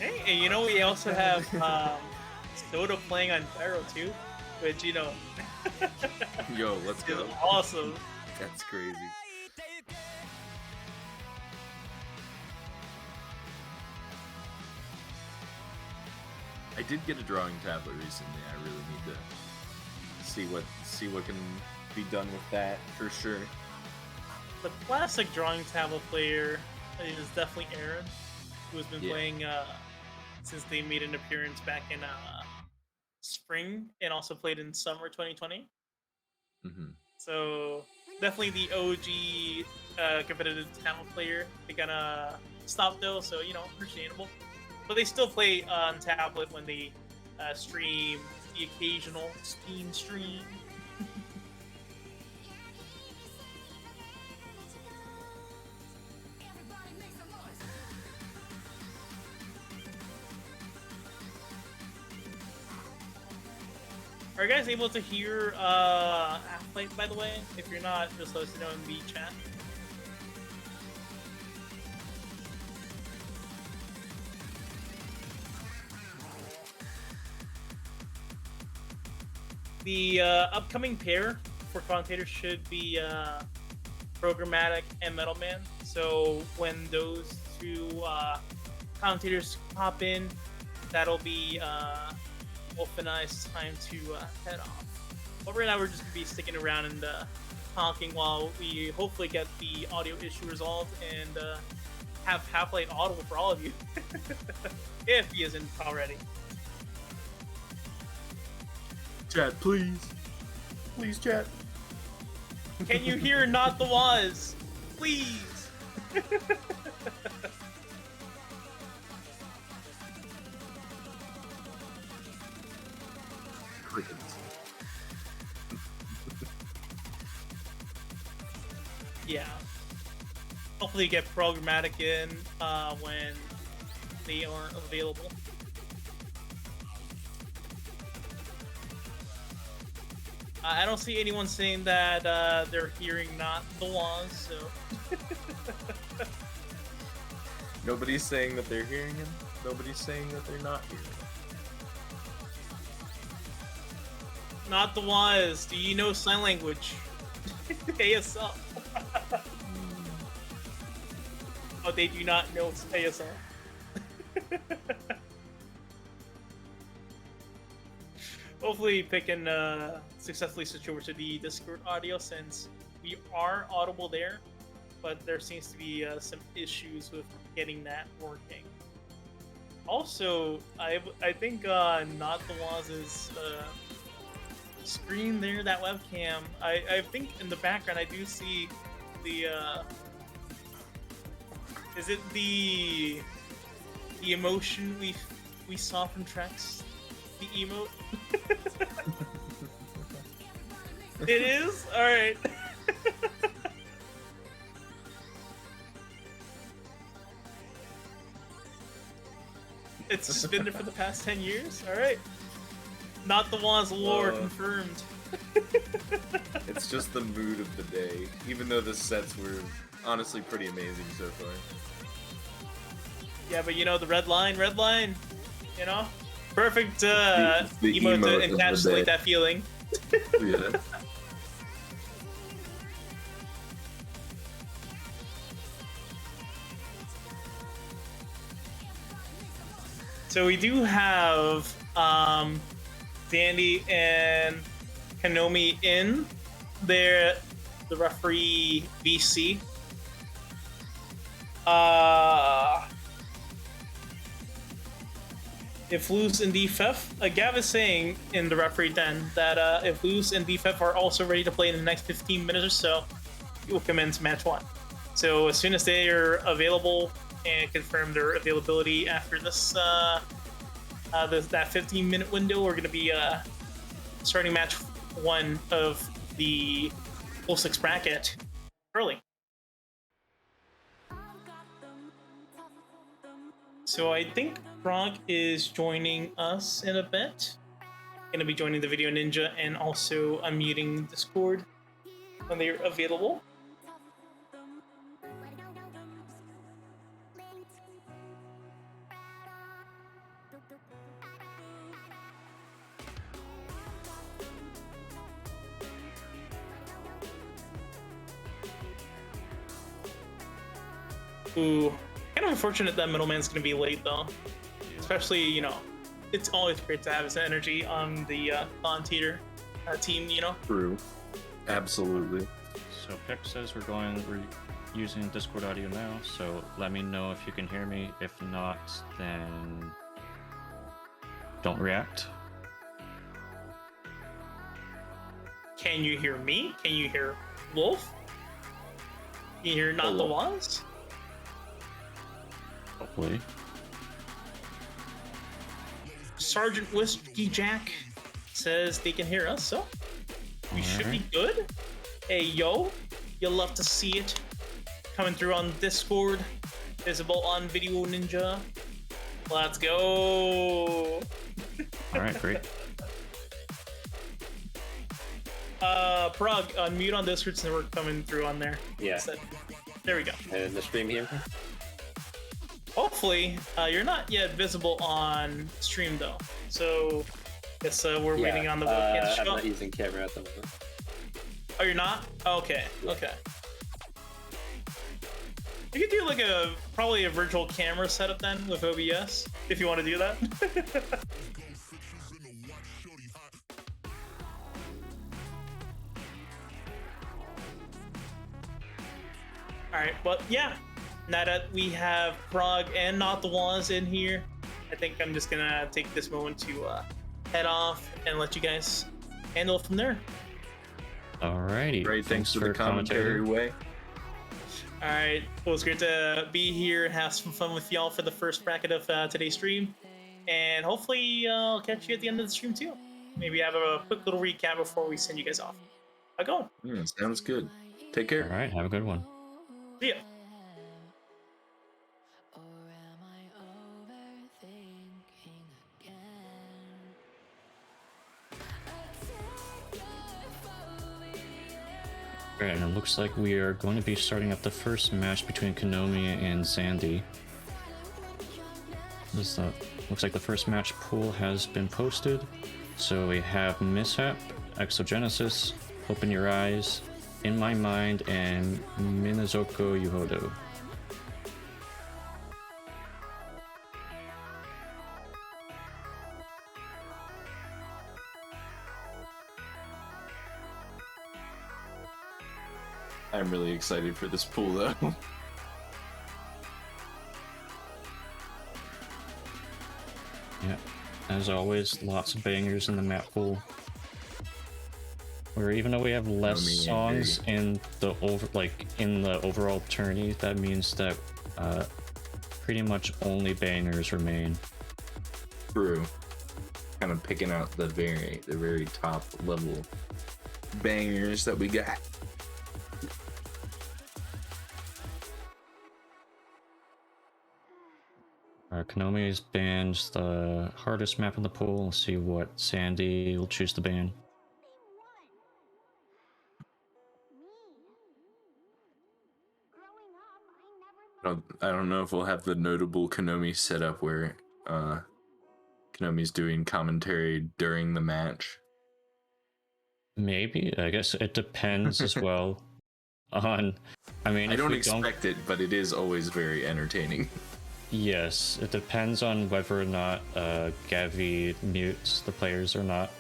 Speaker 1: Hey, and you know, we also have Soda playing on Pyro too, which, you know,
Speaker 2: yo, let's
Speaker 1: is
Speaker 2: go.
Speaker 1: awesome.
Speaker 2: That's crazy. I did get a drawing tablet recently. I really need to see what can be done with that for sure.
Speaker 1: The classic drawing tablet player is definitely Aaron, who has been
Speaker 2: Yeah.
Speaker 1: playing since they made an appearance back in spring and also played in summer 2020.
Speaker 2: Mm-hmm.
Speaker 1: So definitely the OG competitive tablet player. They kinda stopped though, so you know, understandable. But they still play on tablet when they stream the occasional Steam stream. Are you guys able to hear Half-Life, by the way? If you're not, just let us know in the chat. The upcoming pair for commentators should be Programmatic and Metalman. So when those two commentators pop in, that'll be Wolf and I's time to head off. But right now we're just gonna be sticking around and honking while we hopefully get the audio issue resolved and have Half-Life audible for all of you, if he isn't already.
Speaker 2: Chat, please. Please, chat.
Speaker 1: Can you hear Not the Was? Please!
Speaker 2: Crickets.
Speaker 1: Yeah. Hopefully get Programmatic in when they are available. I don't see anyone saying that they're hearing Not the Was, so...
Speaker 2: Nobody's saying that they're hearing him. Nobody's saying that they're not hearing him.
Speaker 1: Not the Was. Do you know sign language? ASL. Oh, they do not know ASL. Hopefully Pick can successfully switch over to the Discord audio, since we are audible there, but there seems to be some issues with getting that working. Also, I think Not the Waz's screen there, that webcam, I think in the background I do see the is it the emotion we saw from Trex? The emote? It is? Alright. It's just been there for the past 10 years? Alright. Not the one's lore confirmed.
Speaker 2: It's just the mood of the day, even though the sets were honestly pretty amazing so far.
Speaker 1: Yeah, but you know, the red line, you know? Perfect
Speaker 2: The
Speaker 1: emote to
Speaker 2: emote of the
Speaker 1: encapsulate
Speaker 2: day.
Speaker 1: that feeling.
Speaker 2: Yeah.
Speaker 1: So we do have Xandy and Konomi in. They're the referee VC. If Loos and DFeth, Gav is saying in the referee den that if Loos and DFeth are also ready to play in the next 15 minutes or so, he will commence match 1. So as soon as they are available and confirm their availability after this, that 15-minute window, we're going to be starting match 1 of the full 6 bracket early. So I think Frog is joining us in a bit. Going to be joining the Video Ninja and also unmuting Discord when they're available. Ooh, kind of unfortunate that Middleman's going to be late though. Especially, you know, it's always great to have his energy on the non-teeter team, you know?
Speaker 2: True. Absolutely.
Speaker 3: So Pick says we're using Discord audio now, so let me know if you can hear me. If not, then don't react.
Speaker 1: Can you hear me? Can you hear Wolf? Can you hear Not the Waz?
Speaker 3: Hopefully.
Speaker 1: Sergeant Whiskey Jack says they can hear us, so we should be good. Hey, yo, you'll love to see it coming through on Discord, visible on Video Ninja. Let's go.
Speaker 3: All right, great.
Speaker 1: Prague, unmute on Discord since we're coming through on there.
Speaker 8: Yeah.
Speaker 1: There we go.
Speaker 8: And the stream here?
Speaker 1: Hopefully, you're not yet visible on stream though. So, guess we're waiting on the webcam to show.
Speaker 8: I'm not using camera at the moment.
Speaker 1: Oh, you're not? Okay, okay. You could do like probably a virtual camera setup then with OBS if you want to do that. All right, well, yeah. Now that we have Prague and Not the Waz in here, I think I'm just gonna take this moment to head off and let you guys handle it from there.
Speaker 3: Alrighty.
Speaker 2: Great, thanks for the commentary, Way.
Speaker 1: All right, well, it's great to be here and have some fun with y'all for the first bracket of today's stream, and hopefully I'll catch you at the end of the stream too. Maybe have a quick little recap before we send you guys off. How's it going?
Speaker 2: Sounds good. Take care.
Speaker 3: All right, have a good one.
Speaker 1: See ya.
Speaker 3: Alright, and it looks like we are going to be starting up the first match between Konomi and Xandy. Looks like the first match pool has been posted. So we have Mishap, Exogenesis, Open Your Eyes, In My Mind, and Minazoko Yuhodo.
Speaker 2: I'm really excited for this pool, though.
Speaker 3: Yeah, as always, lots of bangers in the map pool. Where even though we have less songs in the overall tourney, that means that pretty much only bangers remain.
Speaker 2: True. Kind of picking out the very top level bangers that we got.
Speaker 3: Konomi has banned the hardest map in the pool. Let's see what Xandy will choose to ban.
Speaker 2: I don't know if we'll have the notable Konomi setup where Konomi's doing commentary during the match.
Speaker 3: Maybe. I guess it depends as well on...
Speaker 2: I don't expect it, but it is always very entertaining.
Speaker 3: Yes, it depends on whether or not Gavi mutes the players or not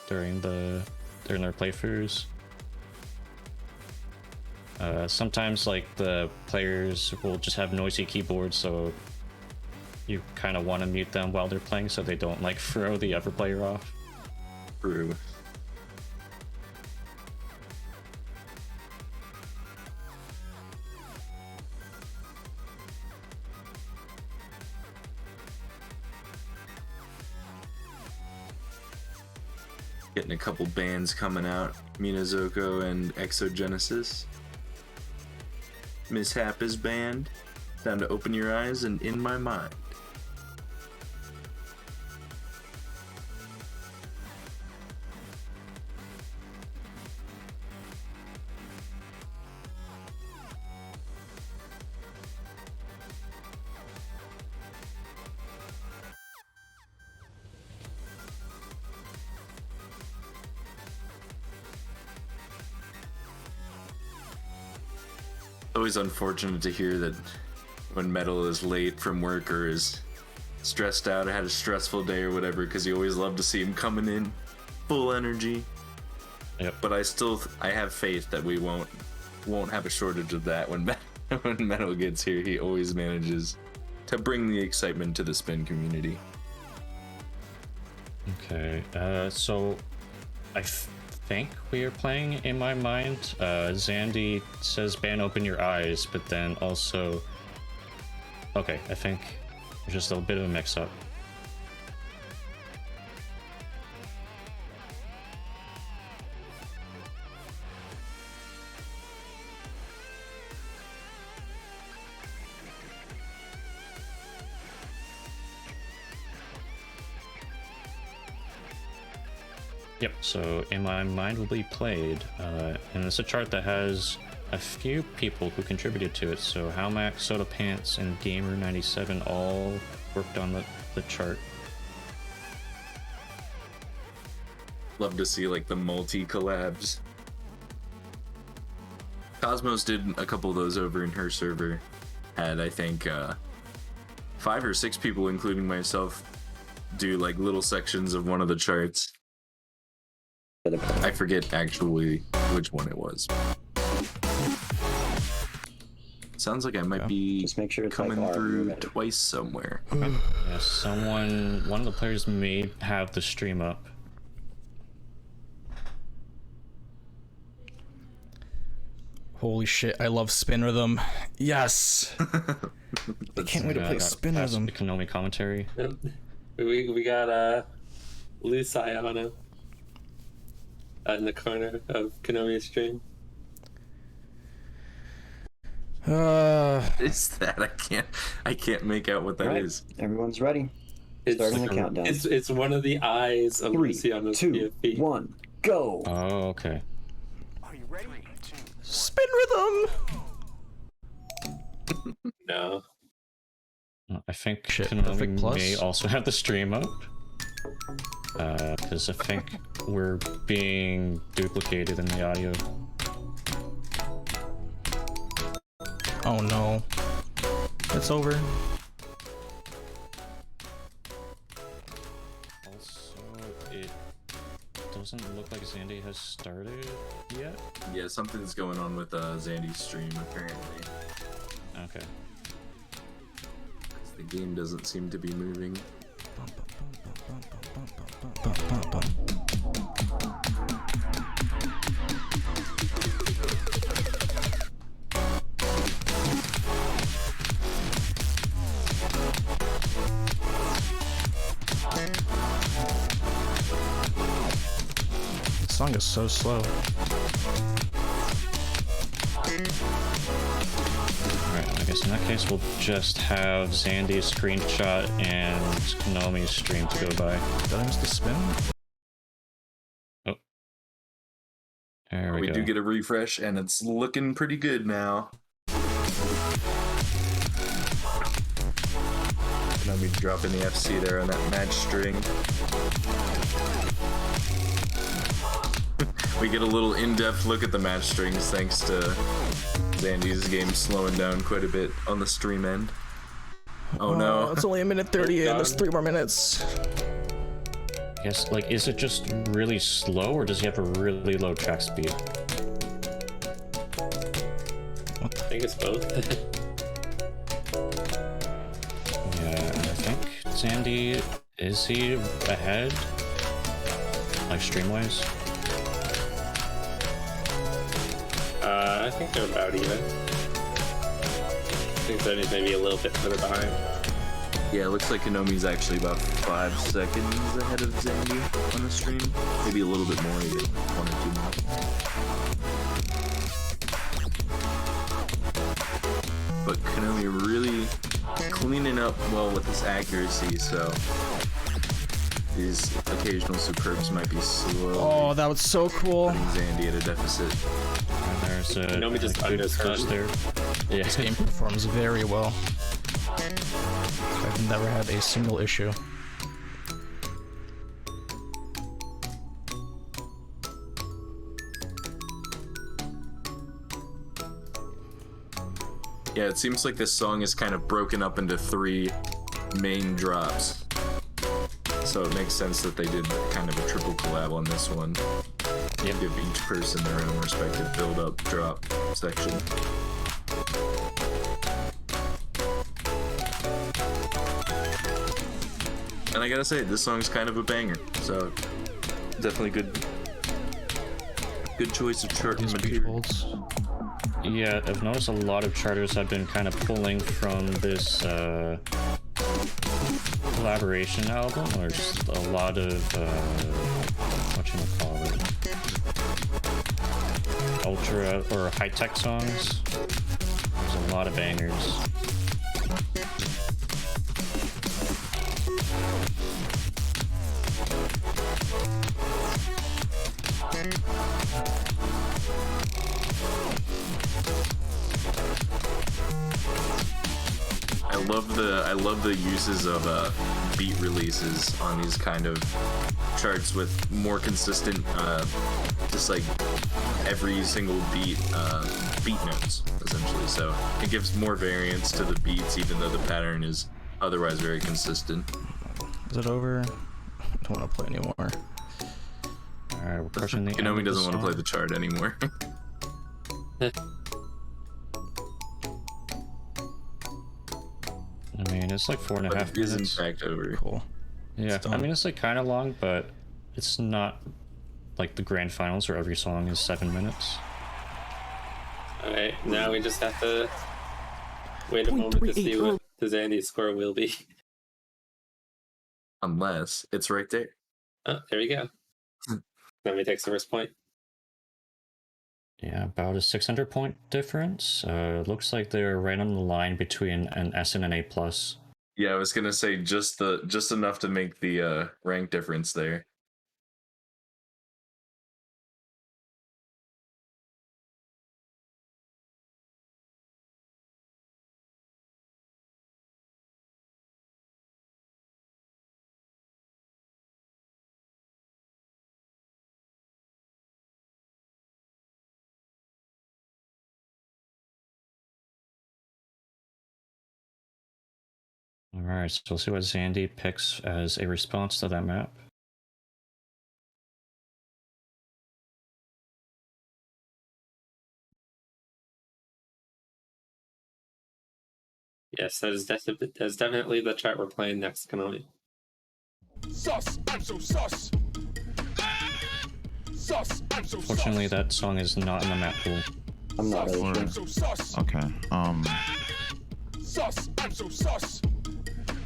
Speaker 3: during their playthroughs. Sometimes like the players will just have noisy keyboards, so you kind of want to mute them while they're playing so they don't like throw the other player off.
Speaker 2: True. Getting a couple bands coming out. Minazoko and Exogenesis. Mishap is banned. Down to Open Your Eyes and In My Mind. Always unfortunate to hear that when Metal is late from work or is stressed out or had a stressful day or whatever, because you always love to see him coming in full energy.
Speaker 3: Yep.
Speaker 2: But I have faith that we won't have a shortage of that when when Metal gets here. He always manages to bring the excitement to the spin community.
Speaker 3: Okay, so I think we are playing In My Mind. Xandy says ban Open Your Eyes, but then also... Okay, I think there's just a bit of a mix-up. Yep, so In My Mind will be played, and it's a chart that has a few people who contributed to it. So Howmax, Soda Pants, and Gamer97 all worked on the chart.
Speaker 2: Love to see like the multi collabs. Cosmos did a couple of those over in her server. Had I think 5 or 6 people, including myself, do like little sections of one of the charts. I forget actually which one it was. Sounds like I might be
Speaker 8: Just make sure it's
Speaker 2: coming
Speaker 8: like
Speaker 2: through twice somewhere.
Speaker 3: Yeah, one of the players may have the stream up.
Speaker 9: Holy shit, I love Spin Rhythm. Yes! I can't wait to play Spin Rhythm.
Speaker 3: The Konomi commentary.
Speaker 8: We got Loosiano in the corner of Konomi's stream.
Speaker 2: Is that I can't make out what that is.
Speaker 10: Everyone's ready. Starting the countdown.
Speaker 8: It's one of the eyes of
Speaker 10: 3,
Speaker 8: Loosiano's
Speaker 10: 2,
Speaker 8: PFP.
Speaker 10: 1, go!
Speaker 3: Oh, okay.
Speaker 4: Are you ready?
Speaker 9: Spin Rhythm!
Speaker 8: No.
Speaker 3: I think
Speaker 9: Shit, Perfect
Speaker 3: Konomi
Speaker 9: Plus.
Speaker 3: may also have the stream up. Because I think we're being duplicated in the audio.
Speaker 9: Oh no. It's over.
Speaker 3: Also, it doesn't look like Xandy has started yet.
Speaker 2: Yeah, something's going on with Xandy's stream apparently.
Speaker 3: Okay.
Speaker 2: The game doesn't seem to be moving.
Speaker 9: The song is so slow.
Speaker 3: Alright, I guess in that case we'll just have Xandy's screenshot and Konomi's stream to go by.
Speaker 9: Did I miss the spin?
Speaker 3: Oh. There we
Speaker 2: We
Speaker 3: go.
Speaker 2: do get a refresh and it's looking pretty good now. Konomi dropping the FC there on that match string. We get a little in-depth look at the match strings thanks to Xandy's game slowing down quite a bit on the stream end. Oh no.
Speaker 9: It's only 1:30 and there's 3 more minutes.
Speaker 3: I guess, like, is it just really slow or does he have a really low track speed?
Speaker 8: I think it's both.
Speaker 3: Yeah, I think Xandy, is he ahead? Like stream-wise?
Speaker 8: I think they're about even. I think Xandy's maybe a little bit further behind.
Speaker 2: Yeah, it looks like Konomi's actually about 5 seconds ahead of Xandy on the stream. Maybe a little bit more, even 1 or 2 more. But Konomi really cleaning up well with his accuracy, so these occasional superbs might be slow.
Speaker 9: Oh, that was so cool.
Speaker 2: Putting Xandy at a deficit.
Speaker 3: And there's a
Speaker 8: Konomi just
Speaker 3: good
Speaker 8: underspun.
Speaker 3: curse there. Yeah.
Speaker 9: This game performs very well. I've never had a single issue.
Speaker 2: Yeah, it seems like this song is kind of broken up into 3 main drops. So it makes sense that they did kind of a triple collab on this one.
Speaker 3: Yep.
Speaker 2: Give each person their own respective build-up drop section. And I gotta say, this song's kind of a banger, so definitely good choice of chart
Speaker 9: These beat
Speaker 2: material.
Speaker 9: holds.
Speaker 3: Yeah, I've noticed a lot of charters have been kind of pulling from this collaboration album, or just a lot of whatchamacallit, ultra or high-tech songs. There's a lot of bangers.
Speaker 2: I love the uses of beat releases on these kind of charts with more consistent, just like every single beat notes essentially. So it gives more variance to the beats, even though the pattern is otherwise very consistent.
Speaker 9: Is it over? I don't want to play anymore.
Speaker 3: Alright, we're pushing the
Speaker 2: Konomi doesn't want to play the chart anymore.
Speaker 3: I mean, it's like 4.5 minutes.
Speaker 2: It is in fact over.
Speaker 9: Cool.
Speaker 3: Yeah, I mean, it's like kind of long, but it's not like the grand finals where every song is 7 minutes.
Speaker 8: Alright, now we just have to wait a moment to see what the Xandy's score will be.
Speaker 2: Unless it's right there.
Speaker 8: Oh, there we go. Konomi takes the first point.
Speaker 3: Yeah, about a 600 point difference. Looks like they're right on the line between an S and an A+.
Speaker 2: Yeah, I was gonna say just enough to make the rank difference there.
Speaker 3: Alright, so we'll see what Xandy picks as a response to that map.
Speaker 8: Yes, that is definitely the chart we're playing next, Konomi.
Speaker 11: Sus, I'm so sus. Sus, I'm so sus.
Speaker 3: Fortunately, that song is not in the map pool.
Speaker 10: I'm not really sure.
Speaker 11: I'm so sus.
Speaker 12: Okay.
Speaker 11: Sus, I'm so sus.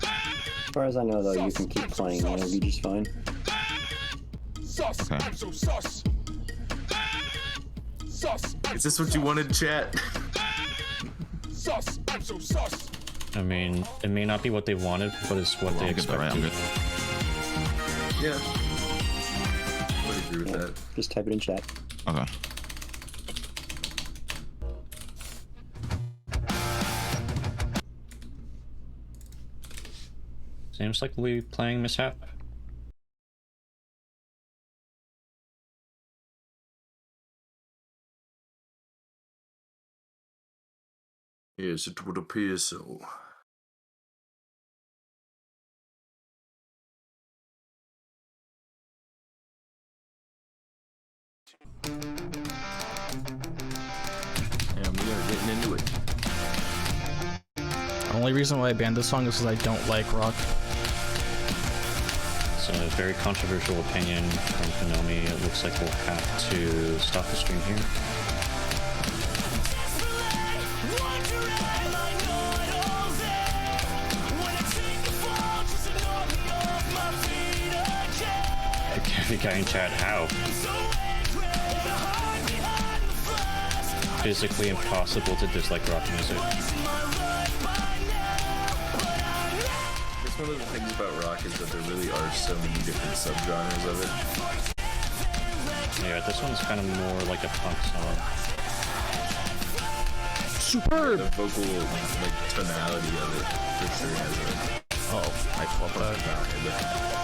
Speaker 10: As far as I know, though, you can keep playing and it'll be just fine.
Speaker 11: Sus,
Speaker 12: Okay.
Speaker 11: I'm so sus. Sus,
Speaker 2: Is this what you wanted, chat?
Speaker 11: sus, I'm so sus.
Speaker 3: I mean, it may not be what they wanted, but it's what they
Speaker 12: I'll get that right.
Speaker 3: expected.
Speaker 12: I'm good.
Speaker 2: Yeah. I would agree with that.
Speaker 10: Just type it in chat.
Speaker 12: Okay.
Speaker 3: Seems like we'll be playing Mishap.
Speaker 2: Yes, it would appear so. And we are getting into
Speaker 9: only reason why I banned this song is because I don't like rock.
Speaker 3: It's a very controversial opinion from Konomi. It looks like we'll have to stop the stream here. GaviGuy in chat, how? Physically impossible to dislike rock music.
Speaker 2: It's one of the things about rock is that there really are so many different subgenres of it.
Speaker 3: Yeah, this one's kind of more like a punk song.
Speaker 9: Superb!
Speaker 2: The vocal like tonality of it for sure has a
Speaker 9: I love that.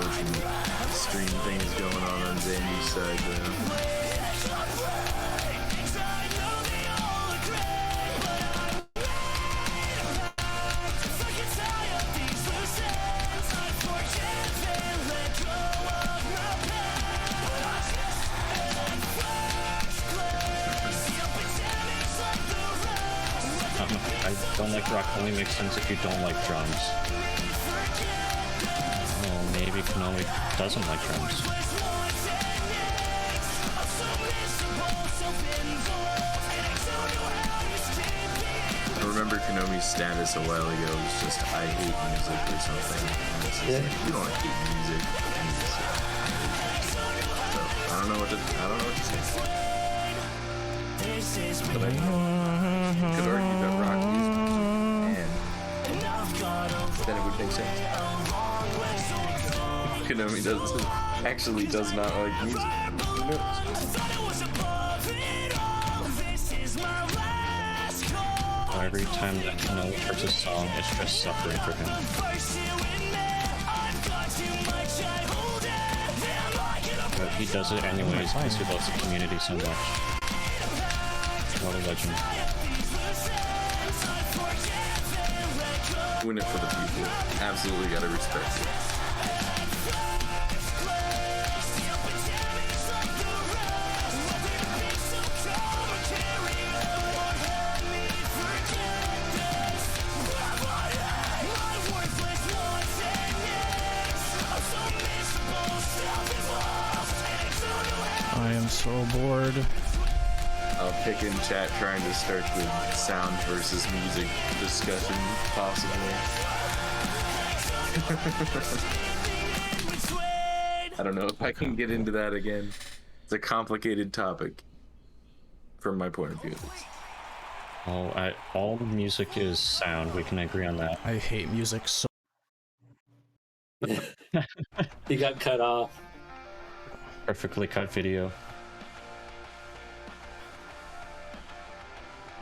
Speaker 2: vibe. Stream things going on Xandy's side though.
Speaker 3: I don't like rock only makes sense if you don't like drums. Oh, maybe Konomi doesn't like drums.
Speaker 2: I remember Konomi's status a while ago was just I hate music or something. And it's just like, you don't hate music. So I don't know what to say. But I could argue that rock music and then it would make sense. Konomi does not like music. Who knows?
Speaker 3: Every time that Konomi starts a song, it's just suffering for him. But he does it anyways because he loves the community so much. What a legend.
Speaker 2: Doing it for the people. Absolutely gotta respect it.
Speaker 9: I am so bored.
Speaker 2: I'll pick in chat trying to start the sound versus music discussion, possibly. I don't know if I can get into that again. It's a complicated topic from my point of view.
Speaker 3: All music is sound. We can agree on that.
Speaker 9: I hate music so.
Speaker 8: He got cut off.
Speaker 3: Perfectly cut video.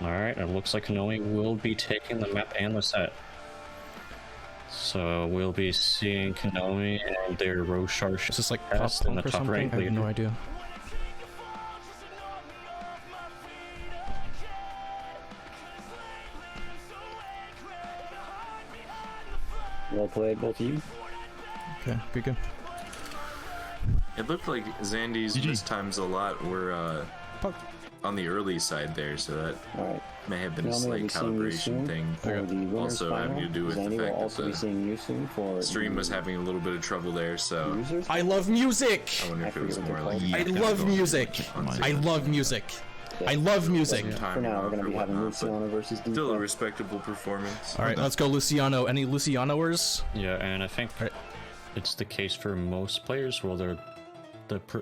Speaker 3: Alright, it looks like Konomi will be taking the map and the set. So we'll be seeing Konomi and their Roshar
Speaker 9: Is this like
Speaker 3: test in the
Speaker 9: or
Speaker 3: top
Speaker 9: something?
Speaker 3: right.
Speaker 9: I have no idea.
Speaker 10: Well played, both of you.
Speaker 9: Okay, good.
Speaker 2: It looked like Xandy's missed times a lot were on the early side there, so that may have been a slight calibration thing. Also having to do with the fact that the stream was having a little bit of trouble there, so
Speaker 9: I love music!
Speaker 2: I wonder if it was more like
Speaker 9: I love music! I love music! I love music!
Speaker 10: For now, we're going to be having Loosiano versus DFeth.
Speaker 2: Still a respectable performance.
Speaker 9: Alright, let's go Loosiano. Any Loosianoers?
Speaker 3: Yeah, and I think it's the case for most players where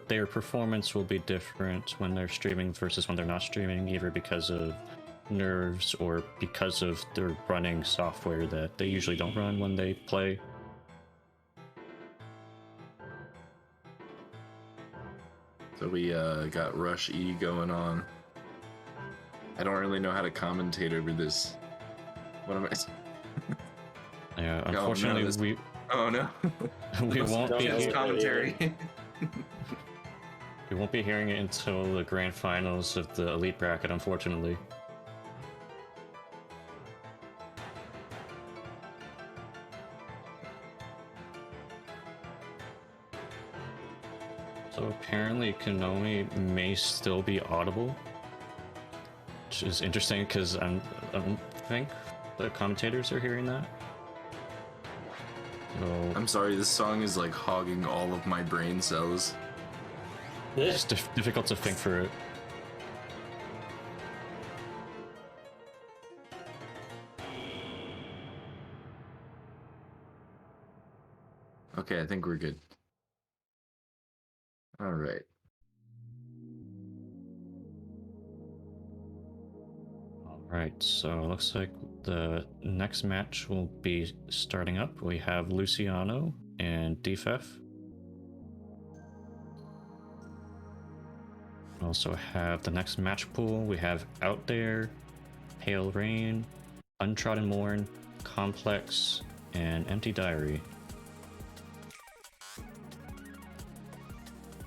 Speaker 3: their performance will be different when they're streaming versus when they're not streaming, either because of nerves or because of their running software that they usually don't run when they play.
Speaker 2: So we got Rush E going on. I don't really know how to commentate over this. What am I?
Speaker 3: Yeah, unfortunately
Speaker 2: Oh no.
Speaker 3: we won't be
Speaker 2: Just
Speaker 3: able
Speaker 2: commentary.
Speaker 3: You won't be hearing it until the grand finals of the elite bracket, unfortunately. So apparently Konomi may still be audible, which is interesting because I don't think the commentators are hearing that. So
Speaker 2: I'm sorry, this song is like hogging all of my brain cells.
Speaker 3: it's difficult to think for it.
Speaker 2: Okay, I think we're good. All right.
Speaker 3: Alright, so it looks like the next match will be starting up. We have Loosiano and DFeth. We also have the next match pool. We have Out There, Pale Rain, Untrodden Morn, Complex, and Empty Diary.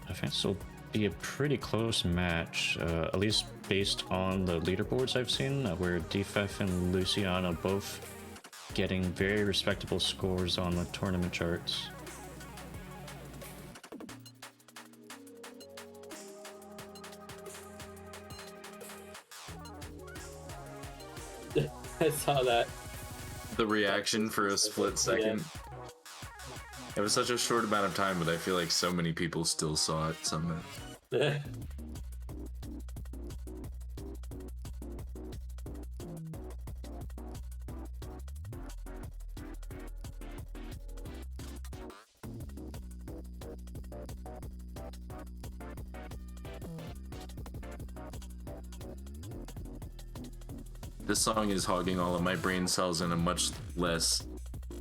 Speaker 3: I think this will be a pretty close match, at least based on the leaderboards I've seen, where DFeth and Loosiano both getting very respectable scores on the tournament charts.
Speaker 8: I saw that.
Speaker 2: The reaction for a split second. It was such a short amount of time, but I feel like so many people still saw it somehow. This song is hogging all of my brain cells in a much less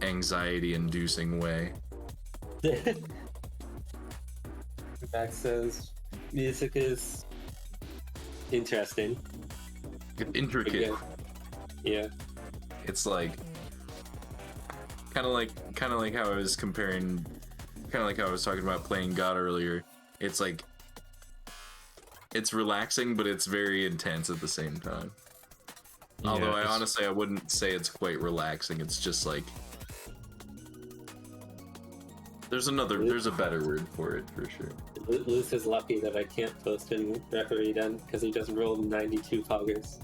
Speaker 2: anxiety-inducing way.
Speaker 8: Max says music is interesting.
Speaker 2: Intricate.
Speaker 8: Yeah.
Speaker 2: It's like kind of like how I was comparing, kind of like how I was talking about playing God earlier. It's like it's relaxing, but it's very intense at the same time.
Speaker 3: Yeah,
Speaker 2: although I wouldn't say it's quite relaxing. It's just like there's a better word for it for sure.
Speaker 8: Luce is lucky that I can't post in referee then because he just rolled 92 poggers.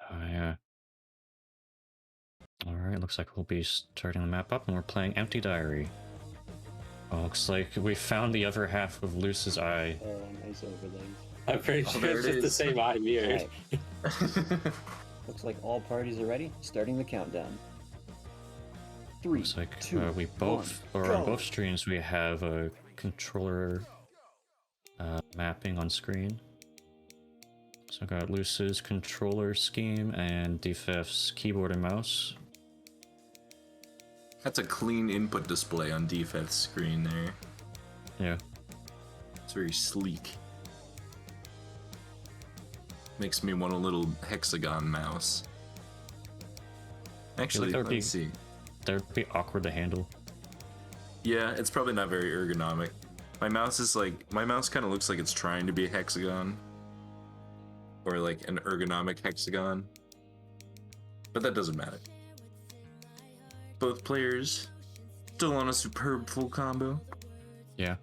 Speaker 3: Oh yeah. Alright, looks like we'll be starting the map up and we're playing Empty Diary. Oh, looks like we found the other half of Luce's eye.
Speaker 10: Oh, nice overlays.
Speaker 8: I'm pretty sure it's just the same eye mirrored.
Speaker 10: Right. Looks like all parties are ready. Starting the countdown. 3,
Speaker 3: Looks like
Speaker 10: 2,
Speaker 3: we both,
Speaker 10: 1,
Speaker 3: or on
Speaker 10: go.
Speaker 3: both streams, we have a controller mapping on screen. So I got Luce's controller scheme and DFeth's keyboard and mouse.
Speaker 2: That's a clean input display on DFeth's screen there.
Speaker 3: Yeah.
Speaker 2: It's very sleek. Makes me want a little hexagon mouse. Actually, let's see.
Speaker 3: That would be awkward to handle.
Speaker 2: Yeah, it's probably not very ergonomic. My mouse kind of looks like it's trying to be a hexagon. Or like an ergonomic hexagon. But that doesn't matter. Both players still on a superb full combo.
Speaker 3: Yeah.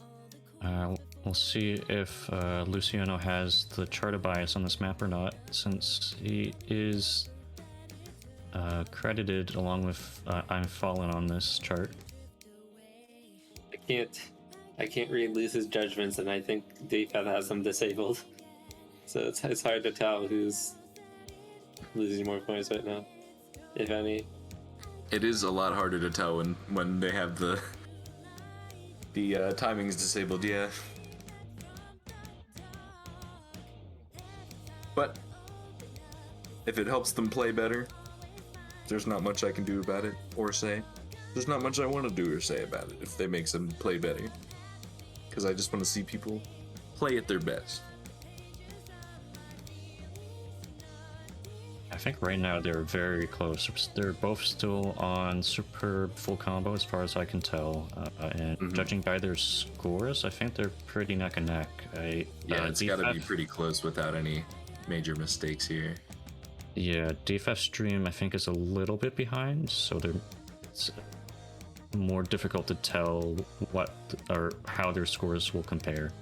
Speaker 3: We'll see if Loosiano has the charter bias on this map or not, since he is credited along with I'm Fallen on this chart.
Speaker 8: I can't read Luce's judgments, and I think DFeth has them disabled. So it's hard to tell who's losing more points right now, if any.
Speaker 2: It is a lot harder to tell when they have the timings disabled, yeah. But if it helps them play better, there's not much I can do about it or say. There's not much I want to do or say about it if they make them play better. Because I just want to see people play at their best.
Speaker 3: I think right now they're very close. They're both still on superb full combo as far as I can tell. And judging by their scores, I think they're pretty neck and neck.
Speaker 2: It's got to be pretty close without any major mistakes here.
Speaker 3: Yeah, DFeth stream I think is a little bit behind, so it's more difficult to tell what or how their scores will compare.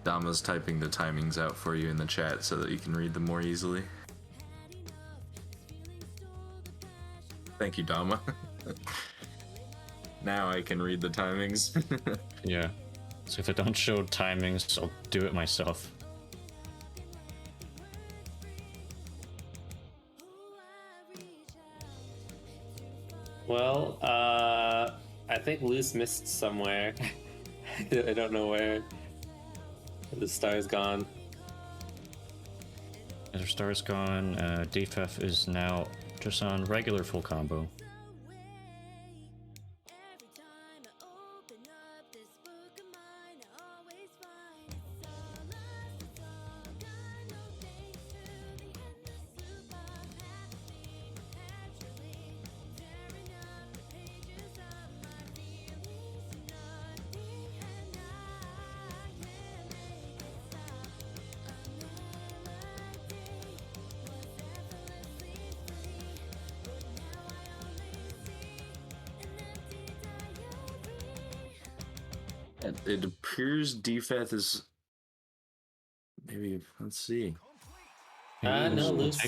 Speaker 2: Dama's typing the timings out for you in the chat so that you can read them more easily. Thank you, Dama. Now I can read the timings.
Speaker 3: Yeah. So if I don't show timings, I'll do it myself.
Speaker 8: Well, I think Loose missed somewhere. I don't know where. The star's gone.
Speaker 3: Their star's gone. DFeth is now just on regular full combo.
Speaker 2: It appears DFeth is maybe. Let's see.
Speaker 8: No, Loose.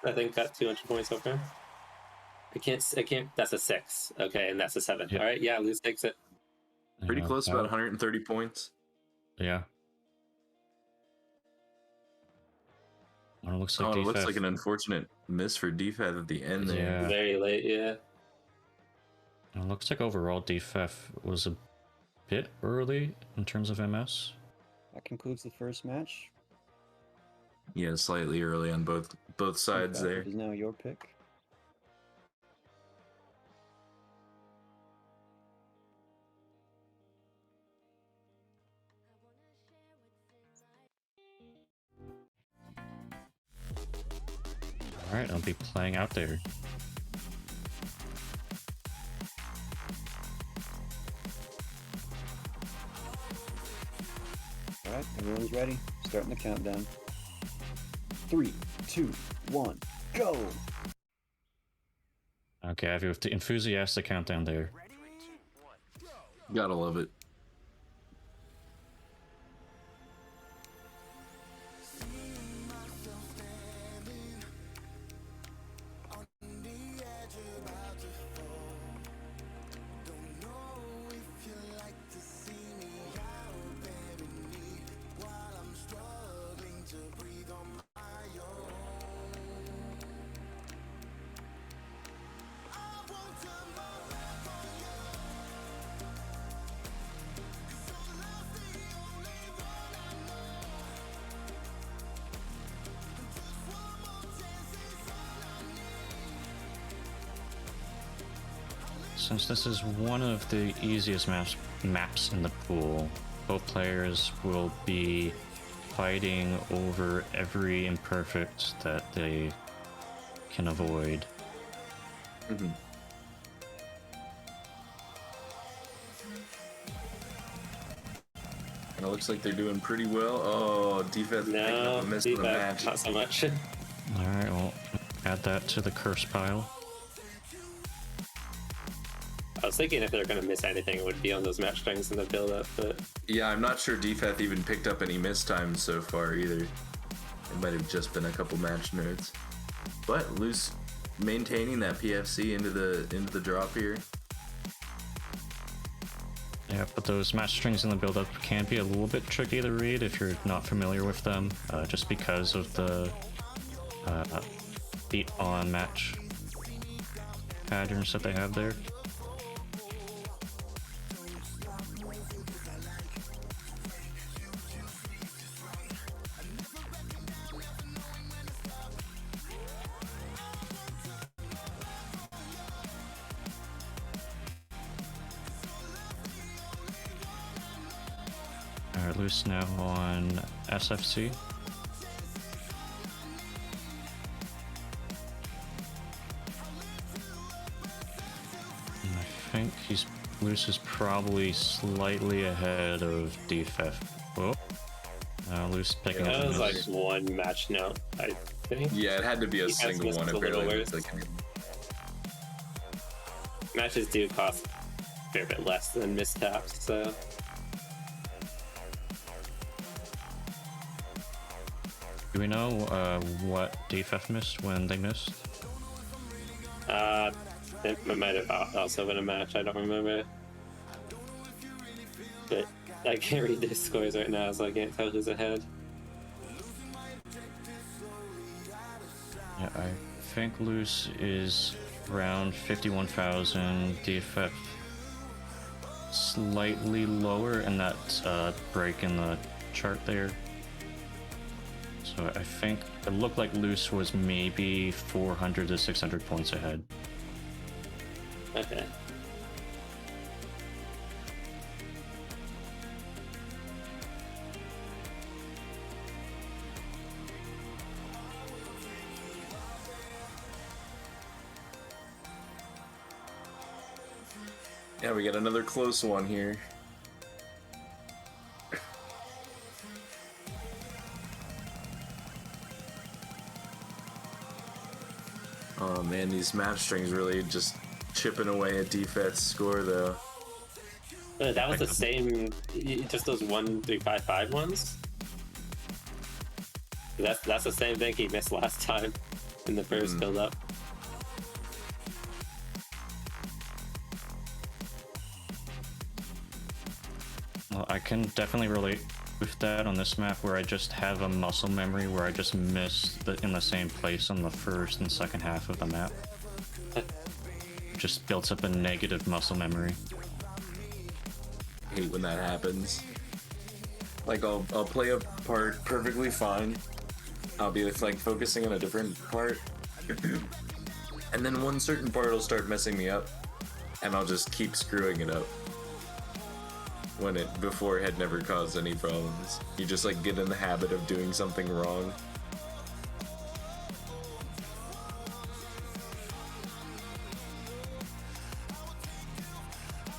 Speaker 8: I think got 200 points so far. I can't. That's a 6. Okay, and that's a 7.
Speaker 3: Yeah.
Speaker 8: All right, yeah, Loose takes it.
Speaker 2: Pretty close, about 130 points.
Speaker 3: Yeah. Well, it looks like
Speaker 2: it looks
Speaker 3: DFeth.
Speaker 2: like an unfortunate miss for DFeth at the end there.
Speaker 3: Yeah.
Speaker 8: Very late, yeah.
Speaker 3: It looks like overall DFeth was a bit early in terms of MS.
Speaker 10: That concludes the first match.
Speaker 2: Yeah, slightly early on both sides there.
Speaker 10: Is now your pick.
Speaker 3: Alright, I'll be playing out there.
Speaker 10: Alright, everyone's ready. Starting the countdown. 3, 2, 1, go!
Speaker 3: Okay, I have the enthusiastic countdown there.
Speaker 2: Gotta love it.
Speaker 3: Since this is one of the easiest maps in the pool, both players will be fighting over every imperfect that they can avoid.
Speaker 2: Mm-hmm. And it looks like they're doing pretty well. Oh, DFeth picking up a miss in the match.
Speaker 8: Not so much.
Speaker 3: Alright, well, add that to the curse pile.
Speaker 8: I was thinking if they're going to miss anything, it would be on those match strings in the build-up, but...
Speaker 2: Yeah, I'm not sure DFeth even picked up any miss times so far either. It might have just been a couple match nerds. But Loose maintaining that PFC into the drop here.
Speaker 3: Yeah, but those match strings in the build-up can be a little bit tricky to read if you're not familiar with them, just because of the beat-on match patterns that they have there. Alright, Loose now on SFC. And I think Loose is probably slightly ahead of DFeth. Whoa. Loose picking up.
Speaker 8: That was like one match now, I think.
Speaker 2: Yeah, it had to be a
Speaker 8: Defeth
Speaker 2: single
Speaker 8: missed
Speaker 2: one.
Speaker 8: a little
Speaker 2: Apparently,
Speaker 8: worse.
Speaker 2: like,
Speaker 8: Matches do cost a fair bit less than mistaps, so.
Speaker 3: Do we know what DFeth missed when they missed?
Speaker 8: It might have also been a match, I don't remember. But I can't read their scores right now, so I can't tell who's ahead.
Speaker 3: Yeah, I think Loose is around 51,000, DFeth slightly lower in that break in the chart there. So I think it looked like Loose was maybe 400 to 600 points ahead.
Speaker 8: Okay.
Speaker 2: yeah, we got another close one here. Oh man, these match strings really just chipping away at DFeth's score though.
Speaker 8: That was the same, just those 1-3-5-5 ones? That's the same thing he missed last time in the first build up.
Speaker 3: Well, I can definitely relate with that on this map where I just have a muscle memory where I just miss in the same place on the first and second half of the map. Just builds up a negative muscle memory.
Speaker 2: Hate when that happens. Like I'll play a part perfectly fine. I'll be like focusing on a different part, and then one certain part will start messing me up, and I'll just keep screwing it up. When it before had never caused any problems. You just like get in the habit of doing something wrong.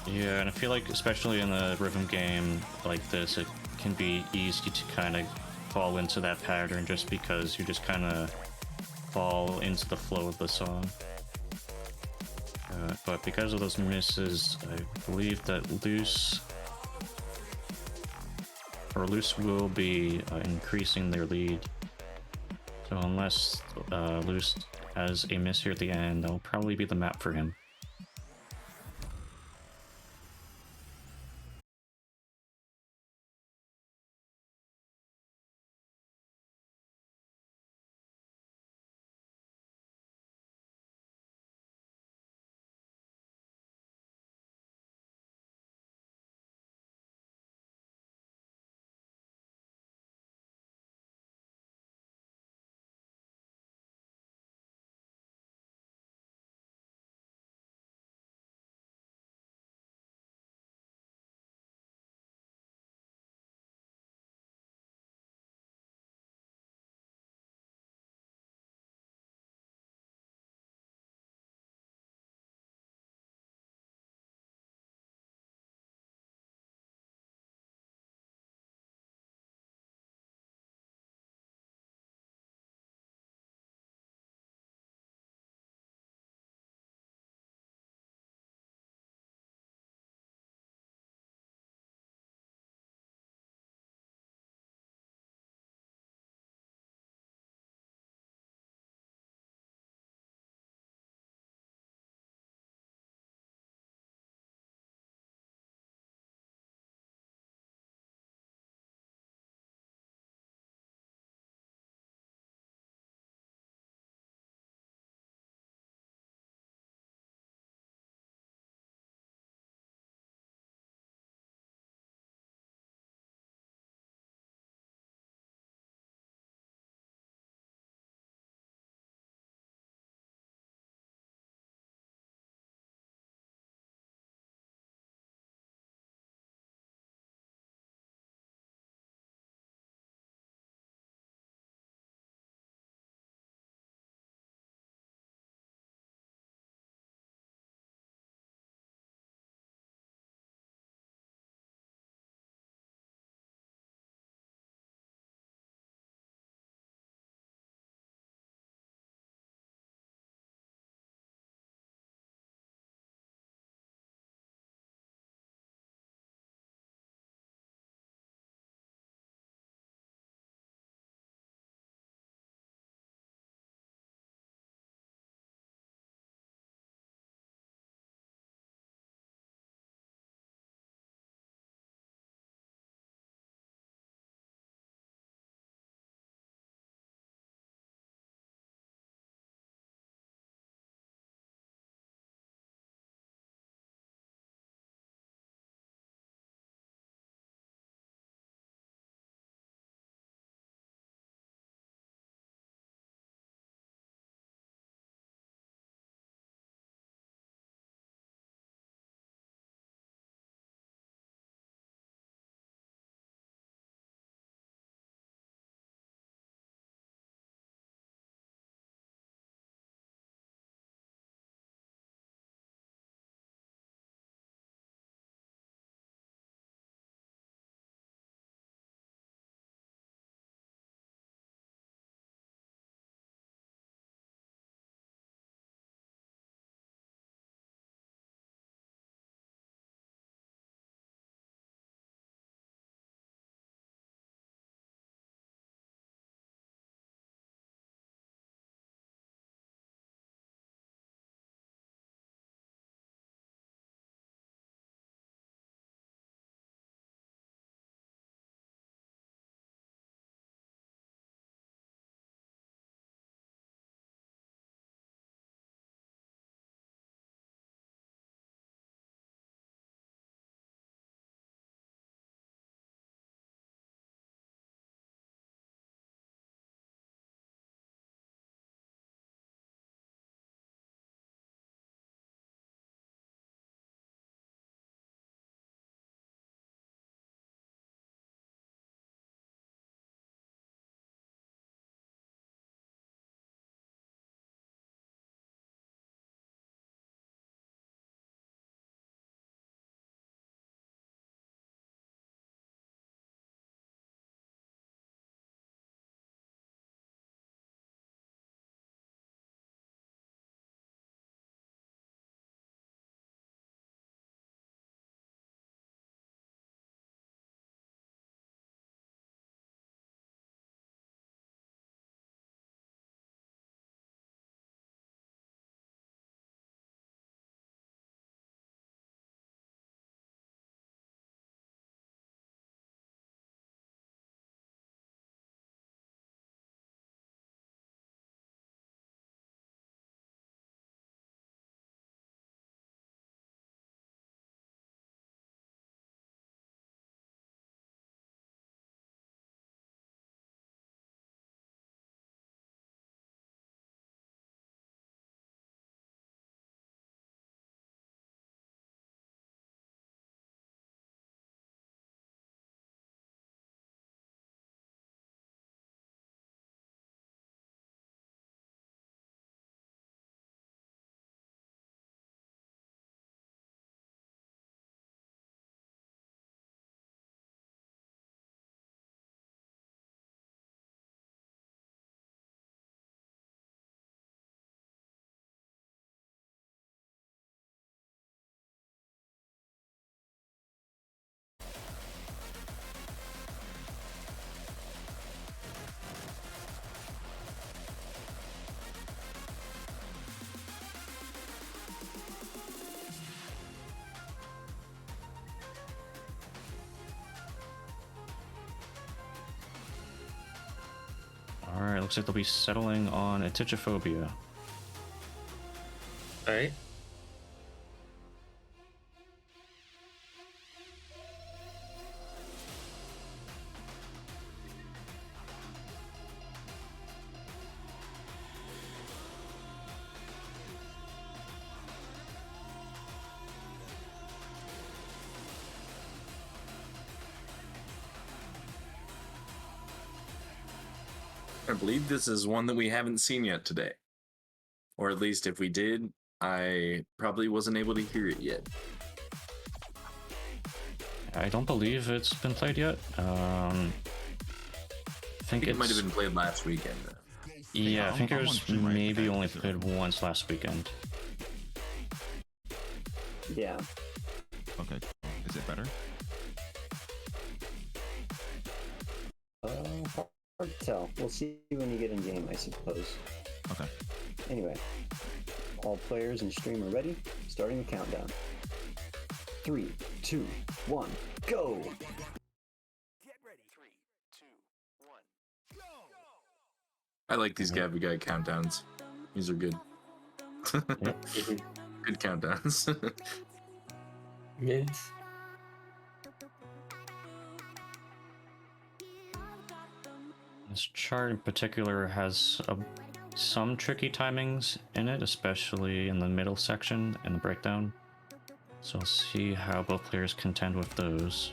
Speaker 3: Yeah, and I feel like especially in a rhythm game like this, it can be easy to kind of fall into that pattern just because you just kind of fall into the flow of the song. But because of those misses, I believe that Loose will be increasing their lead. So unless Loose has a miss here at the end, that'll probably be the map for him. Alright, looks like they'll be settling on Atichophobia.
Speaker 8: Alright.
Speaker 2: I believe this is one that we haven't seen yet today. Or at least if we did, I probably wasn't able to hear it yet.
Speaker 3: I don't believe it's been played yet. I think
Speaker 2: it might have been played last weekend.
Speaker 3: Yeah, I think it was maybe only played once last weekend.
Speaker 10: Yeah.
Speaker 13: Okay. Is it better?
Speaker 10: Hard to tell. We'll see when you get in game, I suppose.
Speaker 13: Okay.
Speaker 10: Anyway, all players and stream are ready. Starting the countdown. 3, 2, 1, go!
Speaker 4: Get ready. 3, 2, 1, go!
Speaker 2: I like these GaviGuy countdowns. These are good. Good countdowns.
Speaker 8: Yes.
Speaker 3: This chart in particular has some tricky timings in it, especially in the middle section and the breakdown. So we'll see how both players contend with those.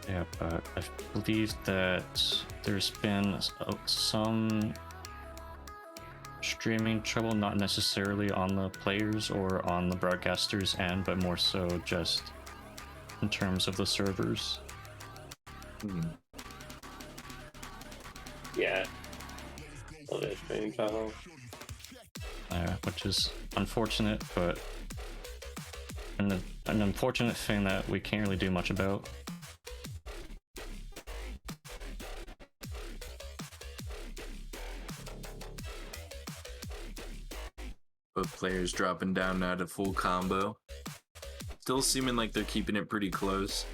Speaker 3: Yeah, but I believe that there's been some streaming trouble, not necessarily on the players or on the broadcasters' end, but more so just in terms of the servers.
Speaker 8: Yeah. A little bit of streaming trouble.
Speaker 3: Which is unfortunate, but an unfortunate thing that we can't really do much about.
Speaker 2: Both players dropping down now to full combo. Still seeming like they're keeping it pretty close.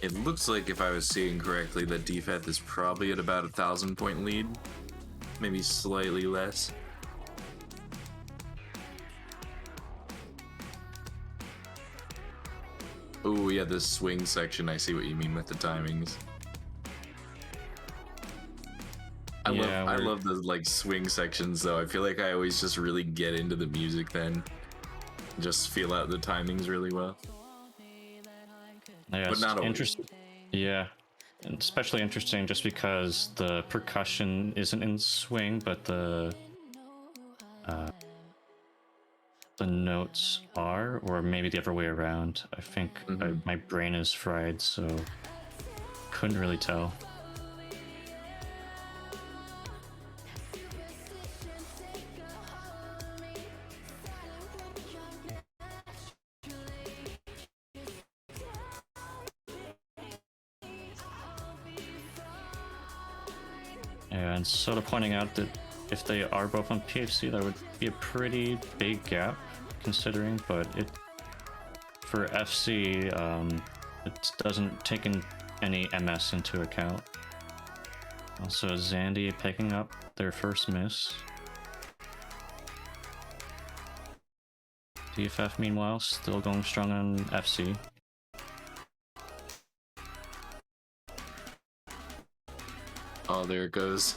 Speaker 2: It looks like, if I was seeing correctly, that DFeth is probably at about 1,000-point lead. Maybe slightly less. Oh yeah, this swing section, I see what you mean with the timings. I love the like swing sections though. I feel like I always just really get into the music then. Just feel out the timings really well.
Speaker 3: Yeah,
Speaker 2: but not always.
Speaker 3: interesting. Yeah, and especially interesting just because the percussion isn't in swing, but the notes are, or maybe the other way around. I think my brain is fried, so couldn't really tell. And sort of pointing out that if they are both on PFC, that would be a pretty big gap, considering, but for FC, it doesn't take any MS into account. Also, Xandy picking up their first miss. DFeth, meanwhile, still going strong on FC.
Speaker 2: Oh, there it goes.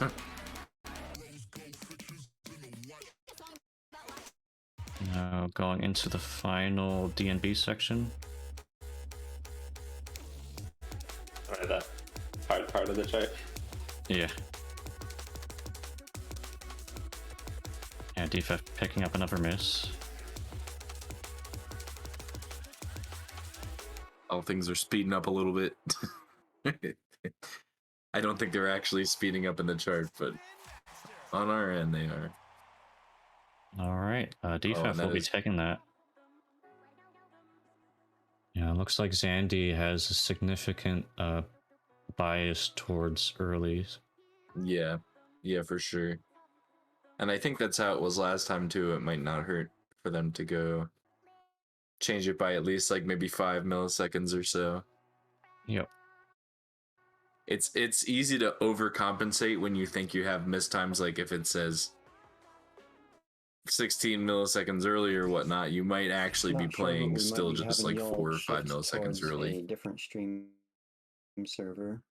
Speaker 3: Now going into the final DNB section.
Speaker 8: Alright, that hard part of the chart.
Speaker 3: Yeah. DFeth picking up another miss.
Speaker 2: All things are speeding up a little bit. I don't think they're actually speeding up in the chart, but on our end they are.
Speaker 3: Alright, DFeth will be taking that. Yeah, it looks like Xandy has a significant bias towards earlies.
Speaker 2: Yeah, for sure. And I think that's how it was last time too. It might not hurt for them to go change it by at least like maybe 5 milliseconds or so.
Speaker 3: Yep.
Speaker 2: It's easy to overcompensate when you think you have mistimes. Like if it says 16 milliseconds early or whatnot, you might actually be playing still just like 4 or 5 milliseconds early.
Speaker 10: A different stream server.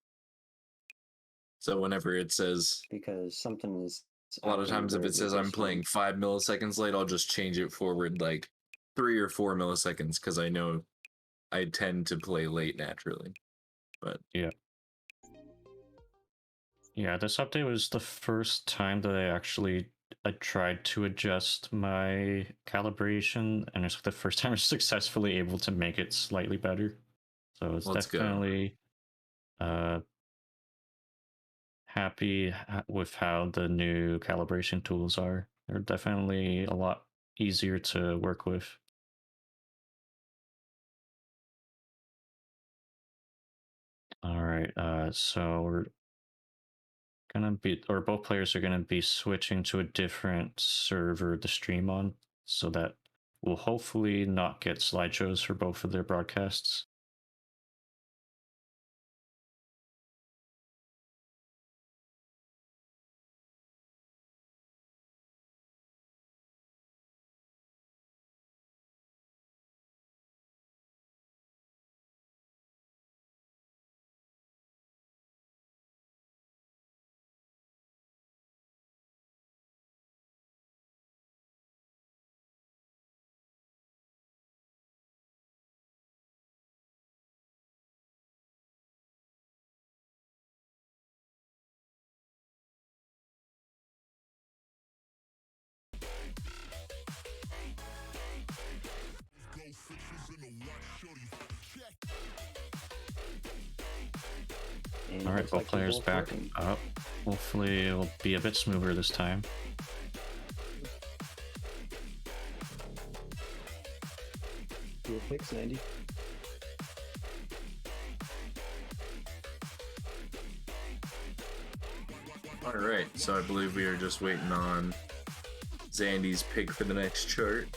Speaker 2: So whenever it says,
Speaker 10: because something is
Speaker 2: a lot of times if it says I'm playing 5 milliseconds late, I'll just change it forward like 3 or 4 milliseconds because I know I tend to play late naturally. But
Speaker 3: yeah. Yeah, this update was the first time that I tried to adjust my calibration, and it's the first time I was successfully able to make it slightly better. So it's definitely happy with how the new calibration tools are. They're definitely a lot easier to work with. All right, so we're gonna be, or both players are gonna be switching to a different server to stream on, so that we'll hopefully not get slideshows for both of their broadcasts. All right, both players back up. Hopefully it'll be a bit smoother this time.
Speaker 10: Your pick, Xandy.
Speaker 2: all right, so I believe we are just waiting on Xandy's pick for the next chart.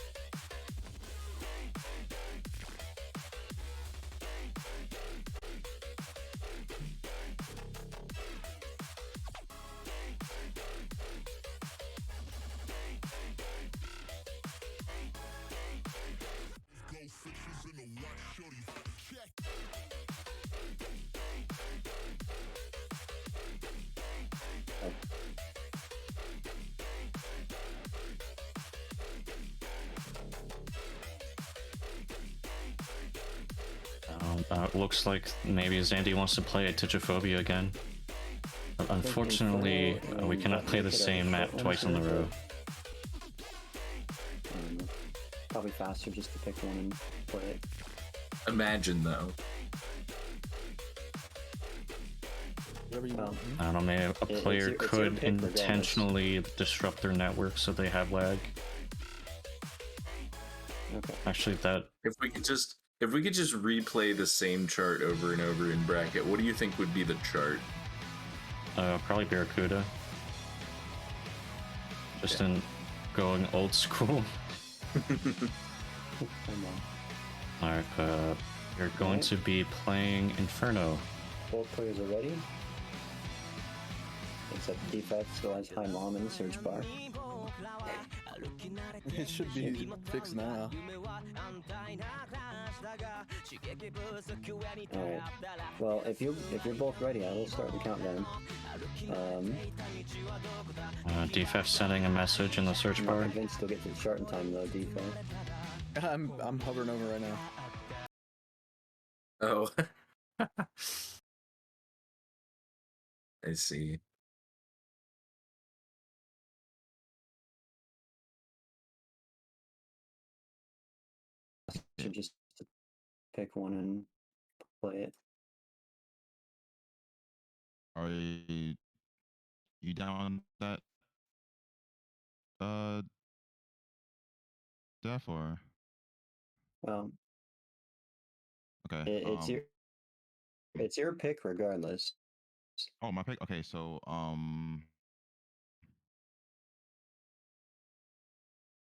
Speaker 3: Looks like maybe Xandy wants to play Atychophobia again. But unfortunately, we cannot play the same map twice in a row.
Speaker 10: Probably faster just to pick one and play it.
Speaker 2: Imagine though.
Speaker 3: I don't know, maybe a player could intentionally disrupt their network so they have lag.
Speaker 10: Okay.
Speaker 3: Actually, that
Speaker 2: If we could just replay the same chart over and over in bracket, what do you think would be the chart?
Speaker 3: probably Barracuda. Just in going old school. Alright, you're going to be playing Inferno.
Speaker 10: Both players are ready. Except DFeth still has Hi Mom in the search bar.
Speaker 14: It should be fixed now.
Speaker 10: Alright. Well, if you're both ready, I will start the countdown.
Speaker 3: DFeth sending a message in the search
Speaker 10: I'm
Speaker 3: bar.
Speaker 10: not convinced you'll get to the chart in time though, DFeth.
Speaker 14: I'm hovering over right now.
Speaker 2: Oh. I see.
Speaker 10: should just pick one and play it.
Speaker 13: Are you down that? Def or
Speaker 10: Well,
Speaker 13: okay.
Speaker 10: it's your pick regardless.
Speaker 13: Oh, my pick. Okay, so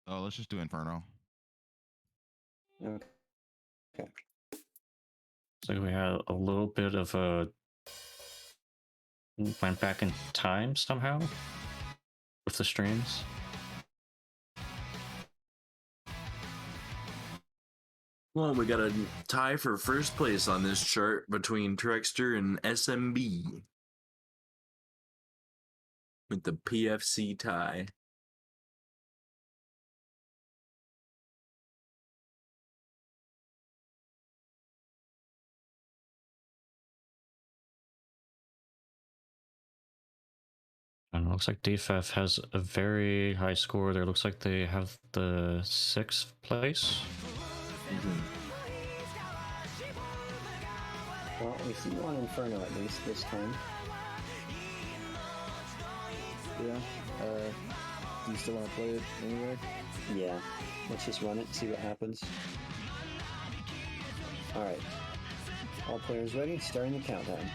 Speaker 13: let's just do Inferno.
Speaker 10: Okay.
Speaker 3: So we had a little bit of a went back in time somehow with the streams.
Speaker 2: Well, we got a tie for first place on this chart between TreXDer and SMB. With the PFC tie.
Speaker 3: And it looks like DFeth has a very high score there. Looks like they have the 6th place.
Speaker 10: Well, we see one Inferno at least this time.
Speaker 14: Yeah. Do you still want to play it anyway?
Speaker 10: Yeah. Let's just run it, see what happens. Alright. All players ready? Starting the countdown.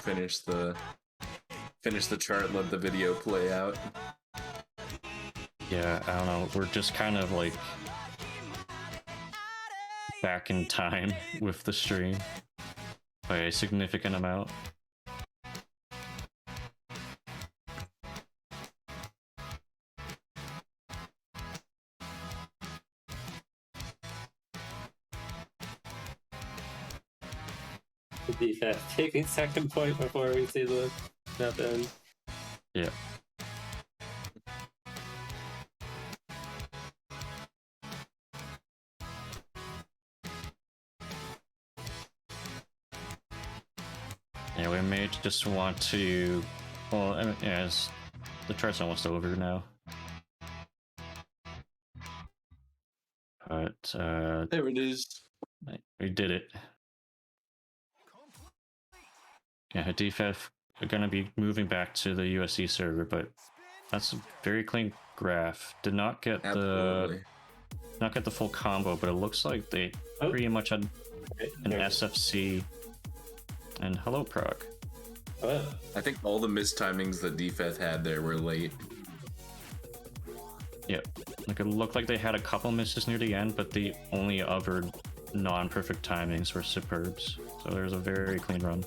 Speaker 2: finish the chart, let the video play out.
Speaker 3: Yeah, I don't know. We're just kind of like back in time with the stream by a significant amount.
Speaker 8: The DFeth taking second point before we see the map end.
Speaker 3: Yeah. Yeah, we may just want to. Well, I mean, yeah, the chart's almost over now. But
Speaker 2: there it is.
Speaker 3: We did it. Yeah, DFeth are gonna be moving back to the USC server, but that's a very clean graph. Did not get the full combo, but it looks like they pretty much had an SFC. And hello, Prague.
Speaker 2: I think all the mistimings that DFeth had there were late.
Speaker 3: Yep. Like, it looked like they had a couple misses near the end, but the only other non-perfect timings were superbs. So there's a very clean run.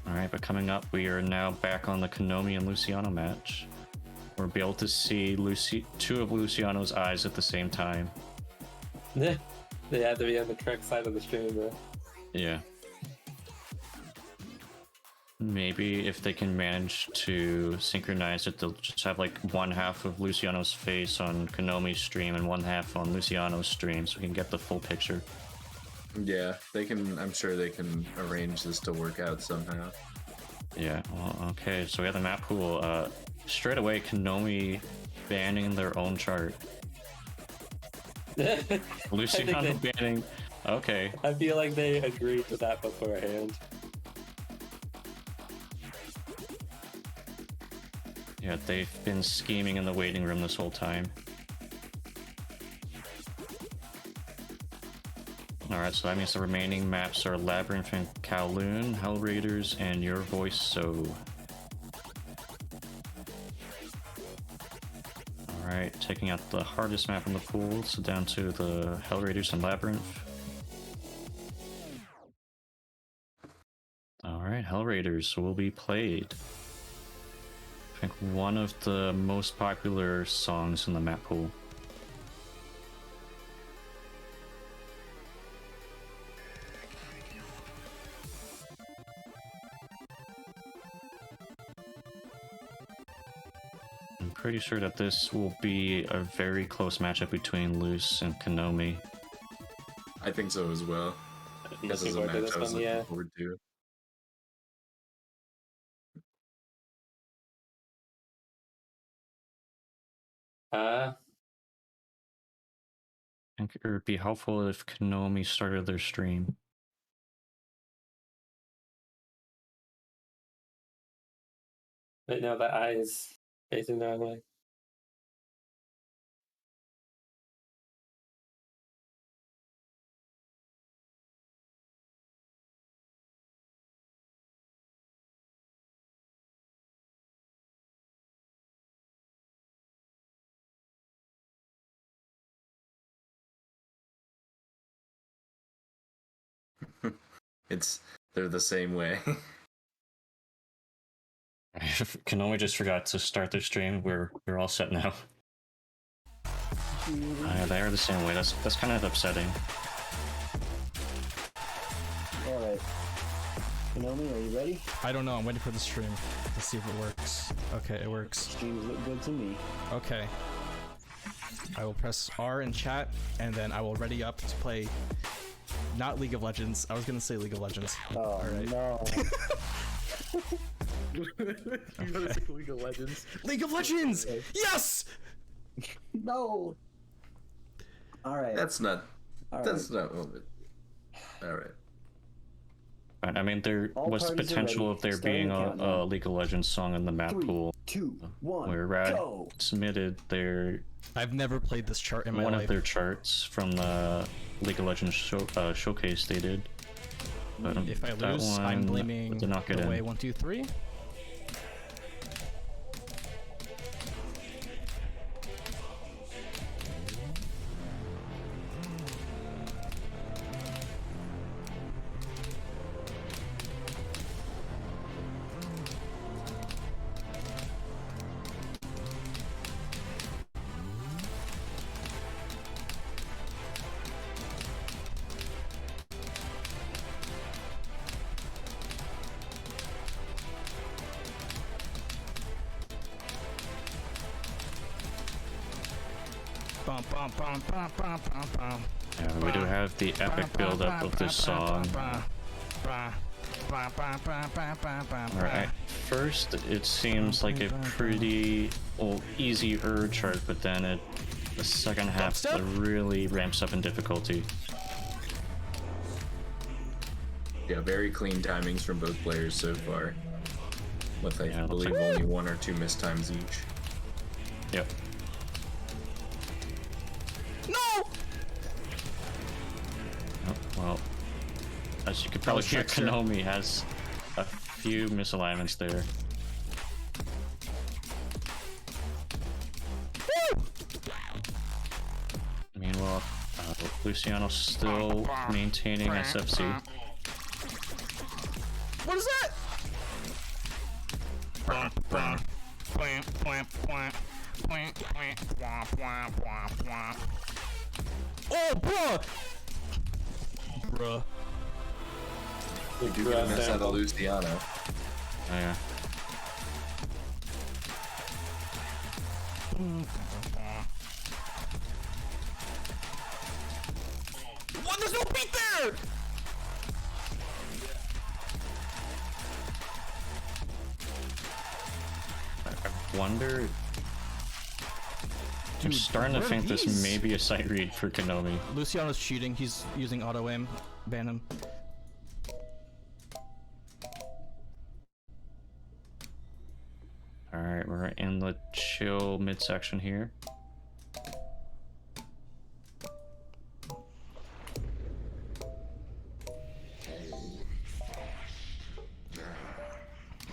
Speaker 3: Alright, but coming up, we are now back on the Konomi and Loosiano match. We'll be able to see two of Luciano's eyes at the same time.
Speaker 8: They had to be on the correct side of the stream, though.
Speaker 3: Yeah. Maybe if they can manage to synchronize it, they'll just have like one half of Luciano's face on Konomi's stream and one half on Luciano's stream, so we can get the full picture.
Speaker 2: Yeah, they can. I'm sure they can arrange this to work out somehow.
Speaker 3: Yeah. Well, okay. So we have the map pool. Straight away, Konomi banning their own chart. Luciano banning. Okay.
Speaker 8: I feel like they agreed to that beforehand.
Speaker 3: Yeah, they've been scheming in the waiting room this whole time. Alright, so that means the remaining maps are Labyrinth and Kowloon, Hell Raiders, and Your Voice So. Alright, taking out the hardest map in the pool, so down to the Hell Raiders and Labyrinth. Alright, Hell Raiders will be played. I think one of the most popular songs in the map pool. I'm pretty sure that this will be a very close matchup between Loose and Konomi.
Speaker 2: I think so as well. This is a match I was looking forward to.
Speaker 3: I think it would be helpful if Konomi started their stream.
Speaker 8: Right now, the eye is facing the wrong way.
Speaker 2: They're the same way.
Speaker 3: Konomi just forgot to start their stream. We're all set now. They are the same way. That's kind of upsetting.
Speaker 10: Alright. Konomi, are you ready?
Speaker 9: I don't know. I'm waiting for the stream to see if it works. Okay, it works.
Speaker 10: Streams look good to me.
Speaker 9: Okay. I will press R in chat, and then I will ready up to play. Not League of Legends. I was gonna say League of Legends.
Speaker 10: Oh,
Speaker 9: alright.
Speaker 10: No.
Speaker 1: You gotta say League of Legends.
Speaker 9: League of Legends! Yes!
Speaker 10: No! Alright.
Speaker 2: That's not.
Speaker 10: All
Speaker 2: That's not. All right.
Speaker 3: I mean, there
Speaker 10: All
Speaker 3: was the
Speaker 10: parties are
Speaker 3: potential
Speaker 10: ready.
Speaker 3: of there
Speaker 10: Starting
Speaker 3: being
Speaker 10: the
Speaker 3: a
Speaker 10: countdown.
Speaker 3: League of Legends song in the map
Speaker 10: 3,
Speaker 3: pool
Speaker 10: 2, 1,
Speaker 3: where Rad
Speaker 10: go!
Speaker 3: submitted their
Speaker 9: I've never played this chart in my
Speaker 3: one
Speaker 9: life.
Speaker 3: of their charts from the League of Legends showcase they did. But
Speaker 9: If I
Speaker 3: that
Speaker 9: lose, I'm
Speaker 3: one
Speaker 9: blaming
Speaker 3: did not get
Speaker 9: the way
Speaker 3: in.
Speaker 9: 1, 2, 3. Bum, bum, bum, bum, bum, bum, bum.
Speaker 3: Yeah, we do have the epic build-up of this song. Where at first it seems like a pretty easier chart, but then the second half really ramps up in difficulty.
Speaker 2: Yeah, very clean timings from both players so far. With I
Speaker 3: Yeah,
Speaker 2: believe only 1 or 2 missed times each.
Speaker 3: Yep.
Speaker 9: No!
Speaker 3: Oh, well, as you could probably hear,
Speaker 9: TreXDer.
Speaker 3: Konomi has a few misalignments there. Meanwhile, Loosiano still maintaining SFC.
Speaker 9: What is that? Oh, bruh! Bruh.
Speaker 2: We do get a miss out of Loosiano.
Speaker 3: Oh, yeah.
Speaker 9: What? There's no beat there!
Speaker 3: I wonder. I'm
Speaker 9: Dude,
Speaker 3: starting to
Speaker 9: where are
Speaker 3: think
Speaker 9: these?
Speaker 3: this may be a sight read for Konomi.
Speaker 9: Luciano's cheating. He's using auto aim. Ban him.
Speaker 3: Alright, we're in the chill midsection here.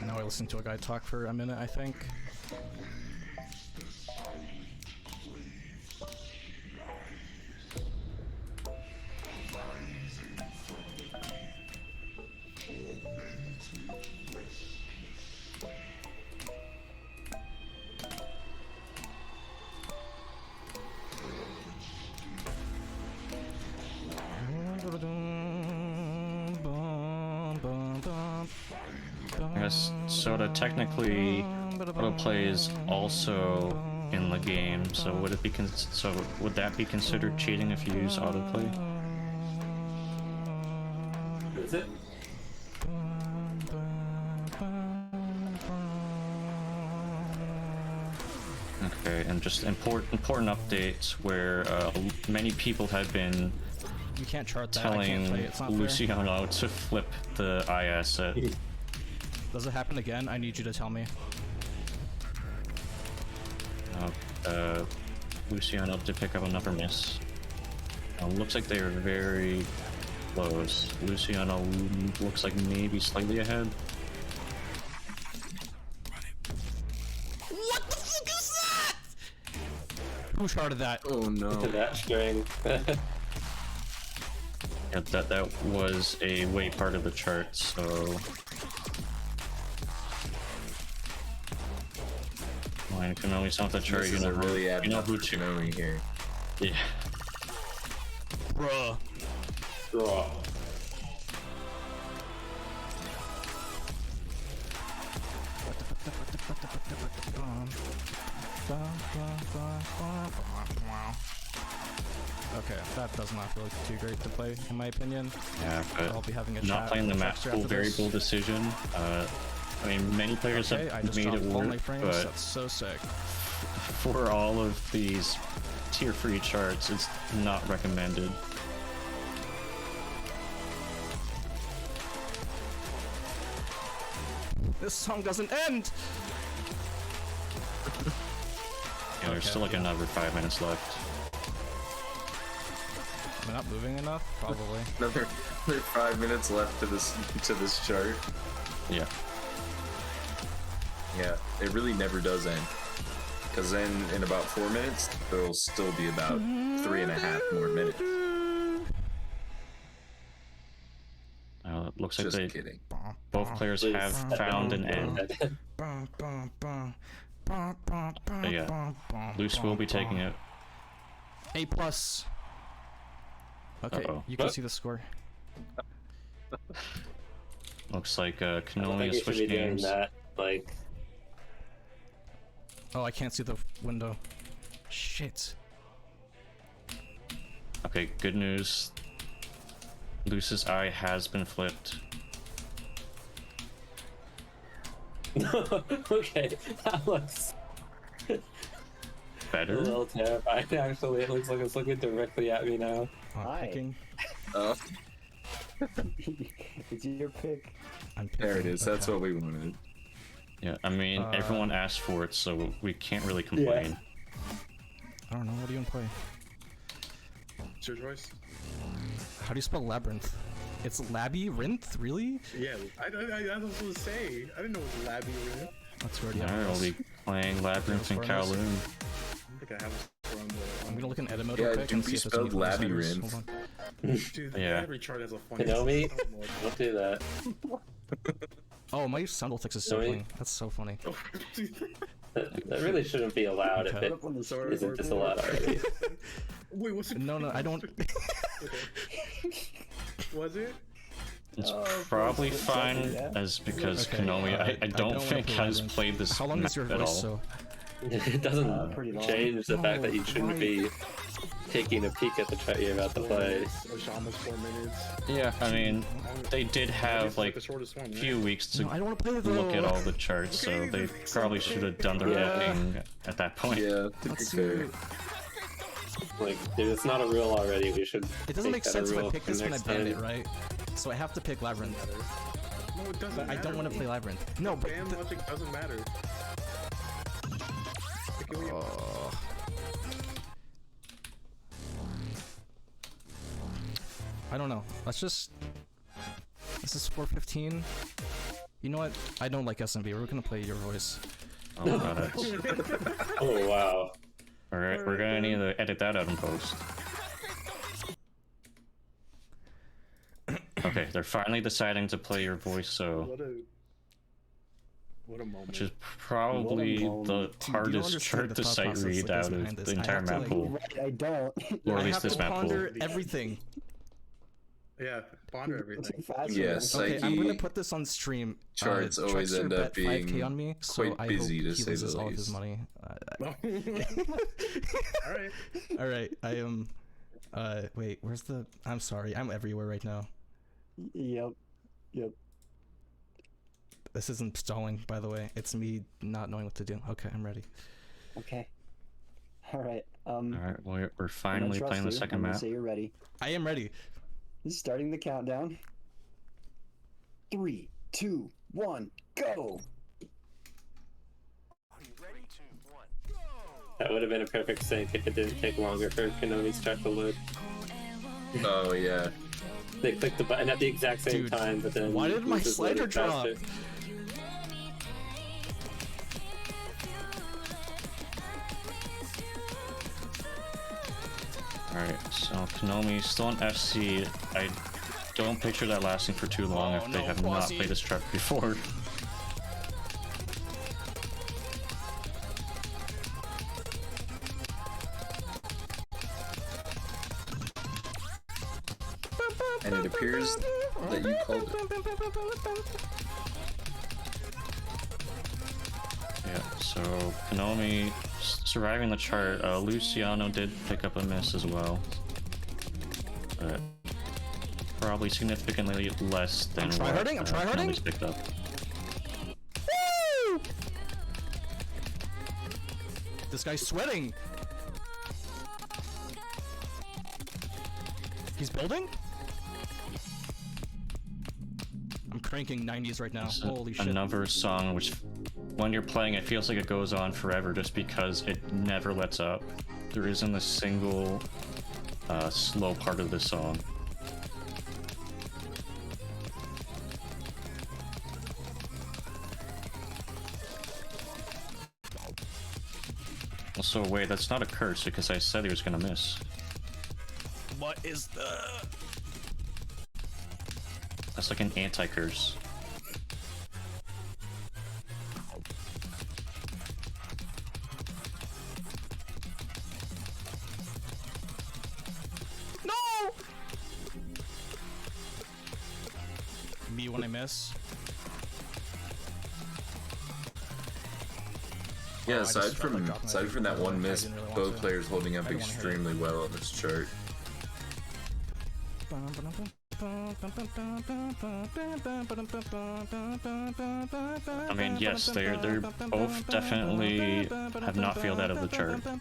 Speaker 9: Now I listen to a guy talk for a minute, I think.
Speaker 3: I guess Soda technically autoplay is also in the game, so would it be would that be considered cheating if you use autoplay?
Speaker 8: Is it?
Speaker 3: Okay, and just important updates where many people have been
Speaker 9: You can't chart that. I
Speaker 3: telling
Speaker 9: can't play it. It's not fair.
Speaker 3: Loosiano to flip the IS set.
Speaker 9: Does it happen again? I need you to tell me.
Speaker 3: Loosiano to pick up another miss. Looks like they are very close. Loosiano looks like maybe slightly ahead.
Speaker 9: What the fuck is that? Who charted that?
Speaker 2: Oh no.
Speaker 8: That string.
Speaker 3: Yeah, that was a way part of the chart, so... Well, you can only sound the chart,
Speaker 2: This
Speaker 3: you
Speaker 2: is
Speaker 3: know,
Speaker 2: a really
Speaker 3: you know who
Speaker 2: abnormal Konomi here.
Speaker 3: Yeah.
Speaker 9: Bruh.
Speaker 8: Draw.
Speaker 9: Okay, that does not feel too great to play, in my opinion.
Speaker 3: Yeah, but
Speaker 9: I'll be having a
Speaker 3: not
Speaker 9: chat
Speaker 3: playing the
Speaker 9: with
Speaker 3: map
Speaker 9: TreXDer
Speaker 3: pool,
Speaker 9: after
Speaker 3: very
Speaker 9: this.
Speaker 3: bold decision. I mean, many players
Speaker 9: Okay, I
Speaker 3: have
Speaker 9: just
Speaker 3: made it
Speaker 9: dropped all my
Speaker 3: work,
Speaker 9: frames.
Speaker 3: but
Speaker 9: That's so sick.
Speaker 3: for all of these tier 3 charts, it's not recommended.
Speaker 9: This song doesn't end!
Speaker 3: Yeah, there's still like another 5 minutes left.
Speaker 9: Am I not moving enough? Probably.
Speaker 2: Another 5 minutes left to this chart.
Speaker 3: Yeah.
Speaker 2: Yeah, it really never does end. Because then in about 4 minutes, there'll still be about 3.5 more minutes.
Speaker 3: It looks like
Speaker 2: Just kidding.
Speaker 3: both players have found an end. But yeah, Loose will be taking it.
Speaker 9: A+. Okay, you can see the score.
Speaker 3: Looks like
Speaker 8: I don't
Speaker 3: Konomi
Speaker 8: think
Speaker 3: has
Speaker 8: you should
Speaker 3: switched
Speaker 8: be doing
Speaker 3: games.
Speaker 8: that. Like,
Speaker 9: Oh, I can't see the window. Shit.
Speaker 3: Okay, good news. Loose's eye has been flipped.
Speaker 8: okay, that looks
Speaker 3: Better?
Speaker 8: a little terrifying. Actually, it looks like it's looking directly at me now.
Speaker 9: Picking.
Speaker 2: Oh,
Speaker 10: It's your pick.
Speaker 2: there it is. That's what we wanted.
Speaker 3: Yeah, I mean, everyone asked for it, so we can't really complain.
Speaker 9: I don't know, what do you want to play?
Speaker 15: It's your choice.
Speaker 9: How do you spell labyrinth? It's labyrinth? Really?
Speaker 15: Yeah, I don't know what to say. I didn't know it was labyrinth.
Speaker 9: That's already
Speaker 3: Alright, we'll be playing Labyrinth and Kowloon.
Speaker 15: I don't think I have a score on the...
Speaker 9: I'm gonna look in edit
Speaker 2: Yeah,
Speaker 9: real quick and
Speaker 2: Doopy
Speaker 9: see if there's any
Speaker 2: spelled
Speaker 9: funny sliders.
Speaker 2: labyrinth.
Speaker 9: Hold on.
Speaker 15: Dude,
Speaker 3: Yeah.
Speaker 15: every chart has a funny...
Speaker 8: Konomi, don't do that.
Speaker 9: Oh, my sound effects is so
Speaker 8: Really?
Speaker 9: funny. That's so funny.
Speaker 8: That really shouldn't be allowed if
Speaker 9: Okay.
Speaker 8: it isn't disallowed already.
Speaker 15: Wait, what's it?
Speaker 9: No, I don't.
Speaker 15: Was it?
Speaker 3: It's
Speaker 10: Oh,
Speaker 3: probably
Speaker 10: it's
Speaker 3: fine
Speaker 10: definitely,
Speaker 3: as because
Speaker 9: Okay,
Speaker 3: Konomi, I don't
Speaker 9: wanna
Speaker 3: think
Speaker 9: play
Speaker 3: has
Speaker 9: Labyrinth.
Speaker 3: played this
Speaker 9: How long is your
Speaker 3: map at
Speaker 9: voice,
Speaker 3: all.
Speaker 9: so?
Speaker 8: It doesn't
Speaker 10: pretty long.
Speaker 8: change the fact
Speaker 9: No,
Speaker 8: that you shouldn't
Speaker 9: why?
Speaker 8: be taking a peek at the chart you're about to play.
Speaker 15: Almost 4 minutes.
Speaker 3: Yeah, I mean, they did have like
Speaker 15: the shortest one,
Speaker 3: a
Speaker 15: right?
Speaker 3: few weeks to
Speaker 9: No, I don't want to play
Speaker 3: look at
Speaker 9: though.
Speaker 3: all the charts, so they probably should have done their
Speaker 8: Yeah.
Speaker 3: looking at that point.
Speaker 2: Yeah, to be
Speaker 9: Let's
Speaker 2: fair.
Speaker 9: see.
Speaker 8: Like, if it's not a rule already, we should.
Speaker 9: It doesn't make
Speaker 8: that a
Speaker 9: sense if I
Speaker 8: rule
Speaker 9: pick
Speaker 8: for
Speaker 9: this when I
Speaker 8: next
Speaker 9: ban
Speaker 8: time.
Speaker 9: it, right? So I have to pick Labyrinth.
Speaker 15: No, it doesn't
Speaker 9: But I
Speaker 15: matter.
Speaker 9: don't want to play Labyrinth. No, but
Speaker 15: Ban logic doesn't matter.
Speaker 9: I don't know. Let's just. This is 4:15. You know what? I don't like SMB. We're gonna play your voice.
Speaker 3: Oh, got it.
Speaker 8: Oh wow.
Speaker 3: Alright, we're gonna need to edit that out in post. Okay, they're finally deciding to play your voice, so
Speaker 15: What a moment.
Speaker 3: which is probably the hardest chart
Speaker 9: the
Speaker 3: to
Speaker 9: thought
Speaker 3: sight
Speaker 9: process
Speaker 3: read
Speaker 9: that goes
Speaker 3: out
Speaker 9: behind
Speaker 3: of
Speaker 9: this.
Speaker 3: the
Speaker 9: I
Speaker 3: entire
Speaker 9: have to,
Speaker 3: map
Speaker 9: like,
Speaker 3: pool,
Speaker 10: I don't.
Speaker 3: or at
Speaker 9: I
Speaker 3: least
Speaker 9: have
Speaker 3: this
Speaker 9: to
Speaker 3: map
Speaker 9: ponder
Speaker 3: pool.
Speaker 9: everything.
Speaker 15: Yeah, ponder everything.
Speaker 2: Yeah,
Speaker 9: Okay,
Speaker 2: Psyche
Speaker 9: I'm gonna put this on stream.
Speaker 2: charts always
Speaker 9: TreXDer
Speaker 2: end
Speaker 9: bet
Speaker 2: up being
Speaker 9: 5K on me, so
Speaker 2: quite
Speaker 9: I
Speaker 2: busy,
Speaker 9: hope
Speaker 2: to
Speaker 9: he
Speaker 2: say the
Speaker 9: loses all of his
Speaker 2: least.
Speaker 9: money.
Speaker 15: Alright.
Speaker 9: All right, I am. Wait, where's the? I'm sorry, I'm everywhere right now.
Speaker 10: Yep.
Speaker 9: This isn't stalling, by the way. It's me not knowing what to do. Okay, I'm ready.
Speaker 10: Okay. All right.
Speaker 3: Alright, well, we're
Speaker 10: I'm
Speaker 3: finally
Speaker 10: gonna
Speaker 3: playing the
Speaker 10: trust you.
Speaker 3: second
Speaker 10: I'm gonna
Speaker 3: map.
Speaker 10: say you're ready.
Speaker 9: I am ready.
Speaker 10: Starting the countdown. 3, 2, 1, go!
Speaker 8: That would have been a perfect sync if it didn't take longer for Konomi's chart to load.
Speaker 2: Oh yeah.
Speaker 8: They clicked the button at the exact same
Speaker 9: Dude,
Speaker 8: time, but then
Speaker 9: why did my
Speaker 8: it just
Speaker 9: slider
Speaker 8: loaded
Speaker 9: drop?
Speaker 8: faster.
Speaker 3: Alright, so Konomi still on FC. I don't picture that lasting for too long if they have not played this chart before.
Speaker 2: And it appears that you called it.
Speaker 3: Yeah, so Konomi surviving the chart. Loosiano did pick up a miss as well. But probably significantly less than what Konomi's picked up.
Speaker 9: Woo! This guy's sweating. He's building? cranking 90s right now.
Speaker 3: It's
Speaker 9: Holy shit.
Speaker 3: Another song which, when you're playing, it feels like it goes on forever just because it never lets up. There isn't a single slow part of this song. Also, wait, that's not a curse because I said he was gonna miss.
Speaker 9: What is the...
Speaker 3: That's like an anti-curse.
Speaker 9: No! Me when I miss.
Speaker 16: Yeah,
Speaker 9: Oh, I just
Speaker 16: aside
Speaker 9: felt like
Speaker 16: from
Speaker 9: dropping
Speaker 16: aside
Speaker 9: that
Speaker 16: from that
Speaker 9: before,
Speaker 16: one
Speaker 9: I
Speaker 16: miss,
Speaker 9: didn't really want
Speaker 16: both
Speaker 9: to.
Speaker 16: players holding up
Speaker 9: I didn't wanna hear it.
Speaker 16: extremely well on this chart.
Speaker 3: I mean, yes, they're both definitely have not failed out of the chart.
Speaker 16: So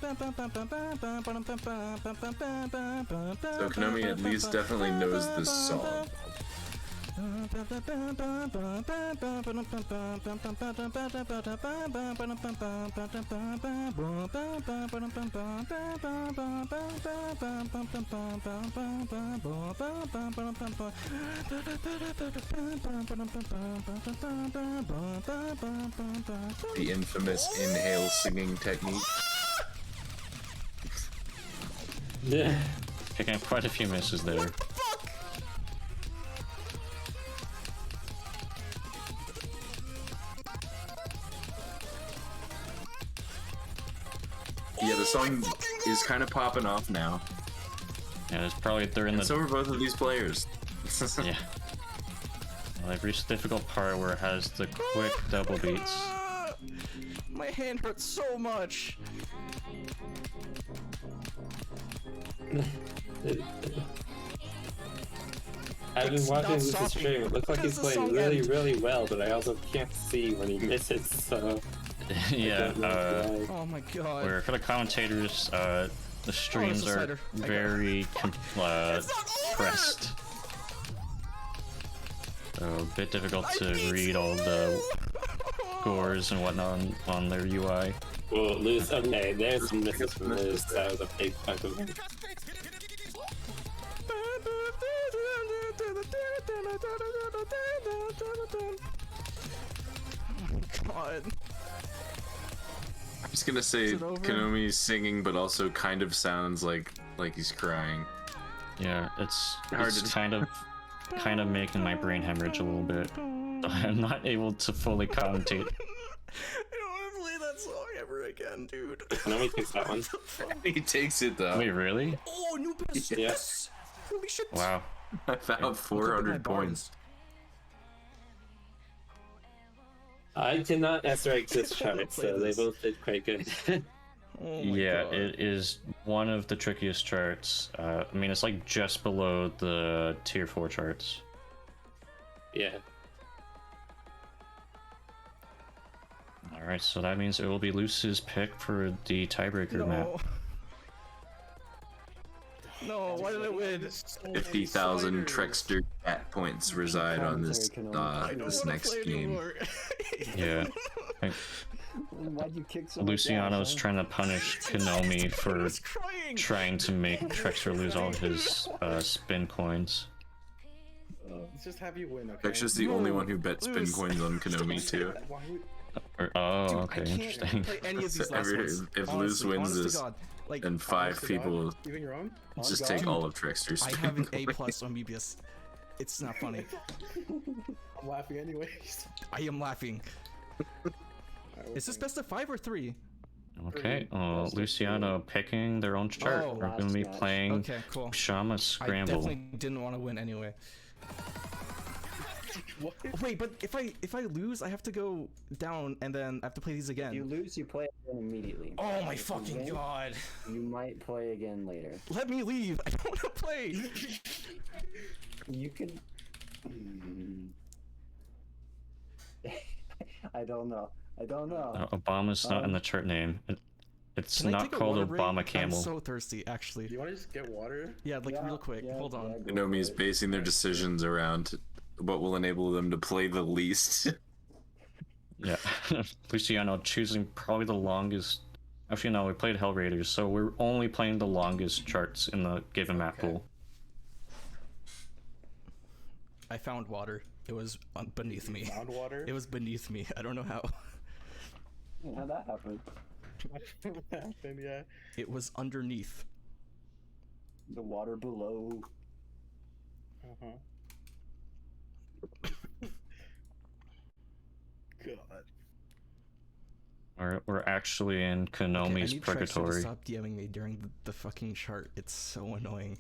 Speaker 16: Konomi at least definitely knows this song. The infamous inhale singing technique.
Speaker 3: Yeah. Picking up quite a few misses there.
Speaker 16: Yeah, the song is kind of popping off now.
Speaker 3: Yeah, it's probably they're in the.
Speaker 16: So are both of these players.
Speaker 3: Yeah. Well, I've reached the difficult part where it has the quick double beats.
Speaker 9: My hand hurts so much.
Speaker 8: I've been watching this stream. It looks like he's playing really well, but I also can't see when he misses, so...
Speaker 3: Yeah,
Speaker 9: oh my god.
Speaker 3: Where for the commentators, the streams are very compressed. So a bit difficult to read all the scores and whatnot on their UI.
Speaker 8: Well, Loose, okay, there's some misses from Loose. That was a big fuck of me.
Speaker 9: God.
Speaker 16: I'm just gonna say Konomi's singing, but also kind of sounds like he's crying.
Speaker 3: Yeah, it's kind of making my brain hemorrhage a little bit. I'm not able to fully commentate.
Speaker 9: I don't want to play that song ever again, dude.
Speaker 8: Konomi takes that one.
Speaker 16: He takes it though.
Speaker 3: Wait, really?
Speaker 9: Oh, new best. Yes. Holy shit.
Speaker 3: Wow.
Speaker 16: I found 400 points.
Speaker 8: I did not S-rank this chart, so they both did quite good.
Speaker 3: Yeah, it is one of the trickiest charts. I mean, it's like just below the tier 4 charts.
Speaker 8: Yeah.
Speaker 3: Alright, so that means it will be Luce's pick for the tiebreaker map.
Speaker 9: No, why did I win?
Speaker 16: 50,000 TreXDer cat points reside on this this next game.
Speaker 3: Yeah.
Speaker 10: Why'd you kick so
Speaker 3: Loosiano's trying to punish Konomi for trying to make TreXDer lose all his spin coins.
Speaker 15: Let's just have you win, okay?
Speaker 16: TreXDer's the only one who bet spin coins on Konomi too.
Speaker 3: Oh, okay, interesting.
Speaker 16: If Loose wins this, then 5 people
Speaker 15: even your own?
Speaker 16: just take all of TreXDer's
Speaker 9: I
Speaker 16: spin
Speaker 9: have an
Speaker 16: coins.
Speaker 9: A+ on Mebius. It's not funny.
Speaker 15: I'm laughing anyways.
Speaker 9: I am laughing. Is this best of 5 or 3?
Speaker 3: Okay, Loosiano picking their own chart. We're going to be playing Shama Scramble.
Speaker 9: I definitely didn't want to win anyway.
Speaker 15: What?
Speaker 9: Wait, but if I lose, I have to go down and then I have to play these again.
Speaker 10: If you lose, you play again immediately.
Speaker 9: Oh my fucking god!
Speaker 10: You might play again later.
Speaker 9: Let me leave. I don't want to play.
Speaker 10: You can. I don't know. I don't know.
Speaker 3: Obama's not in the chart name. It's
Speaker 9: Can I
Speaker 3: not
Speaker 9: take a
Speaker 3: called
Speaker 9: water break?
Speaker 3: Obama Camel.
Speaker 9: I'm so thirsty, actually.
Speaker 15: Do you want to just get water?
Speaker 9: Yeah, like real quick. Hold on.
Speaker 16: Konomi is basing their decisions around what will enable them to play the least.
Speaker 3: Yeah, Luciano choosing probably the longest. Actually, no, we played Hell Raiders, so we're only playing the longest charts in the given map pool.
Speaker 9: I found water. It was beneath me.
Speaker 15: Found water?
Speaker 9: It was beneath me. I don't know how.
Speaker 10: How'd that happen?
Speaker 15: Yeah.
Speaker 9: It was underneath.
Speaker 10: The water below.
Speaker 15: Uh-huh. God.
Speaker 3: We're actually in
Speaker 9: Okay,
Speaker 3: Konomi's
Speaker 9: I need TreXDer to
Speaker 3: purgatory.
Speaker 9: stop DMing me during the fucking chart. It's so annoying.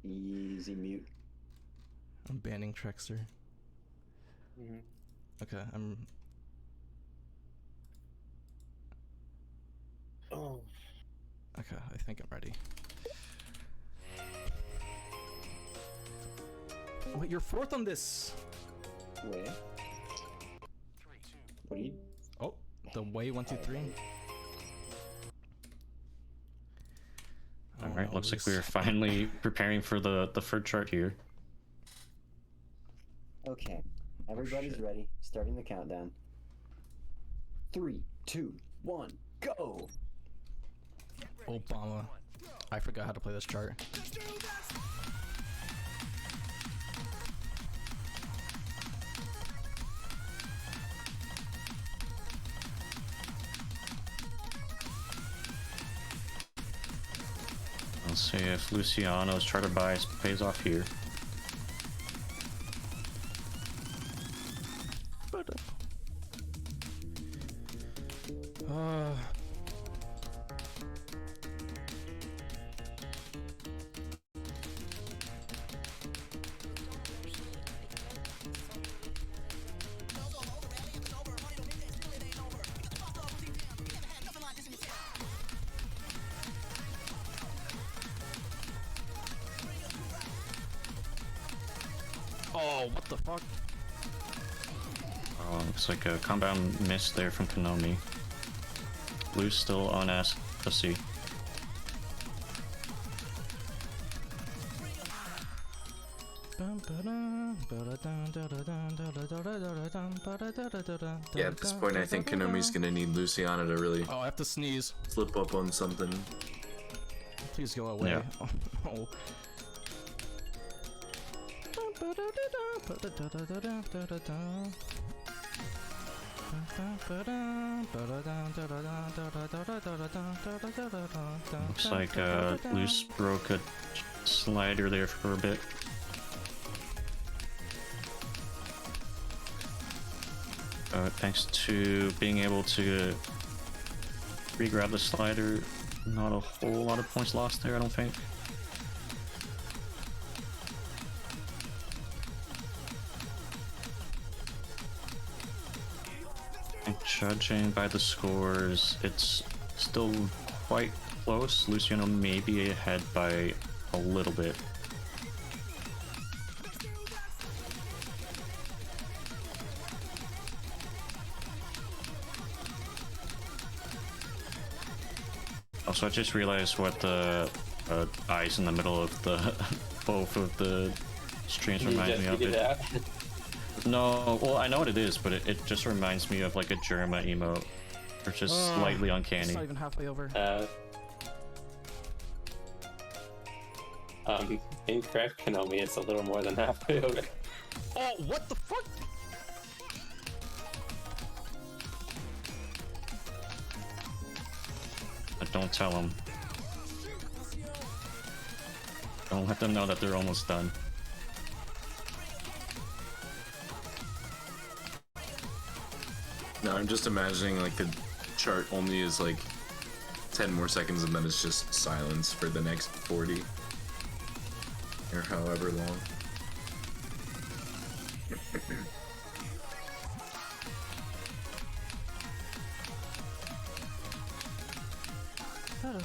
Speaker 10: Easy mute.
Speaker 9: I'm banning TreXDer.
Speaker 15: Mm-hmm.
Speaker 9: Okay, I'm.
Speaker 15: Oh.
Speaker 9: Okay, I think I'm ready. Wait, you're fourth on this.
Speaker 10: Wait. What are you?
Speaker 9: Oh, the way 1, 2, 3.
Speaker 3: All right, looks like we're finally preparing for the third chart here.
Speaker 10: Okay, everybody's ready. Starting the countdown. 3, 2, 1, go!
Speaker 9: Obama. I forgot how to play this chart.
Speaker 3: Let's see if Luciano's charter bias pays off here.
Speaker 9: Oh, what the fuck?
Speaker 3: Oh, looks like a compound miss there from Konomi. Blue's still on SSSO.
Speaker 16: Yeah, at this point I think Konomi's gonna need Luciano to really
Speaker 9: Oh, I have to sneeze.
Speaker 16: flip up on something.
Speaker 9: Please go away.
Speaker 3: Yeah.
Speaker 9: Oh.
Speaker 3: Looks like Loose broke a slider there for a bit. Thanks to being able to re-grab the slider, not a whole lot of points lost there, I don't think. And judging by the scores, it's still quite close. Luciano may be ahead by a little bit. Also, I just realized what the eyes in the middle of the both of the streams remind me of. No, well, I know what it is, but it just reminds me of like a Germa emote, or just slightly uncanny.
Speaker 9: It's not even halfway over.
Speaker 8: Incorrect, Konomi. It's a little more than halfway over.
Speaker 9: Oh, what the fuck?
Speaker 3: Don't tell them. Don't let them know that they're almost done.
Speaker 16: No, I'm just imagining like the chart only is like 10 more seconds and then it's just silence for the next 40 or however long.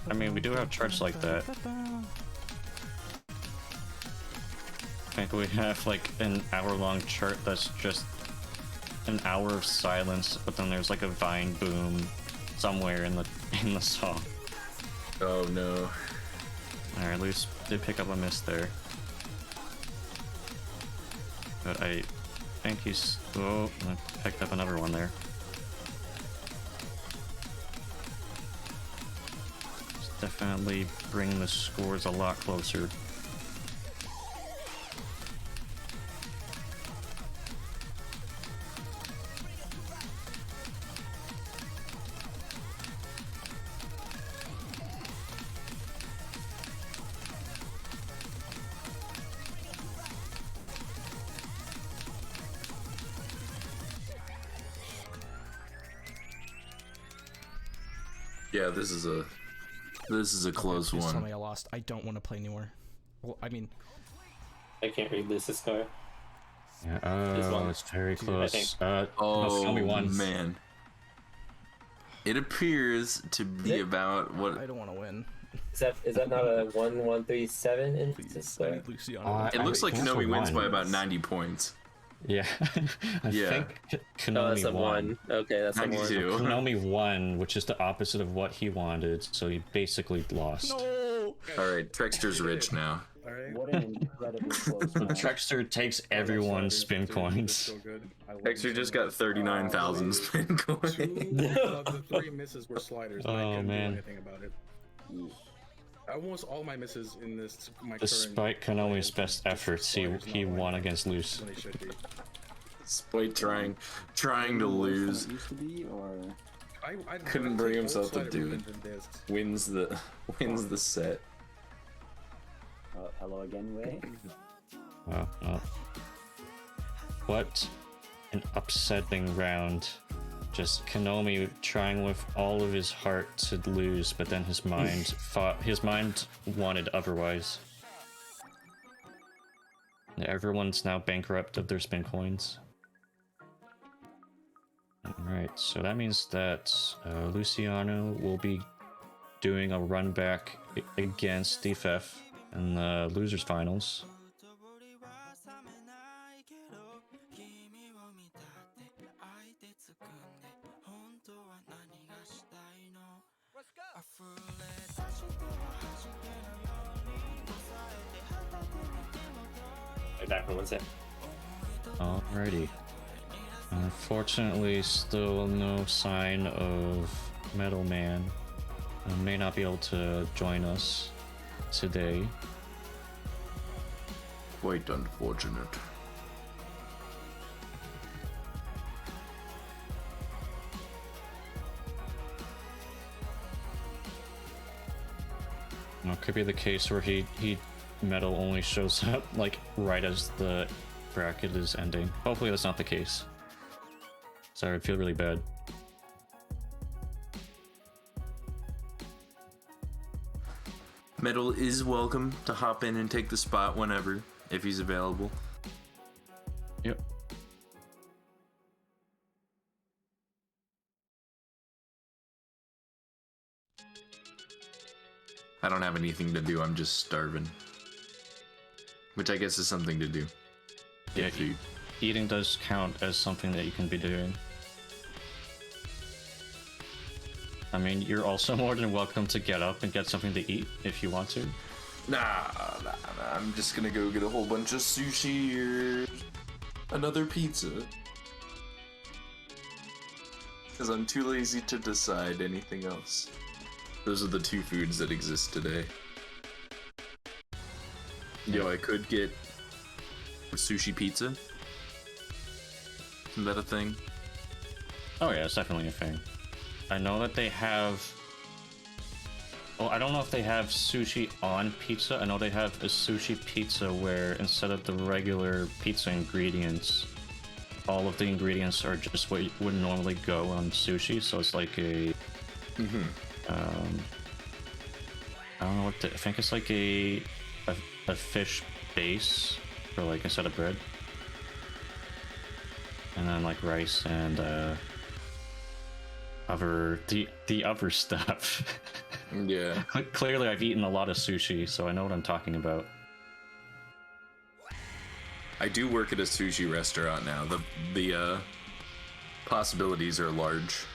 Speaker 3: I mean, we do have charts like that. I think we have like an hour-long chart that's just an hour of silence, but then there's like a vine boom somewhere in the song.
Speaker 16: Oh no.
Speaker 3: Alright, at least did pick up a miss there. but I think he's... Oh, I picked up another one there. It's definitely bringing the scores a lot closer.
Speaker 16: Yeah, this is a close
Speaker 9: Please tell
Speaker 16: one.
Speaker 9: me I lost. I don't want to play anymore. Well, I mean,
Speaker 8: I can't read Luce's score.
Speaker 3: Yeah,
Speaker 8: This one.
Speaker 3: it's very close.
Speaker 16: Oh
Speaker 3: tell me once.
Speaker 16: man. It appears to be about what.
Speaker 9: I don't want to win.
Speaker 8: Is that not a 1-1-3-7 in Luce's score?
Speaker 16: It looks like Konomi wins by about 90 points.
Speaker 3: Yeah, I think Konomi
Speaker 8: that's a
Speaker 3: won.
Speaker 8: 1. Okay, that's a 1.
Speaker 16: 92.
Speaker 3: Konomi won, which is the opposite of what he wanted, so he basically lost.
Speaker 9: No!
Speaker 16: Alright, TreXDer's rich now.
Speaker 10: What an incredibly close match.
Speaker 3: TreXDer takes everyone's spin coins.
Speaker 16: TreXDer just got 39,000 spin coins.
Speaker 15: 2 of the 3 misses were sliders, and I
Speaker 3: Oh,
Speaker 15: couldn't
Speaker 3: man.
Speaker 15: do anything about it. Almost all my misses in this, my
Speaker 3: Despite Konomi's best efforts, he won against Loose.
Speaker 15: when they should be.
Speaker 16: Despite trying to lose,
Speaker 10: Used to be, or
Speaker 15: I
Speaker 16: couldn't bring himself to
Speaker 15: slider
Speaker 16: do it.
Speaker 15: movement than this.
Speaker 16: Wins the set.
Speaker 10: hello again, Ray.
Speaker 3: Oh. What an upsetting round. Just Konomi trying with all of his heart to lose, but then his mind wanted otherwise. Everyone's now bankrupt of their spin coins. Alright, so that means that Loosiano will be doing a run back against DFeth in the losers finals.
Speaker 8: Back for 1 sec.
Speaker 3: Alrighty. Unfortunately, still no sign of Metal Man. May not be able to join us today.
Speaker 16: Quite unfortunate.
Speaker 3: It could be the case where he Metal only shows up like right as the bracket is ending. Hopefully that's not the case. Sorry, I feel really bad.
Speaker 16: Metal is welcome to hop in and take the spot whenever, if he's available.
Speaker 3: Yep.
Speaker 16: I don't have anything to do, I'm just starving. Which I guess is something to do.
Speaker 3: Yeah, eating does count as something that you can be doing. I mean, you're also more than welcome to get up and get something to eat if you want to.
Speaker 16: Nah, I'm just gonna go get a whole bunch of sushi or another pizza. Because I'm too lazy to decide anything else. Those are the 2 foods that exist today. Yo, I could get a sushi pizza. Isn't that a thing?
Speaker 3: Oh yeah, it's definitely a thing. I know that they have... Well, I don't know if they have sushi on pizza. I know they have a sushi pizza where instead of the regular pizza ingredients, all of the ingredients are just what would normally go on sushi. So it's like a... I don't know what I think it's like a fish base for like instead of bread. And then like rice and the other stuff.
Speaker 16: Yeah.
Speaker 3: Clearly I've eaten a lot of sushi, so I know what I'm talking about.
Speaker 16: I do work at a sushi restaurant now. The possibilities are large.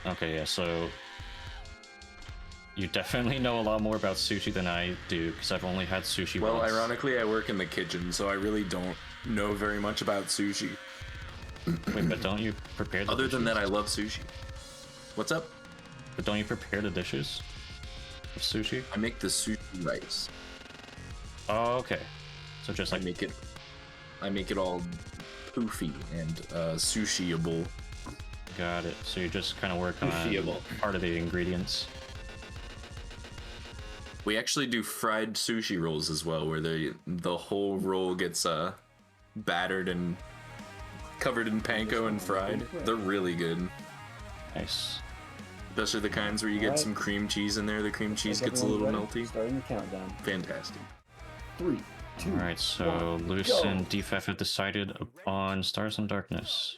Speaker 3: Okay, yeah, so You definitely know a lot more about sushi than I do, because I've only had sushi
Speaker 16: Well,
Speaker 3: once.
Speaker 16: ironically, I work in the kitchen, so I really don't know very much about sushi.
Speaker 3: Wait, but don't you prepare the
Speaker 16: Other
Speaker 3: dishes?
Speaker 16: than that, I love sushi. What's up?
Speaker 3: But don't you prepare the dishes of sushi?
Speaker 16: I make the sushi rice.
Speaker 3: Oh, okay. So just like...
Speaker 16: I make it all poofy and sushiable.
Speaker 3: Got it. So you just kind of work on part of the ingredients.
Speaker 16: We actually do fried sushi rolls as well, where the whole roll gets battered and covered in panko and fried. They're really good.
Speaker 3: Nice.
Speaker 16: Those are the kinds where you get some cream cheese in there. The cream cheese gets a little melty.
Speaker 10: Starting the countdown.
Speaker 16: Fantastic.
Speaker 10: 3, 2.
Speaker 3: Alright, so Loose and DFeth have decided on Stars and Darkness.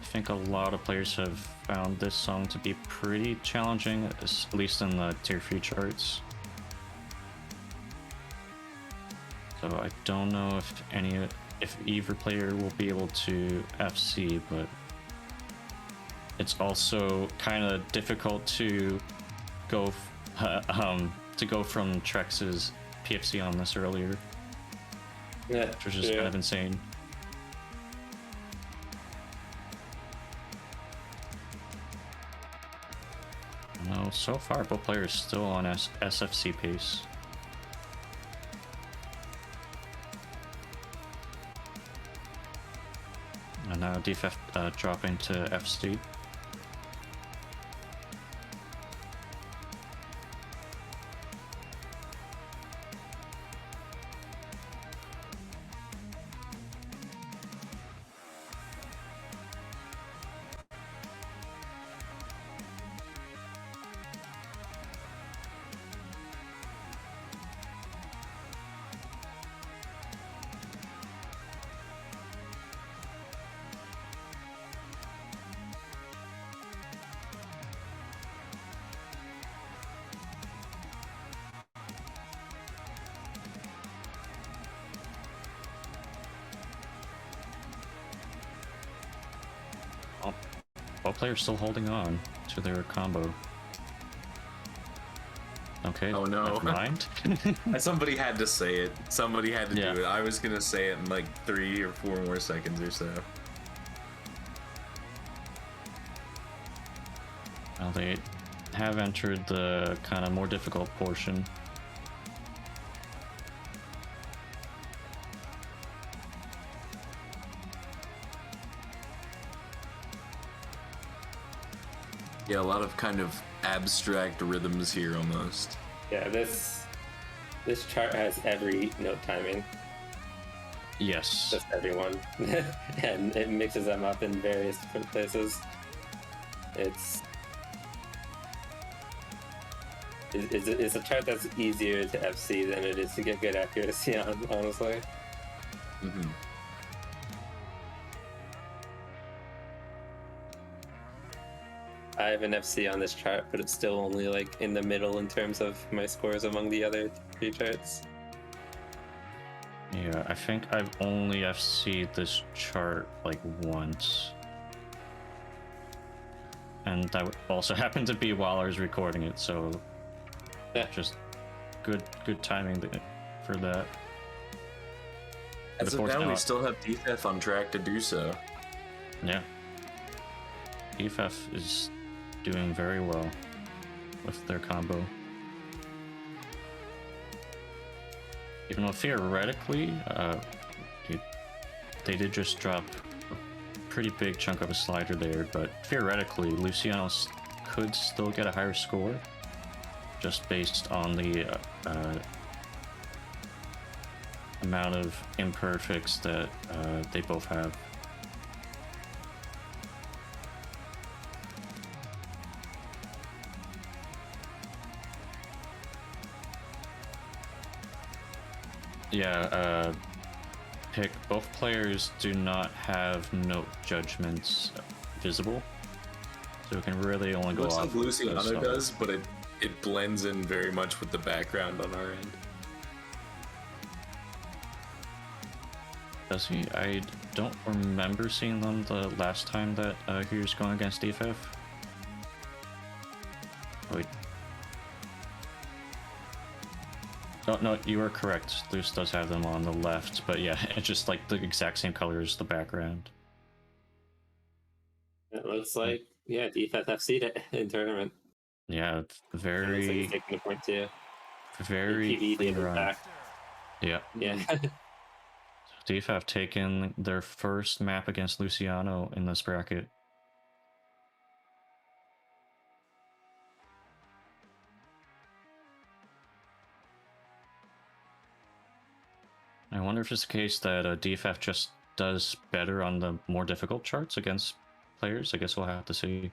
Speaker 3: I think a lot of players have found this song to be pretty challenging, at least in the tier 3 charts. So I don't know if either player will be able to FC, but it's also kind of difficult to go from TreX's PFC on this earlier, which was just kind of insane. No, so far both players still on SFC pace. And now DFeth dropping to FC. Both players still holding on to their combo. Okay.
Speaker 16: Oh no.
Speaker 3: Never mind.
Speaker 16: Somebody had to say it. Somebody had to do it. I was gonna say it in like 3 or 4 more seconds or so.
Speaker 3: Well, they have entered the kind of more difficult portion.
Speaker 16: Yeah, a lot of kind of abstract rhythms here almost.
Speaker 8: Yeah, this chart has every note timing.
Speaker 3: Yes.
Speaker 8: Just everyone. And it mixes them up in various different places. It's a chart that's easier to FC than it is to get good accuracy on, honestly.
Speaker 16: Mm-hmm.
Speaker 8: I have an FC on this chart, but it's still only like in the middle in terms of my scores among the other 3 charts.
Speaker 3: Yeah, I think I've only FC'd this chart like once. And that also happened to be while I was recording it, so just good timing for that.
Speaker 16: As of now, we still have DFeth on track to do so.
Speaker 3: Yeah. DFeth is doing very well with their combo. Even though theoretically, they did just drop a pretty big chunk of a slider there, but theoretically, Loosiano could still get a higher score just based on the amount of imperfects that they both have. Yeah, pick both players do not have note judgments visible, so we can really only go
Speaker 16: Looks
Speaker 3: off.
Speaker 16: like
Speaker 3: of the
Speaker 16: Loosiano
Speaker 3: song.
Speaker 16: does, but it blends in very much with the background on our end.
Speaker 3: Does he? I don't remember seeing them the last time that he was going against DFeth. Wait. Oh, no, you are correct. Loose does have them on the left, but yeah, it's just like the exact same color as the background.
Speaker 8: It looks like, yeah, DFeth FC'd it in tournament.
Speaker 3: Yeah, it's
Speaker 8: It looks like
Speaker 3: very,
Speaker 8: he's taking a point too.
Speaker 3: very
Speaker 8: PV'd
Speaker 3: clean
Speaker 8: it
Speaker 3: run.
Speaker 8: back.
Speaker 3: Yeah.
Speaker 8: Yeah.
Speaker 3: DFeth have taken their first map against Loosiano in this bracket. I wonder if it's the case that DFeth just does better on the more difficult charts against players. I guess we'll have to see.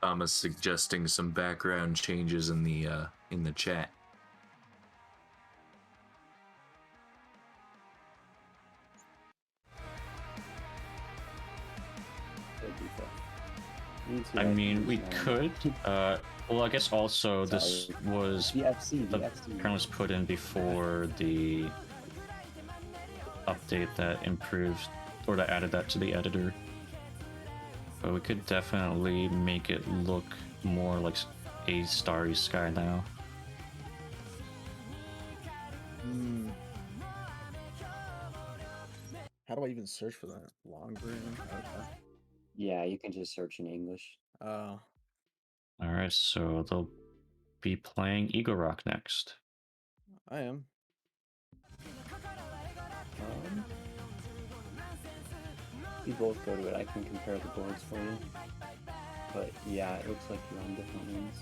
Speaker 16: Thomas suggesting some background changes in the chat.
Speaker 3: I mean, we could. Well, I guess also this was the kernel was put in before the update that improved or that added that to the editor. But we could definitely make it look more like a starry sky now.
Speaker 14: How do I even search for that? Long version? Okay.
Speaker 10: Yeah, you can just search in English.
Speaker 14: Oh.
Speaker 3: Alright, so they'll be playing Ego Rock next.
Speaker 14: I am.
Speaker 10: You both go to it. I can compare the boards for you. But yeah, it looks like you're on different ones.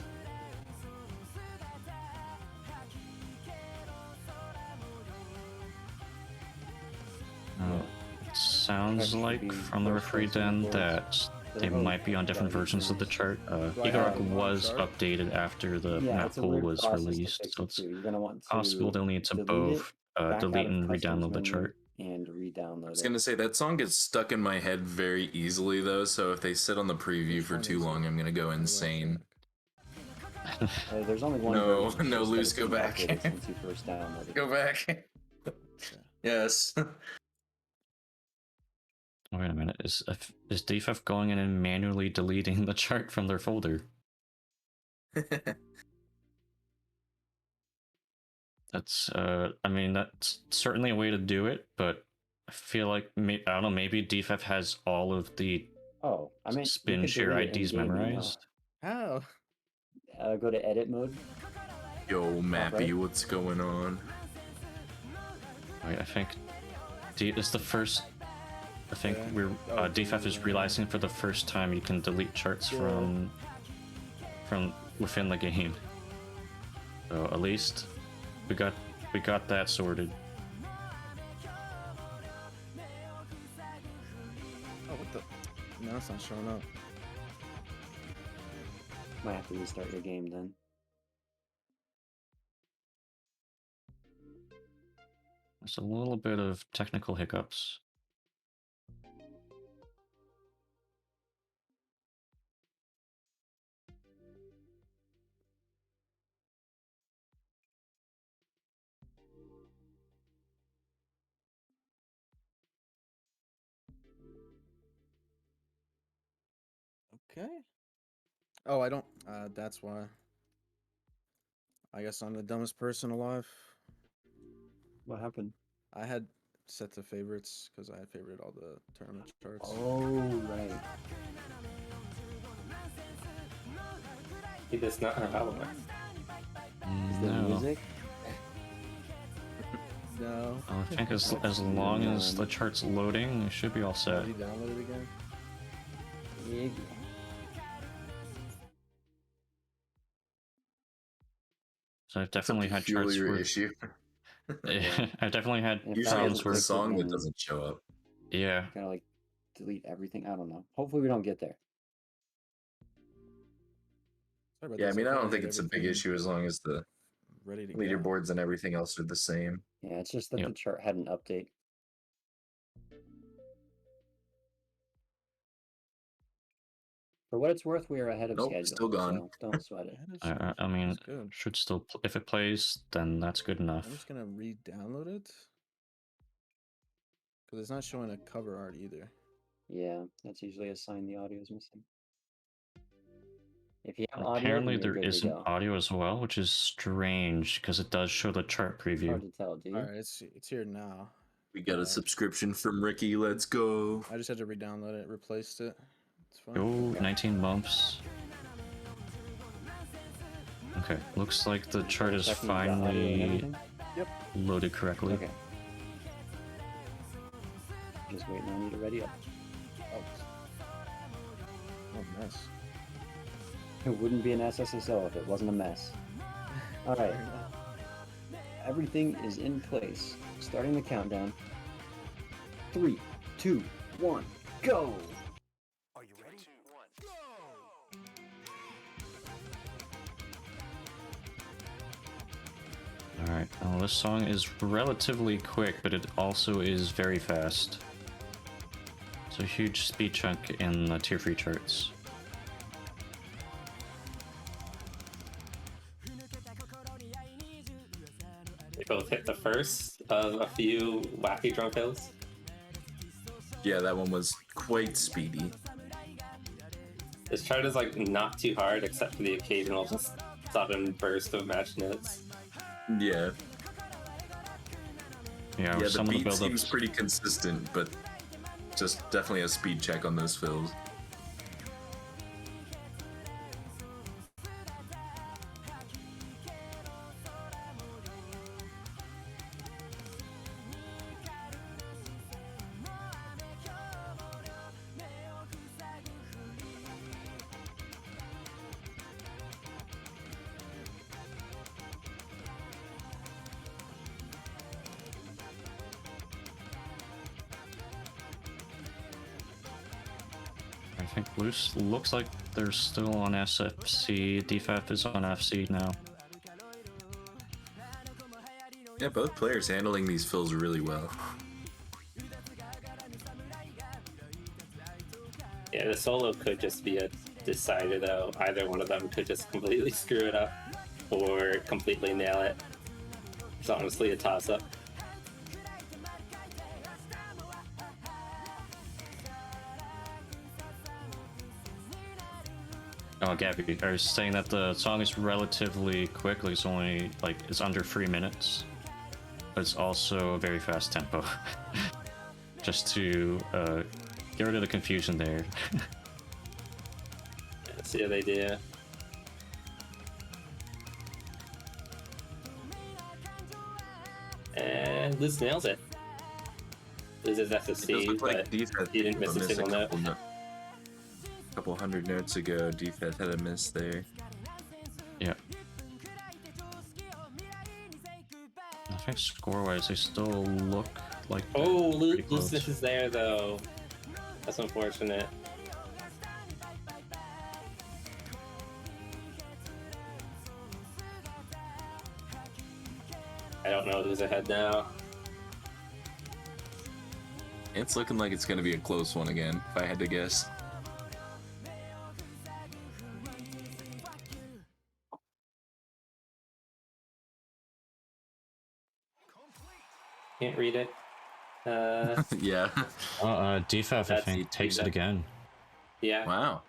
Speaker 3: It sounds like from the referee then that they might be on different versions of the chart. Ego Rock was updated after the map pool was released, so it's possible they'll need to both delete and re-download the chart.
Speaker 10: And re-download
Speaker 16: I was gonna say that song gets stuck in my head very easily though, so if they sit on the preview for too long, I'm gonna go insane.
Speaker 10: There's only one.
Speaker 16: No,
Speaker 10: version,
Speaker 16: no,
Speaker 10: just
Speaker 16: Loose,
Speaker 10: that
Speaker 16: go
Speaker 10: it's
Speaker 16: back.
Speaker 10: updated since you first downloaded it.
Speaker 16: Go back. Yes.
Speaker 3: Wait a minute, is DFeth going in and manually deleting the chart from their folder? That's, I mean, that's certainly a way to do it, but I feel like, I don't know, maybe DFeth has all of the spin share IDs memorized.
Speaker 14: How?
Speaker 10: Go to edit mode.
Speaker 16: Yo, Mappy, what's going on?
Speaker 3: Wait, I think it's the first. I think DFeth is realizing for the first time you can delete charts from within the game. So at least we got that sorted.
Speaker 14: Oh, what the? No, it's not showing up.
Speaker 10: Might have to restart your game then.
Speaker 3: There's a little bit of technical hiccups.
Speaker 14: Okay. Oh, I don't. That's why. I guess I'm the dumbest person alive.
Speaker 10: What happened?
Speaker 14: I had set to favorites because I had favorited all the tournament charts.
Speaker 10: Oh, right.
Speaker 8: He does not have album.
Speaker 10: Is there music?
Speaker 14: No.
Speaker 3: I think as long as the chart's loading, it should be all set.
Speaker 14: Did you download it again?
Speaker 10: Yeah.
Speaker 3: So I've definitely had charts where
Speaker 16: issue.
Speaker 3: I definitely had
Speaker 10: If
Speaker 16: Usually
Speaker 3: problems
Speaker 16: it's the
Speaker 3: where,
Speaker 16: song that doesn't show up.
Speaker 3: yeah,
Speaker 10: Kind of like delete everything. I don't know. Hopefully we don't get there.
Speaker 14: Sorry about
Speaker 16: Yeah, I
Speaker 14: this.
Speaker 16: mean, I
Speaker 14: thought
Speaker 16: don't think
Speaker 14: had
Speaker 16: it's a big
Speaker 14: everything
Speaker 16: issue as long as the
Speaker 14: ready to go.
Speaker 16: leaderboards and everything else are the same.
Speaker 10: Yeah, it's just that
Speaker 3: Yep.
Speaker 10: the chart had an update. For what it's worth, we are ahead of
Speaker 16: Nope,
Speaker 10: schedule.
Speaker 16: still gone.
Speaker 10: So don't sweat it.
Speaker 3: I mean,
Speaker 14: That's good.
Speaker 3: should still if it plays, then that's good enough.
Speaker 14: I'm just gonna re-download it because it's not showing a cover art either.
Speaker 10: Yeah, that's usually a sign the audio is missing. If you have audio,
Speaker 3: Apparently
Speaker 10: then you're
Speaker 3: there
Speaker 10: good to
Speaker 3: isn't
Speaker 10: go.
Speaker 3: audio as well, which is strange because it does show the chart preview.
Speaker 10: Hard to tell, do you?
Speaker 14: All right, it's here now.
Speaker 16: We got a subscription from Ricky. Let's go.
Speaker 14: I just had to re-download it, replaced it. It's fine.
Speaker 3: Oh, 19 months. Okay, looks like the chart is
Speaker 10: Checking the audio and
Speaker 3: finally
Speaker 10: everything?
Speaker 14: Yep.
Speaker 3: loaded correctly.
Speaker 10: Okay. Just waiting on you to ready up.
Speaker 14: Oh, mess.
Speaker 10: It wouldn't be an SSSO if it wasn't a mess. All right. Everything is in place. Starting the countdown. 3, 2, 1, go!
Speaker 4: Are you ready? 2, 1, go!
Speaker 3: Alright, well, this song is relatively quick, but it also is very fast. It's a huge speed chunk in the tier 3 charts.
Speaker 8: They both hit the first of a few wacky drum fills.
Speaker 16: Yeah, that one was quite speedy.
Speaker 8: This chart is like not too hard except for the occasional just sudden burst of match notes.
Speaker 16: Yeah.
Speaker 3: Yeah,
Speaker 16: Yeah, the
Speaker 3: some of the
Speaker 16: beat seems
Speaker 3: build-ups.
Speaker 16: pretty consistent, but just definitely a speed check on those fills.
Speaker 3: I think Loose looks like they're still on SFC. DFeth is on FC now.
Speaker 16: Yeah, both players handling these fills really well.
Speaker 8: Yeah, the solo could just be a decider though. Either one of them could just completely screw it up or completely nail it. It's honestly a toss-up.
Speaker 3: Oh, Gabby, I was saying that the song is relatively quick, like it's only, like, it's under 3 minutes. But it's also a very fast tempo. Just to get rid of the confusion there.
Speaker 8: Let's see how they do. And Liz nails it. Liz is
Speaker 16: It does
Speaker 8: SSC,
Speaker 16: look like
Speaker 8: but
Speaker 16: DFeth
Speaker 8: he didn't miss a
Speaker 16: missed
Speaker 8: single note.
Speaker 16: Couple hundred notes ago, DFeth had a miss there.
Speaker 3: Yeah. I think score-wise, they still look like they're
Speaker 8: Oh,
Speaker 3: pretty close.
Speaker 8: Looseness is there though. That's unfortunate. I don't know who's ahead now.
Speaker 16: It's looking like it's gonna be a close one again, if I had to guess.
Speaker 8: Can't read it.
Speaker 16: Yeah.
Speaker 3: DFeth, I
Speaker 8: That's
Speaker 3: think, takes it
Speaker 8: DFeth.
Speaker 3: again.
Speaker 8: Yeah.
Speaker 16: Wow.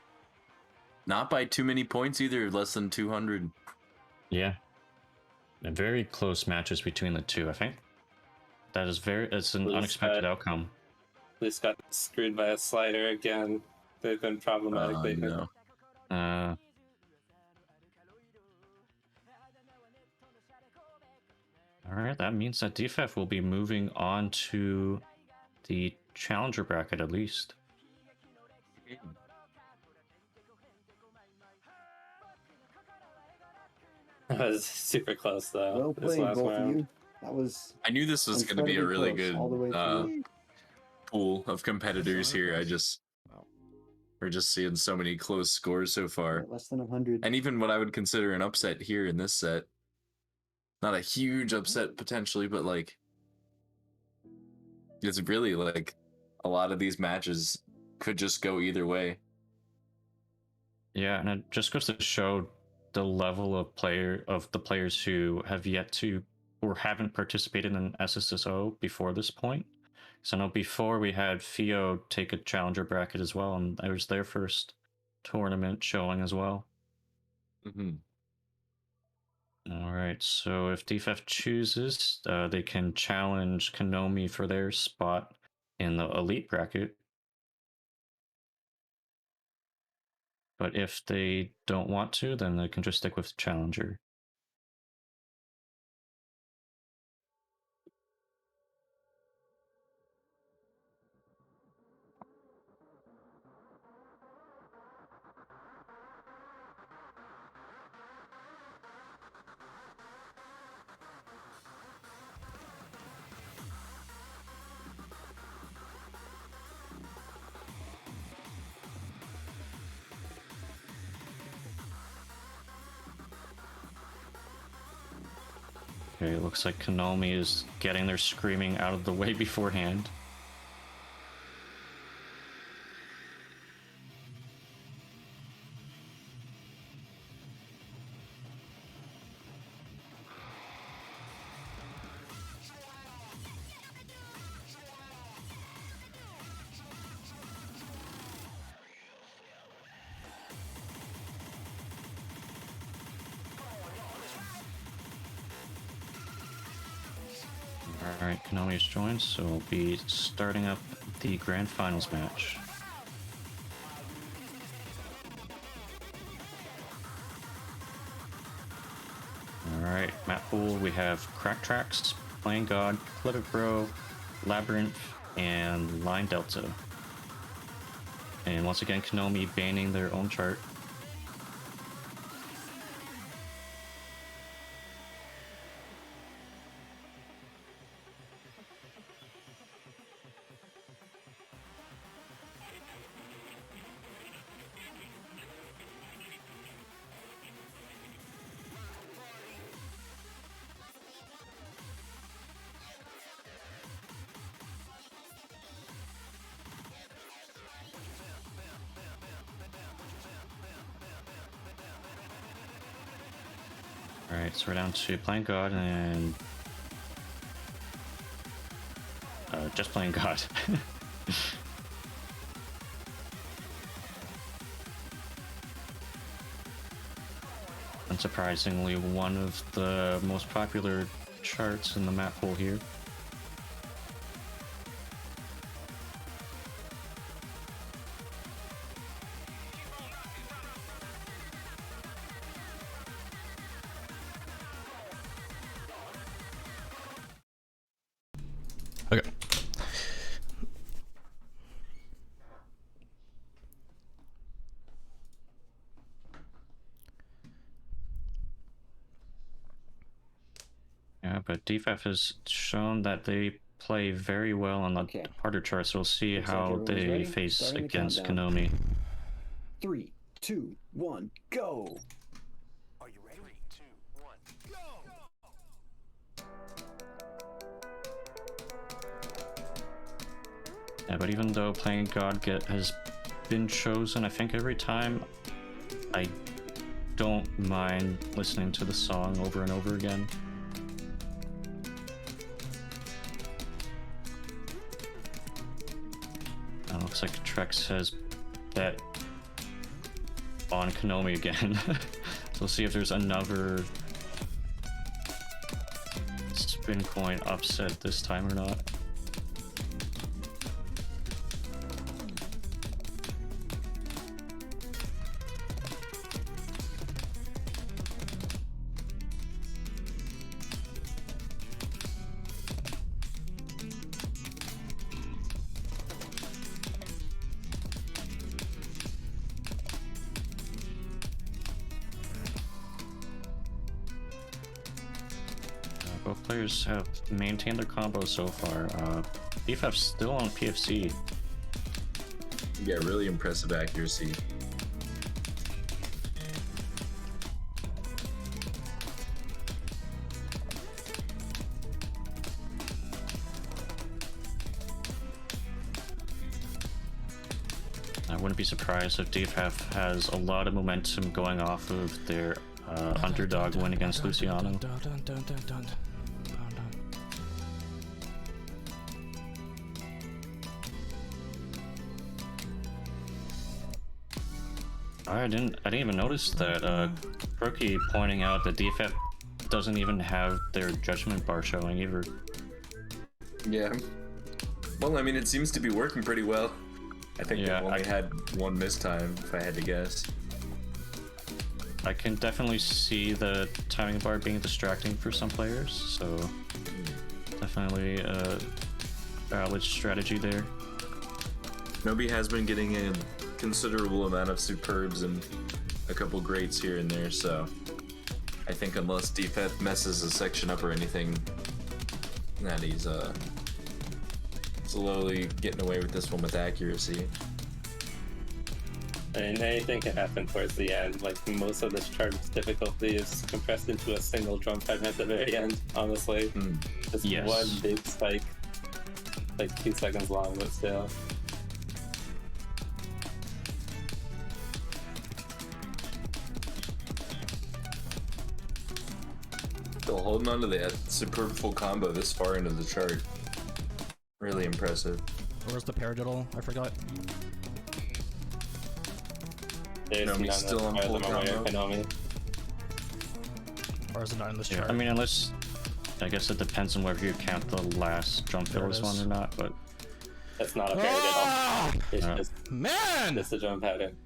Speaker 16: Not by too many points either, less than 200.
Speaker 3: Yeah. And very close matches between the two, I think. That is it's an
Speaker 8: Liz
Speaker 3: unexpected
Speaker 8: got-
Speaker 3: outcome.
Speaker 8: Liz got screwed by a slider again. They've been problematic lately.
Speaker 16: No.
Speaker 3: Alright, that means that DFeth will be moving on to the challenger bracket at least.
Speaker 8: That was super close though.
Speaker 10: Well
Speaker 8: this
Speaker 10: played,
Speaker 8: last
Speaker 10: both of
Speaker 8: round.
Speaker 10: you. That was.
Speaker 16: I knew this was going to be a
Speaker 10: incredibly
Speaker 16: really
Speaker 10: close,
Speaker 16: good
Speaker 10: all the way through.
Speaker 16: pool of competitors here. We're just seeing so many close scores so far.
Speaker 10: Less than 100.
Speaker 16: And even what I would consider an upset here in this set. Not a huge upset potentially, but like it's really like a lot of these matches could just go either way.
Speaker 3: Yeah, and it just goes to show the level of the players who have yet to or haven't participated in SSSO before this point. So I know before we had Theo take a challenger bracket as well, and it was their first tournament showing as well.
Speaker 16: Mm-hmm.
Speaker 3: All right, so if DFeth chooses, they can challenge Konomi for their spot in the elite bracket. But if they don't want to, then they can just stick with challenger. Okay, it looks like Konomi is getting their screaming out of the way beforehand. Alright, Konomi has joined, so we'll be starting up the grand finals match. Alright, map pool, we have Crack Tracks, Playing God, Clitter Bro, Labyrinth, and Line Delta. And once again, Konomi banning their own chart. Alright, so we're down to Playing God and just Playing God. Unsurprisingly, one of the most popular charts in the map pool here.
Speaker 9: Okay.
Speaker 3: Yeah, but DFeth has shown that they play very well on the harder chart, so we'll see
Speaker 10: Looks like
Speaker 3: how
Speaker 10: everyone's
Speaker 3: they
Speaker 10: ready.
Speaker 3: face
Speaker 10: Starting the
Speaker 3: against
Speaker 10: countdown.
Speaker 3: Konomi.
Speaker 10: 3, 2, 1, go!
Speaker 3: Yeah, but even though Playing God has been chosen, I think every time, I don't mind listening to the song over and over again. Looks like Trex has bet on Konomi again. So we'll see if there's another spin coin upset this time or not. Both players have maintained their combos so far. DFeth's still on PFC.
Speaker 16: Yeah, really impressive accuracy.
Speaker 3: I wouldn't be surprised if DFeth has a lot of momentum going off of their underdog win against Loosiano. I didn't even notice that Brookie pointing out that DFeth doesn't even have their judgment bar showing either.
Speaker 16: Yeah. Well, I mean, it seems to be working pretty well. I think they've only had one misstime, if I had to guess.
Speaker 3: I can definitely see the timing bar being distracting for some players, so definitely a valid strategy there.
Speaker 16: Konomi has been getting a considerable amount of superbs and a couple greats here and there, so I think unless DFeth messes a section up or anything, that he's slowly getting away with this one with accuracy.
Speaker 8: And anything can happen towards the end. Like, most of this chart's difficulty is compressed into a single drum pattern at the very end, honestly. Just one big spike, like 2 seconds long, but still.
Speaker 16: Still holding on to that superb full combo this far into the chart. Really impressive.
Speaker 9: Where's the paradiddle? I forgot.
Speaker 16: Konomi's still on full combo.
Speaker 9: Or is it not in this chart?
Speaker 3: I mean, unless... I guess it depends on whether you count the last jump fill as one or not, but...
Speaker 8: That's not a paradiddle. It's just...
Speaker 9: Man!
Speaker 8: It's a jump pattern.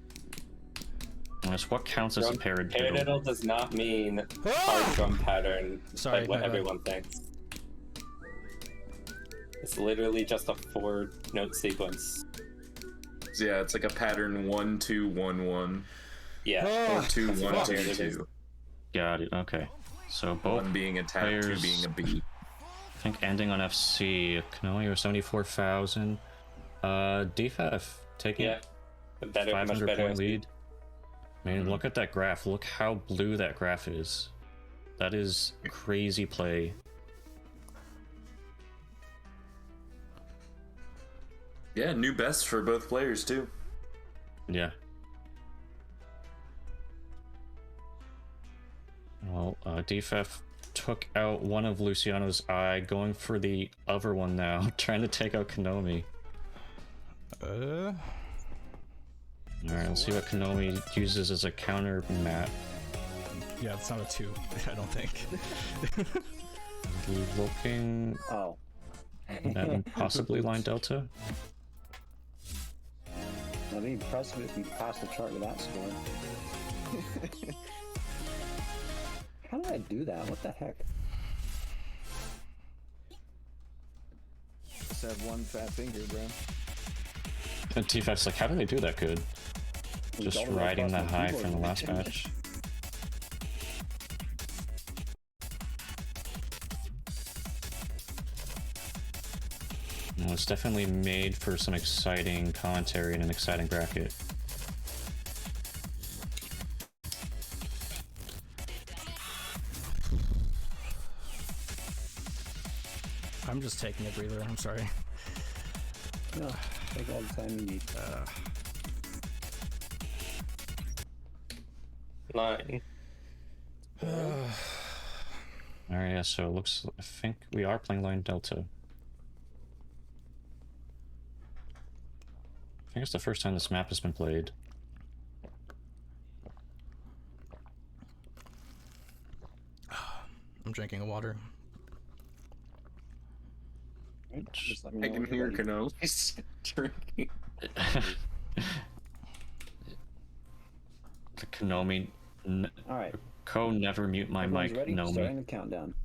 Speaker 3: That's what counts as a paradiddle.
Speaker 8: Paradiddle does not mean hard drum pattern, like what everyone thinks. It's literally just a 4-note sequence.
Speaker 16: So yeah, it's like a pattern 1 2 1 1.
Speaker 8: Yeah.
Speaker 16: 1 2 1 2 2.
Speaker 3: Got it. Okay. So both
Speaker 16: one being a tap,
Speaker 3: players,
Speaker 16: 2 being a beat.
Speaker 3: I think ending on FC. Konomi with 74,000. DFeth taking
Speaker 8: a better,
Speaker 3: 500
Speaker 8: much better
Speaker 3: point lead. I mean, look at that graph. Look how blue that graph is. That is crazy play.
Speaker 16: Yeah, new best for both players too.
Speaker 3: Yeah. Well, DFeth took out one of Loosiano's eye, going for the other one now, trying to take out Konomi. Alright, let's see what Konomi uses as a counter map.
Speaker 9: Yeah, it's not a 2, I don't think.
Speaker 3: Looking at possibly line delta.
Speaker 10: That'd be impressive if you pass the chart with that score. How did I do that? What the heck?
Speaker 14: Just have one fat finger, bro.
Speaker 3: And DFeth's like, how did they do that good? Just riding that high from the last match. Well, it's definitely made for some exciting commentary and an exciting bracket.
Speaker 9: I'm just taking a breather, I'm sorry.
Speaker 10: No, take all the time you need.
Speaker 8: Line.
Speaker 3: Alright, yeah, so it looks... I think we are playing line delta. I think it's the first time this map has been played.
Speaker 9: I'm drinking water.
Speaker 16: I can hear Konomi's drinking.
Speaker 3: The Konomi...
Speaker 10: Alright.
Speaker 3: Ko never mute my mic,
Speaker 10: Ready?
Speaker 3: Konomi.
Speaker 10: Starting the countdown.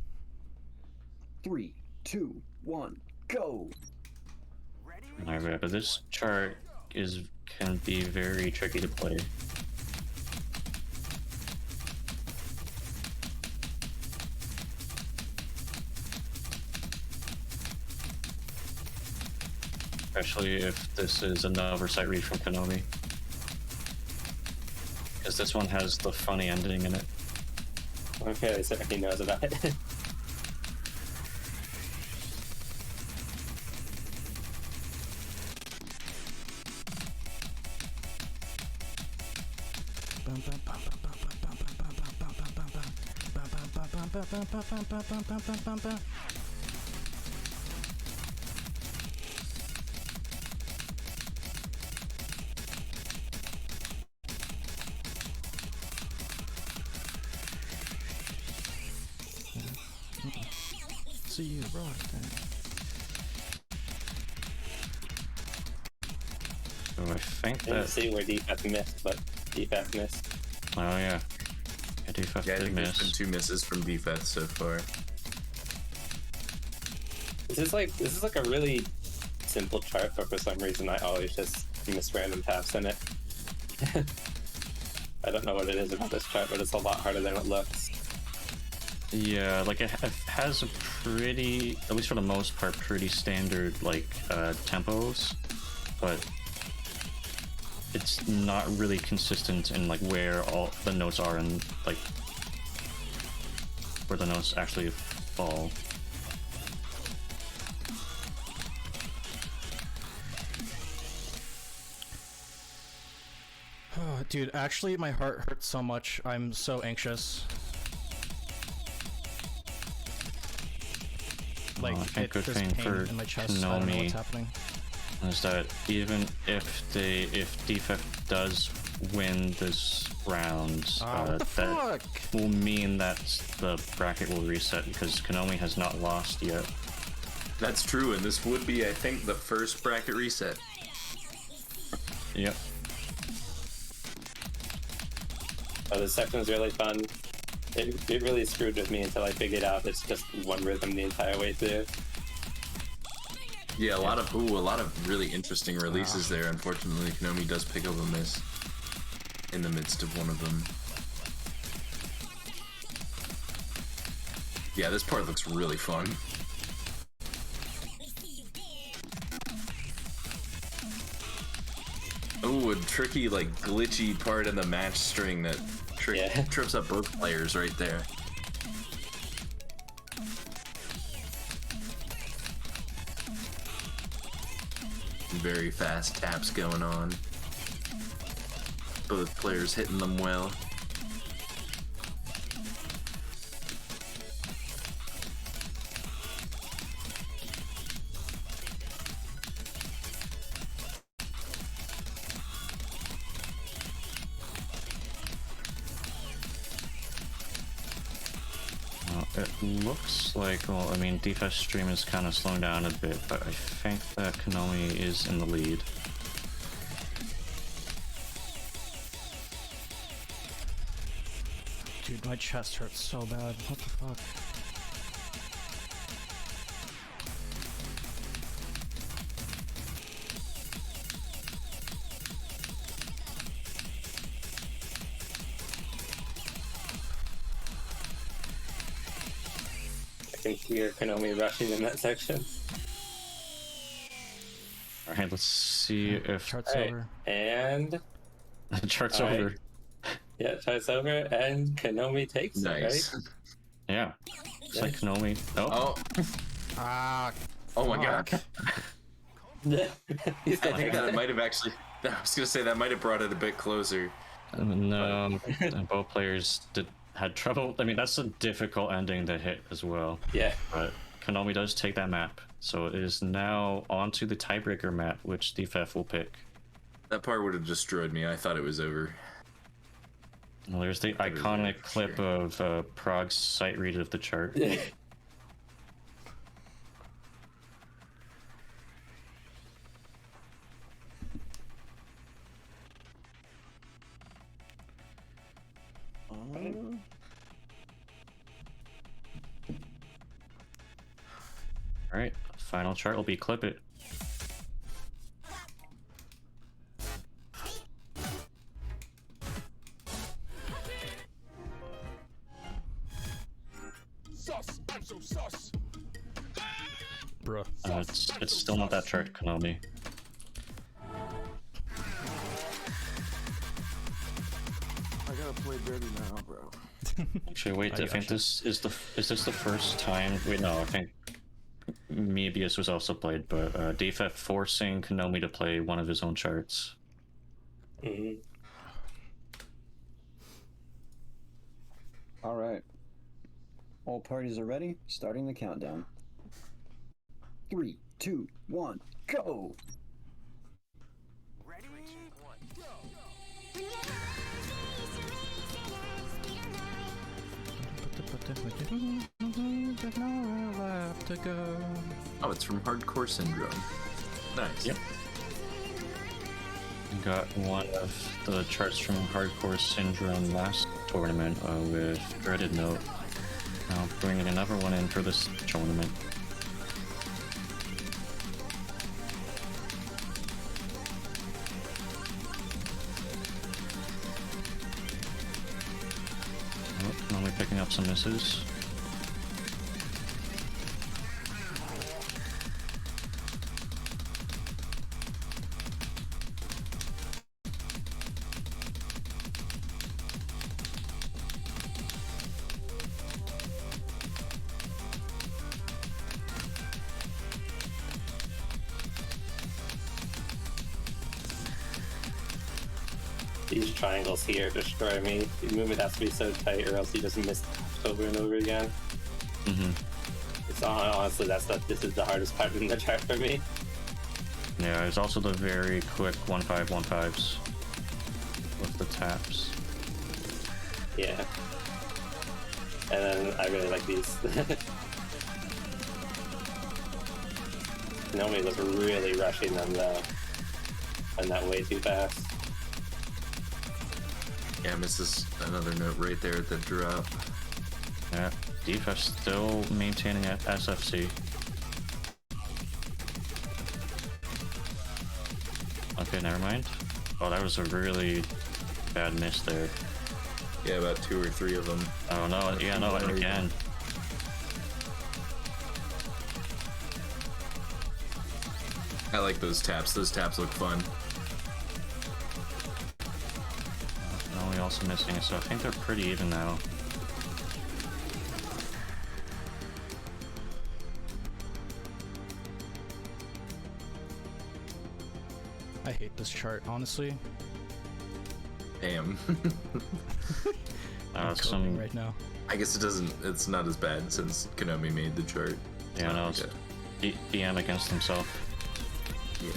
Speaker 10: 3, 2, 1, go!
Speaker 3: Alright, but this chart can be very tricky to play. especially if this is another sight read from Konomi. Because this one has the funny ending in it.
Speaker 8: I'm fairly certain he knows about it.
Speaker 9: See you, bro.
Speaker 3: So I think
Speaker 8: I didn't
Speaker 3: that.
Speaker 8: see where DFeth missed, but DFeth missed.
Speaker 3: Oh yeah. Yeah, DFeth
Speaker 16: Yeah, I
Speaker 3: did
Speaker 16: think there's been
Speaker 3: miss.
Speaker 16: 2 misses from DFeth so far.
Speaker 8: This is like a really simple chart, but for some reason I always just miss random taps in it. I don't know what it is about this chart, but it's a lot harder than it looks.
Speaker 3: Yeah, like it has a pretty, at least for the most part, pretty standard like tempos, but it's not really consistent in like where all the notes are and like where the notes actually fall.
Speaker 9: Oh, dude, actually my heart hurts so much. I'm so anxious. Like,
Speaker 3: I think good
Speaker 9: there's
Speaker 3: thing
Speaker 9: pain
Speaker 3: for
Speaker 9: in my chest. I don't know what's
Speaker 3: Konomi
Speaker 9: happening.
Speaker 3: is that even if DFeth does win this round,
Speaker 9: What the
Speaker 3: that
Speaker 9: fuck?
Speaker 3: will mean that the bracket will reset because Konomi has not lost yet.
Speaker 16: That's true, and this would be, I think, the first bracket reset.
Speaker 3: Yep.
Speaker 8: Oh, this section's really fun. It really screwed with me until I figured out it's just one rhythm the entire way through.
Speaker 16: Yeah, a lot of really interesting releases there. Unfortunately, Konomi does pick up a miss in the midst of one of them. Yeah, this part looks really fun. Oh, a tricky, like, glitchy part in the match string that trips up both players right there. Very fast taps going on. Both players hitting them well.
Speaker 3: It looks like, well, I mean, DFeth's stream is kind of slowing down a bit, but I think that Konomi is in the lead.
Speaker 9: Dude, my chest hurts so bad. What the fuck?
Speaker 8: I can hear Konomi rushing in that section.
Speaker 3: Alright, let's see if...
Speaker 9: Chart's
Speaker 8: Alright,
Speaker 9: over.
Speaker 8: and...
Speaker 3: The chart's
Speaker 8: Alright.
Speaker 3: over.
Speaker 8: Yeah, chart's over, and Konomi takes
Speaker 16: Nice.
Speaker 8: it, right?
Speaker 3: Yeah. Looks like Konomi... Oh.
Speaker 9: Ah.
Speaker 16: Oh my god.
Speaker 8: He's
Speaker 16: I think that might have actually... I was gonna say that might have brought it a bit closer.
Speaker 3: No, both players had trouble. I mean, that's a difficult ending to hit as well.
Speaker 8: Yeah.
Speaker 3: But Konomi does take that map. So it is now on to the tiebreaker map, which DFeth will pick.
Speaker 16: That part would have destroyed me. I thought it was over.
Speaker 3: Well, there's the iconic clip of Prague's sight read of the chart. Alright, final chart will be Clip It.
Speaker 11: Sus, I'm so sus.
Speaker 9: Bruh.
Speaker 3: It's still not that chart, Konomi.
Speaker 2: gotta play dirty now, bro.
Speaker 3: Actually, wait. I think this is the first time. Wait, no. I think Mebius was also played, but DFeth forcing Konomi to play one of his own charts.
Speaker 10: All right. All parties are ready. Starting the countdown. 3, 2, 1, go!
Speaker 11: Ready? 3, 2, 1, go!
Speaker 16: Oh, it's from Hardcore Syndrome. Nice.
Speaker 3: Yep. Got one of the charts from Hardcore Syndrome last tournament with Dreaded Note. Now bringing another one in for this tournament. Oh, now we're picking up some misses.
Speaker 8: These triangles here destroy me. The movement has to be so tight, or else you just miss over and over again. It's honestly this is the hardest part in the chart for me.
Speaker 3: Yeah, there's also the very quick 1-5-1-5s with the taps.
Speaker 8: Yeah. And then I really like these. Konomi was really rushing them though, and that way too fast.
Speaker 16: Yeah, misses another note right there at the drop.
Speaker 3: Yeah, DFeth still maintaining at SFC. Okay, never mind. Oh, that was a really bad miss there.
Speaker 16: Yeah, about 2 or 3 of them.
Speaker 3: Oh no, yeah, no, and again.
Speaker 16: I like those taps. Those taps look fun.
Speaker 3: No, also missing, so I think they're pretty even now.
Speaker 9: I hate this chart, honestly.
Speaker 16: Damn.
Speaker 3: Some
Speaker 9: right now.
Speaker 16: I guess it's not as bad since Konomi made the chart.
Speaker 3: Yeah, no, it's DM against himself.
Speaker 16: Yeah.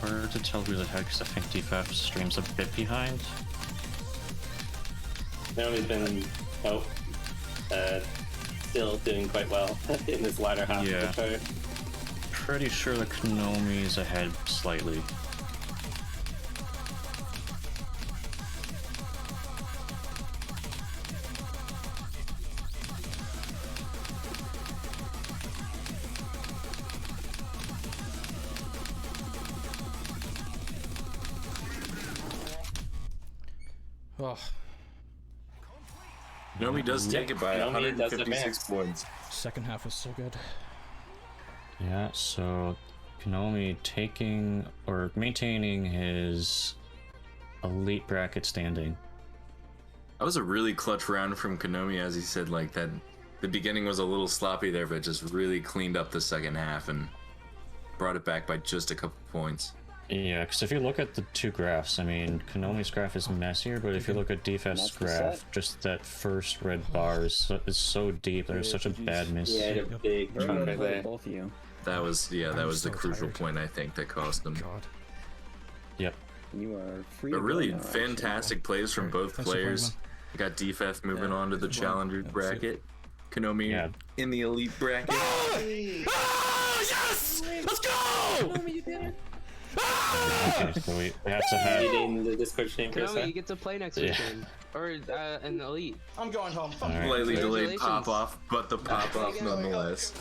Speaker 3: Hard to tell who the heck, because I think DFeth stream's a bit behind.
Speaker 8: Konomi's been still doing quite well in this latter half of the chart.
Speaker 3: Pretty sure the Konomi's ahead slightly.
Speaker 9: Oh.
Speaker 16: Konomi does take it by 156 points.
Speaker 9: Second half was so good.
Speaker 3: Yeah, so Konomi taking or maintaining his elite bracket standing.
Speaker 16: That was a really clutch round from Konomi, as he said, like that. The beginning was a little sloppy there, but just really cleaned up the second half and brought it back by just a couple points.
Speaker 3: Yeah, because if you look at the two graphs, I mean, Konomi's graph is messier, but if you look at DFeth's
Speaker 10: That's the
Speaker 3: graph,
Speaker 10: set.
Speaker 3: just that first red bar is so deep. There's such a bad miss.
Speaker 8: Yeah, I had a big
Speaker 10: Very
Speaker 8: chunk
Speaker 10: well
Speaker 8: right
Speaker 10: played,
Speaker 8: there.
Speaker 10: both of you.
Speaker 16: That was that
Speaker 9: I'm
Speaker 16: was the
Speaker 9: so
Speaker 16: crucial
Speaker 9: tired.
Speaker 16: point I think that cost them.
Speaker 9: God.
Speaker 3: Yep.
Speaker 10: You are free.
Speaker 16: A
Speaker 10: to go
Speaker 16: really
Speaker 10: now, actually.
Speaker 16: fantastic plays from both
Speaker 9: Thanks for playing,
Speaker 16: players. We got DFeth moving
Speaker 14: Yeah,
Speaker 16: on to the
Speaker 14: good one.
Speaker 16: challenger
Speaker 9: Yeah,
Speaker 16: bracket. Konomi
Speaker 3: Yeah.
Speaker 16: in the elite bracket.
Speaker 11: Ah, yes! Let's go!
Speaker 3: Okay, so we have to have.
Speaker 8: Reading the Discord stream for a
Speaker 7: Konomi,
Speaker 8: sec.
Speaker 7: you get to play next
Speaker 3: Yeah.
Speaker 7: weekend. Or an elite.
Speaker 14: I'm going home. Fuck
Speaker 3: Alright.
Speaker 16: Slightly delayed
Speaker 7: Congratulations.
Speaker 16: pop off, but the pop off nonetheless.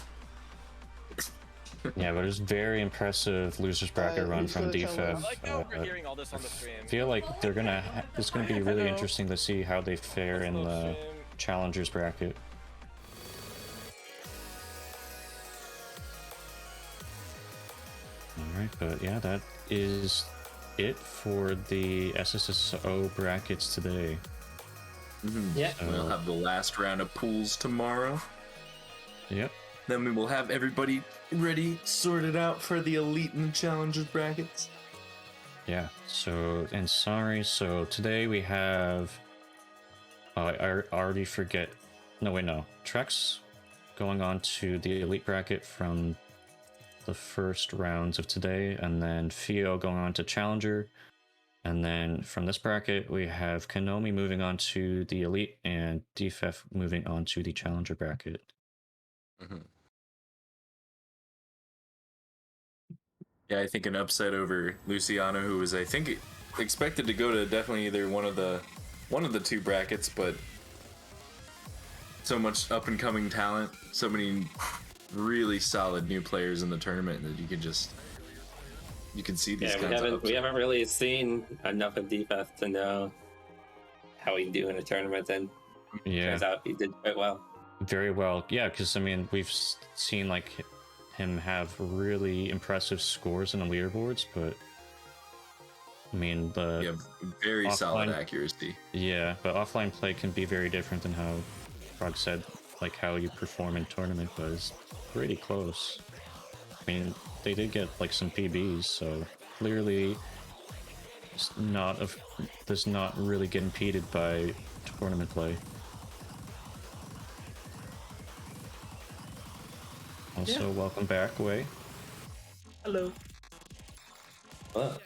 Speaker 3: Yeah, but it's very impressive losers bracket run from DFeth.
Speaker 11: overhearing all this on the stream.
Speaker 3: I feel like they're gonna. It's gonna be really interesting to see how they fare in the challengers bracket. Alright, but yeah, that is it for the SSSO brackets today.
Speaker 8: Yeah.
Speaker 16: We'll have the last round of pools tomorrow.
Speaker 3: Yep.
Speaker 16: Then we will have everybody ready, sorted out for the elite and the challengers brackets.
Speaker 3: Yeah, so, and sorry, so today we have, I already forget, no wait, no, Trex going on to the elite bracket from the first rounds of today, and then Theo going on to challenger, and then from this bracket we have Konomi moving on to the elite, and DFeth moving on to the challenger bracket.
Speaker 16: Yeah, I think an upset over Loosiano, who was, I think, expected to go to definitely either one of the two brackets, but so much up and coming talent, so many really solid new players in the tournament that you can see these
Speaker 8: Yeah,
Speaker 16: kinds of
Speaker 8: we haven't really seen enough of DFeth to know how he'd do in a tournament, and
Speaker 3: Yeah.
Speaker 8: turns out he did quite well.
Speaker 3: Very well, yeah, because I mean we've seen like him have really impressive scores in the leaderboards, but I mean the
Speaker 16: very solid
Speaker 3: offline-
Speaker 16: accuracy.
Speaker 3: Yeah, but offline play can be very different than how Frog said, like how you perform in tournament, but it's pretty close. I mean, they did get like some PBs, so clearly it's does not really get impeded by tournament play. Also, welcome back, Wei.
Speaker 1: Hello.
Speaker 8: Well,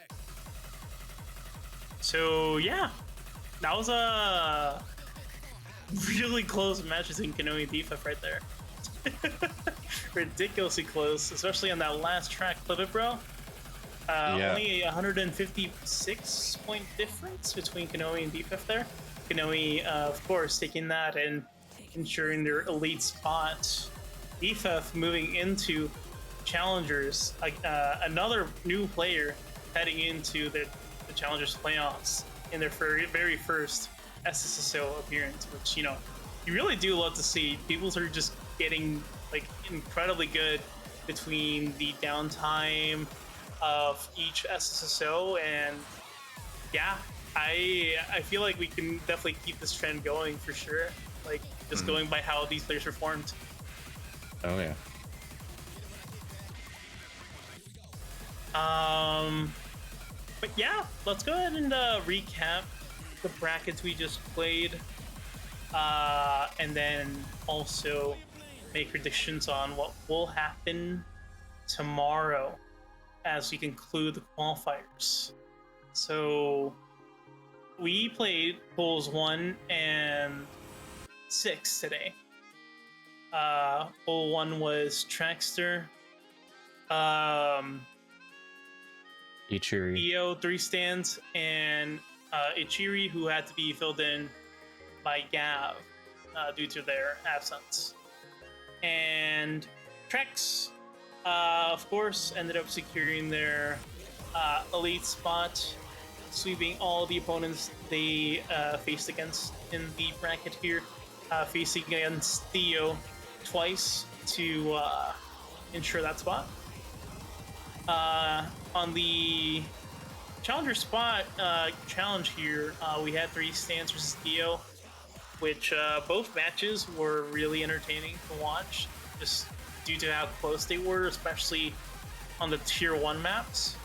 Speaker 1: So yeah, that was a really close match between Konomi and DFeth right there. Ridiculously close, especially on that last track. Flip it, bro.
Speaker 3: Yeah.
Speaker 1: Only a 156 point difference between Konomi and DFeth there. Konomi, of course, taking that and ensuring their elite spot. DFeth moving into challengers, another new player heading into the challengers playoffs in their very first SSSO appearance, which, you know, you really do love to see. People are just getting like incredibly good between the downtime of each SSSO, and yeah, I feel like we can definitely keep this trend going for sure, like just going by how these players performed.
Speaker 3: Oh yeah.
Speaker 1: But yeah, let's go ahead and recap the brackets we just played, and then also make predictions on what will happen tomorrow as we conclude the qualifiers. So we played pools 1 and 6 today. Pool 1 was TreXDer,
Speaker 3: echeerie,
Speaker 1: Theo 3 stands, and echeerie, who had to be filled in by Gav due to their absence. And Trex, of course, ended up securing their elite spot, sweeping all the opponents they faced against in the bracket here, facing against Theo twice to ensure that spot. On the challenger spot challenge here, we had 3 stands versus Theo, which both matches were really entertaining to watch, just due to how close they were, especially on the tier 1 maps.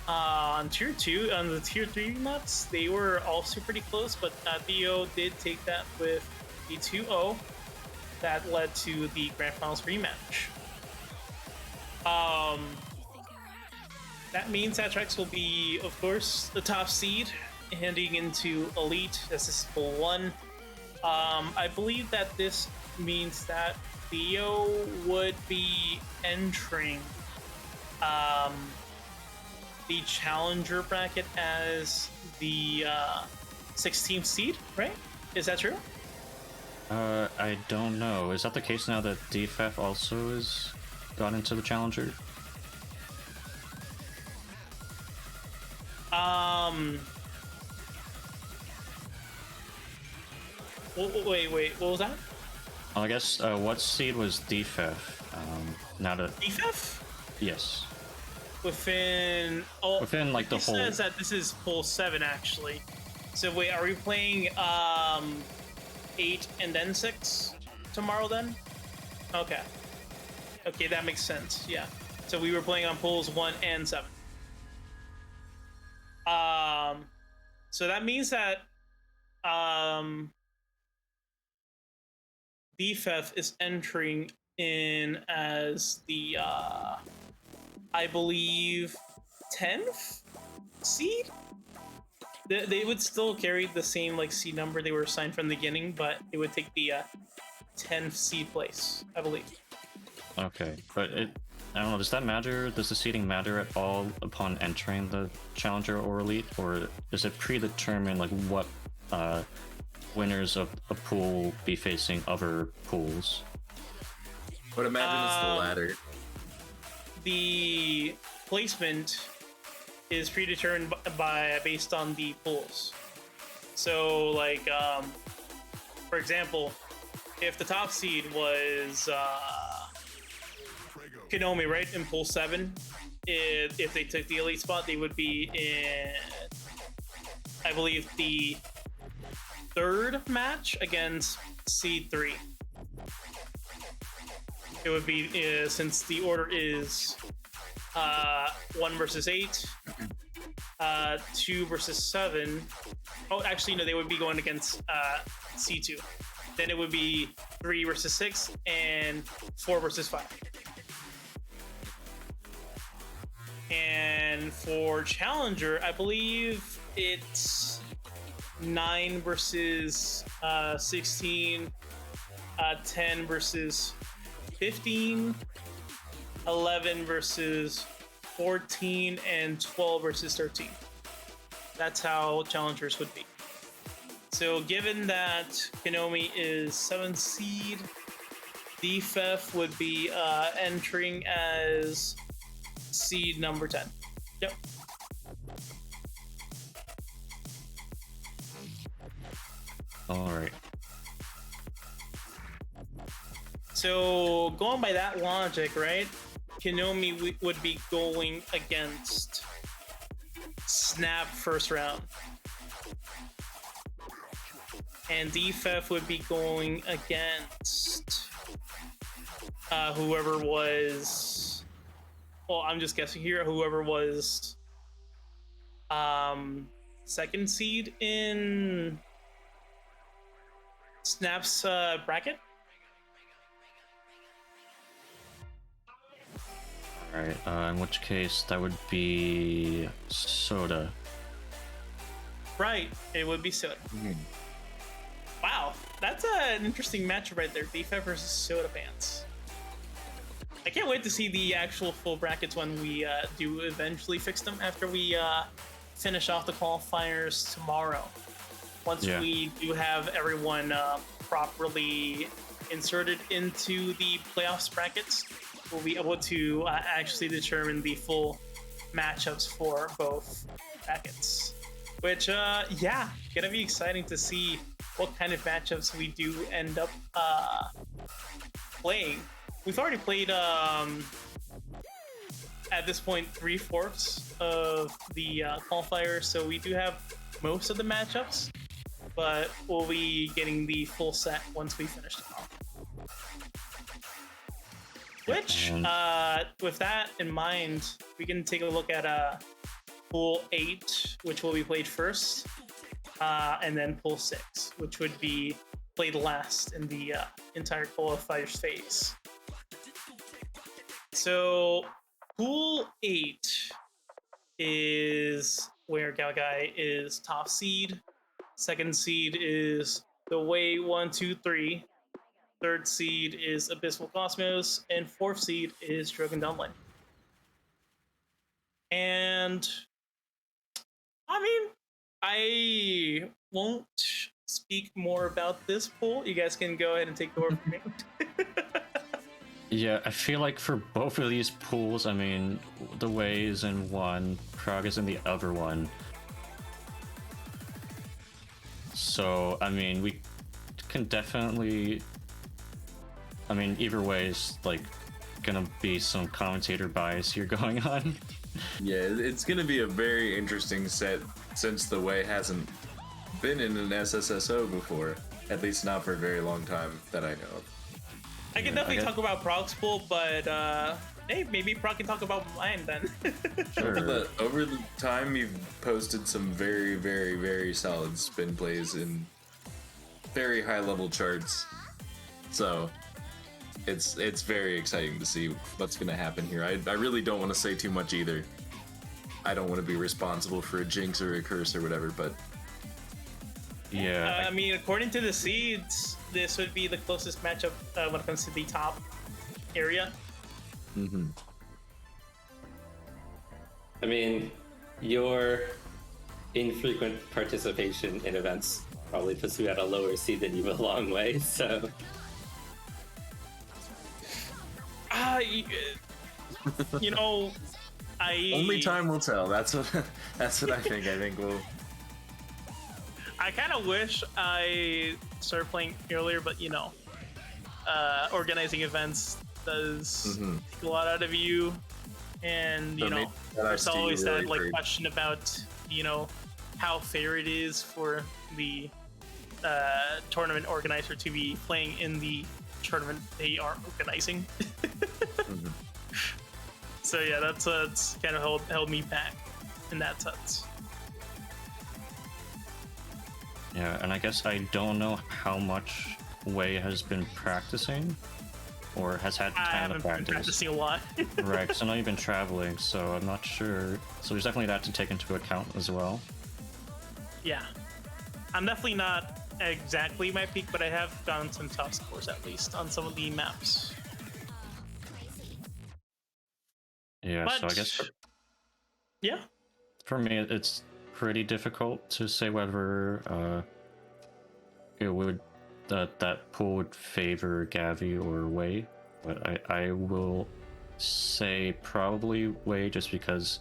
Speaker 1: On tier 2, on the tier 3 maps, they were also pretty close, but Theo did take that with the 2-0 that led to the Grand Finals rematch. That means that Trex will be, of course, the top seed heading into Elite. This is Pool 1. I believe that this means that Theo would be entering the Challenger bracket as the 16th seed, right? Is that true?
Speaker 3: I don't know. Is that the case now that DFeth also has got into the Challenger?
Speaker 1: Wait, what was that?
Speaker 3: I guess, what seed was DFeth? Now that...
Speaker 1: DFeth?
Speaker 3: Yes.
Speaker 1: Within
Speaker 3: like the whole...
Speaker 1: It says that this is Pool 7, actually. So wait, are we playing 8 and then 6 tomorrow then? Okay. Okay, that makes sense, yeah. So we were playing on Pools 1 and 7. So that means that DFeth is entering in as the I believe 10th seed. They would still carry the same like seed number they were assigned from the beginning, but it would take the 10th seed place, I believe.
Speaker 3: Okay, but I don't know, does that matter? Does the seeding matter at all upon entering the Challenger or Elite? Or is it predetermined, like, what winners of a pool be facing other pools?
Speaker 16: But imagine it's the latter.
Speaker 1: The placement is predetermined based on the pools. So, like, for example, if the top seed was Konomi, right, in Pool 7, if they took the Elite spot, they would be in, I believe, the 3rd match against Seed 3. It would be, since the order is 1 versus 8, 2 versus 7. Oh, actually, no, they would be going against C2. Then it would be 3 versus 6 and 4 versus 5. And for Challenger, I believe it's 9 versus 16, 10 versus 15, 11 versus 14, and 12 versus 13. That's how Challengers would be. So given that Konomi is 7th seed, DFeth would be entering as seed number 10. Yep.
Speaker 3: Alright.
Speaker 1: So going by that logic, right? Konomi would be going against Snap first round. And DFeth would be going against whoever was, well, I'm just guessing here, whoever was 2nd seed in Snap's bracket.
Speaker 3: Alright, in which case that would be Soda.
Speaker 1: Right, it would be Soda. Wow, that's an interesting matchup right there. DFeth versus Soda fans. I can't wait to see the actual full brackets when we do eventually fix them after we finish off the qualifiers tomorrow. Once we do have everyone properly inserted into the playoffs brackets, we'll be able to actually determine the full matchups for both brackets. Which, yeah, gonna be exciting to see what kind of matchups we do end up playing. We've already played, at this point, 3/4 of the qualifiers, so we do have most of the matchups, but we'll be getting the full set once we finish them off. Which, with that in mind, we can take a look at Pool 8, which will be played first, and then Pool 6, which would be played last in the entire qualifiers phase. So Pool 8 is where GaviGuy is top seed. Second seed is the Way 1, 2, 3. Third seed is Abysmal Cosmos, and fourth seed is Dragon Downline. And I mean, I won't speak more about this pool. You guys can go ahead and take over from me.
Speaker 3: Yeah, I feel like for both of these pools, I mean, the Way is in one, Prague is in the other one. So, I mean, we can definitely... I mean, either way is, like, gonna be some commentator bias here going on.
Speaker 16: Yeah, it's gonna be a very interesting set since the Way hasn't been in an SSSO before. At least not for a very long time that I know of.
Speaker 1: I can definitely talk about Prague's pool, but hey, maybe Prague can talk about mine then.
Speaker 16: Sure. Over the time, you've posted some very, very, very solid spin plays in very high level charts. So it's very exciting to see what's going to happen here. I really don't want to say too much either. I don't want to be responsible for a jinx or a curse or whatever, but
Speaker 3: yeah.
Speaker 1: I mean, according to the seeds, this would be the closest matchup when it comes to the top area.
Speaker 16: Mm-hmm.
Speaker 8: I mean, your infrequent participation in events probably puts you at a lower seed than you a long way, so...
Speaker 1: You know,
Speaker 16: only time will tell. That's what I think. I think we'll...
Speaker 1: I kind of wish I started playing earlier, but you know, organizing events does take a lot out of you, and you know, there's always that like question about, you know, how fair it is for the tournament organizer to be playing in the tournament they are organizing. So yeah, that's kind of held me back in that sense.
Speaker 3: Yeah, and I guess I don't know how much Way has been practicing, or has had time to practice.
Speaker 1: Been practicing a lot.
Speaker 3: Right, because I know you've been traveling, so I'm not sure. So there's definitely that to take into account as well.
Speaker 1: Yeah, I'm definitely not exactly my peak, but I have gotten some top scores at least on some of the maps.
Speaker 3: Yeah,
Speaker 1: but,
Speaker 3: so I guess
Speaker 1: yeah,
Speaker 3: for me it's pretty difficult to say whether it would that pool would favor Gavi or Way, but I will say probably Way just because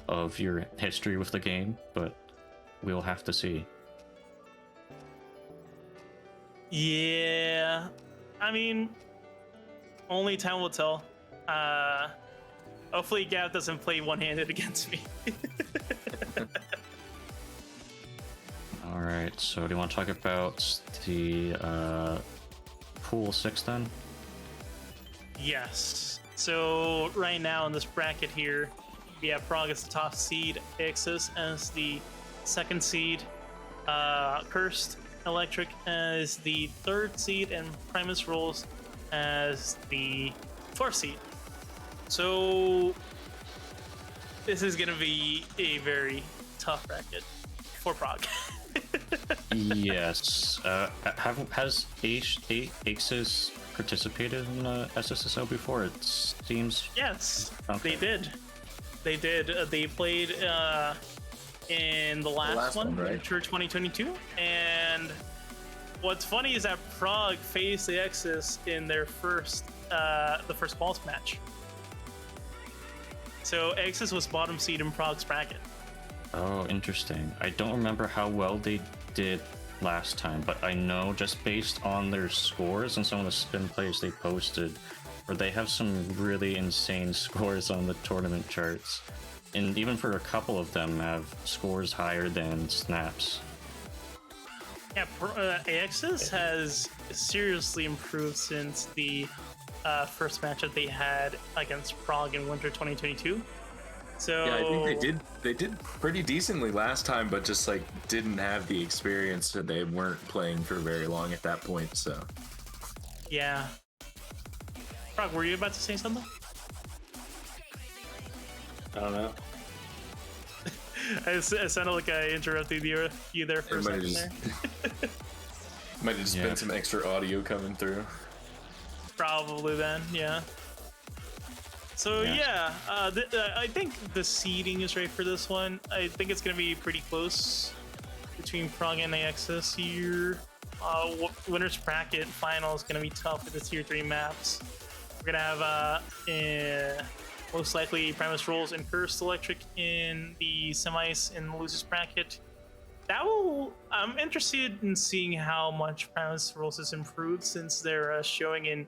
Speaker 3: of your history with the game, but we'll have to see.
Speaker 1: Yeah, I mean, only time will tell. Hopefully Gav doesn't play one-handed against me.
Speaker 3: Alright, so do you want to talk about the Pool 6 then?
Speaker 1: Yes. So right now in this bracket here, we have Prague as the top seed, Exus as the second seed, Cursed Electric as the third seed, and Primus Rolls as the fourth seed. So this is gonna be a very tough bracket for Prague.
Speaker 3: Yes. Has Exus participated in SSSO before? It seems.
Speaker 1: Yes,
Speaker 3: okay.
Speaker 1: They did. They played in the last one,
Speaker 16: right?
Speaker 1: Winter 2022. And what's funny is that Prague faced the Exus in their first, the first quals match. So Exus was bottom seed in Prague's bracket.
Speaker 3: Oh, interesting. I don't remember how well they did last time, but I know just based on their scores and some of the spin plays they posted, where they have some really insane scores on the tournament charts. And even for a couple of them have scores higher than Snaps.
Speaker 1: Yeah, Exus has seriously improved since the first matchup they had against Prague in Winter 2022. So
Speaker 16: yeah, I think they did pretty decently last time, but just like didn't have the experience, and they weren't playing for very long at that point. So
Speaker 1: yeah. Frog, were you about to say something?
Speaker 8: I don't know.
Speaker 1: It sounded like I interrupted you there for a second there.
Speaker 16: Might have just been some extra audio coming through.
Speaker 1: Probably then, yeah. So I think the seeding is right for this one. I think it's gonna be pretty close between Prog and AXS here. Winners bracket final is gonna be tough with the tier 3 maps. We're gonna have most likely Primus Rolls and Cursed Electric in the semis in the losers bracket. I'm interested in seeing how much Primus Rolls has improved since they're showing in,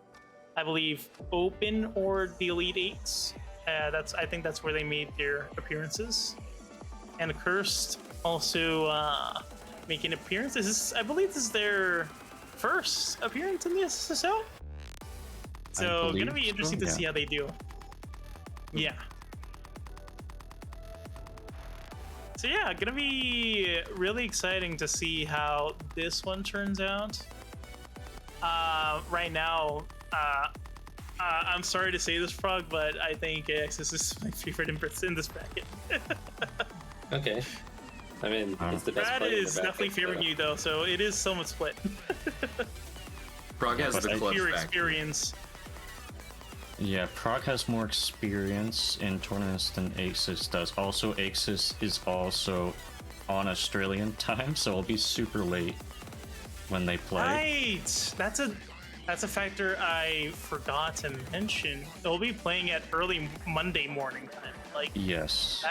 Speaker 1: I believe, Open or the Elite Eights. I think that's where they made their appearances. And Cursed also making appearances. I believe this is their first appearance in the SSSO. So gonna be interesting to see how they do. Yeah. So yeah, gonna be really exciting to see how this one turns out. Right now, I'm sorry to say this, Frog, but I think AXS is my favorite in this bracket.
Speaker 8: Okay. I mean, it's the best
Speaker 1: Brad
Speaker 8: player in the
Speaker 1: is
Speaker 8: bracket,
Speaker 1: definitely favoring you though, so it is somewhat split.
Speaker 16: Prog has the clutch
Speaker 1: pure
Speaker 16: factor.
Speaker 1: experience.
Speaker 3: Yeah, Prog has more experience in tournaments than AXS does. Also, AXS is also on Australian time, so it'll be super late when they play.
Speaker 1: Right, that's a factor I forgot to mention. They'll be playing at early Monday morning time. Like,
Speaker 3: yes,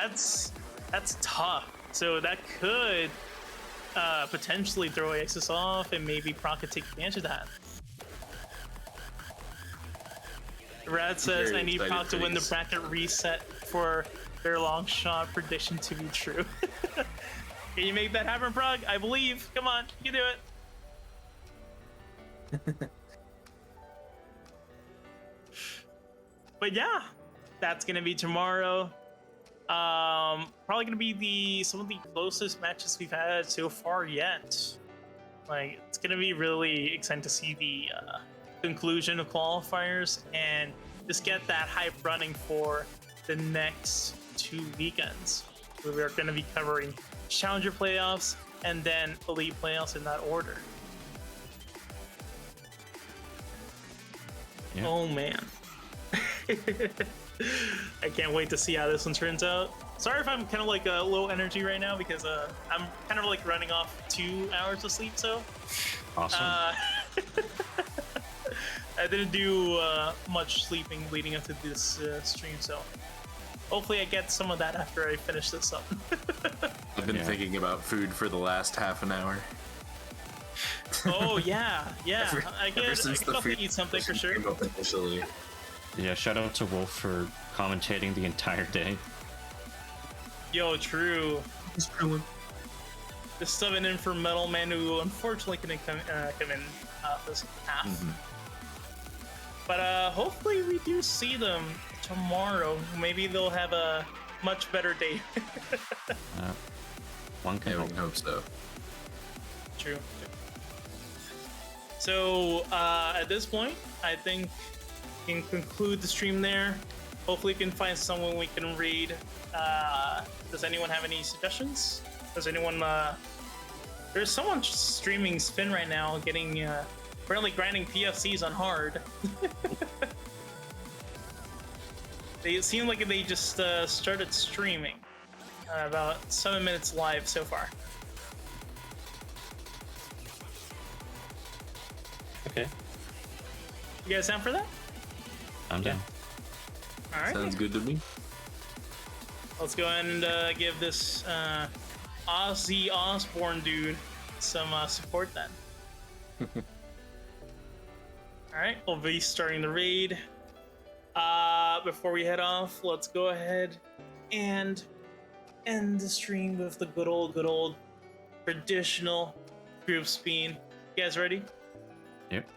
Speaker 1: that's tough. So that could potentially throw AXS off, and maybe Prog could take advantage of that. Rad says, I need Prog to win the bracket reset for their long shot prediction to be true. Can you make that happen, Prog? I believe. Come on, you can do it. But yeah, that's gonna be tomorrow. Probably gonna be some of the closest matches we've had so far yet. Like, it's gonna be really exciting to see the conclusion of qualifiers and just get that hype running for the next 2 weekends. We're going to be covering Challenger playoffs and then Elite playoffs in that order. Yeah. Oh man. I can't wait to see how this one turns out. Sorry if I'm kind of like low energy right now because I'm kind of like running off 2 hours of sleep. So
Speaker 3: awesome.
Speaker 1: I didn't do much sleeping leading up to this stream, so hopefully I get some of that after I finish this up.
Speaker 16: I've been thinking about food for the last half an hour.
Speaker 1: Oh yeah. I can definitely eat something for sure.
Speaker 3: Yeah, shout out to Wolf for commentating the entire day.
Speaker 1: Yo, true. Just subbing in for Metal Man, who unfortunately couldn't come in this half. Mm-hmm. But hopefully we do see them tomorrow. Maybe they'll have a much better day.
Speaker 3: One can
Speaker 16: hope so.
Speaker 1: True. So at this point, I think we can conclude the stream there. Hopefully we can find someone we can raid. Does anyone have any suggestions? Does anyone... There's someone streaming Spin right now, getting... apparently grinding PFCs on hard. They seem like they just started streaming. About 7 minutes live so far.
Speaker 8: Okay.
Speaker 1: You guys down for that?
Speaker 3: I'm down.
Speaker 1: All right.
Speaker 16: Sounds good to me.
Speaker 1: Let's go ahead and give this Ozzy Osbourne dude some support then. Alright, we'll be starting the raid. Before we head off, let's go ahead and end the stream with the good old traditional group speed. You guys ready?
Speaker 3: Yep.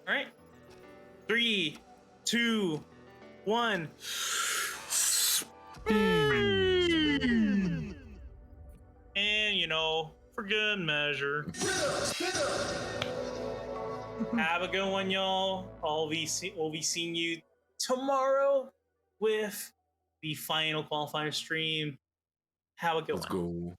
Speaker 1: Alright. 3, 2, 1. And you know, for good measure. Have a good one, y'all. We'll be seeing you tomorrow with the final qualifier stream. Have a good one.
Speaker 16: Let's go.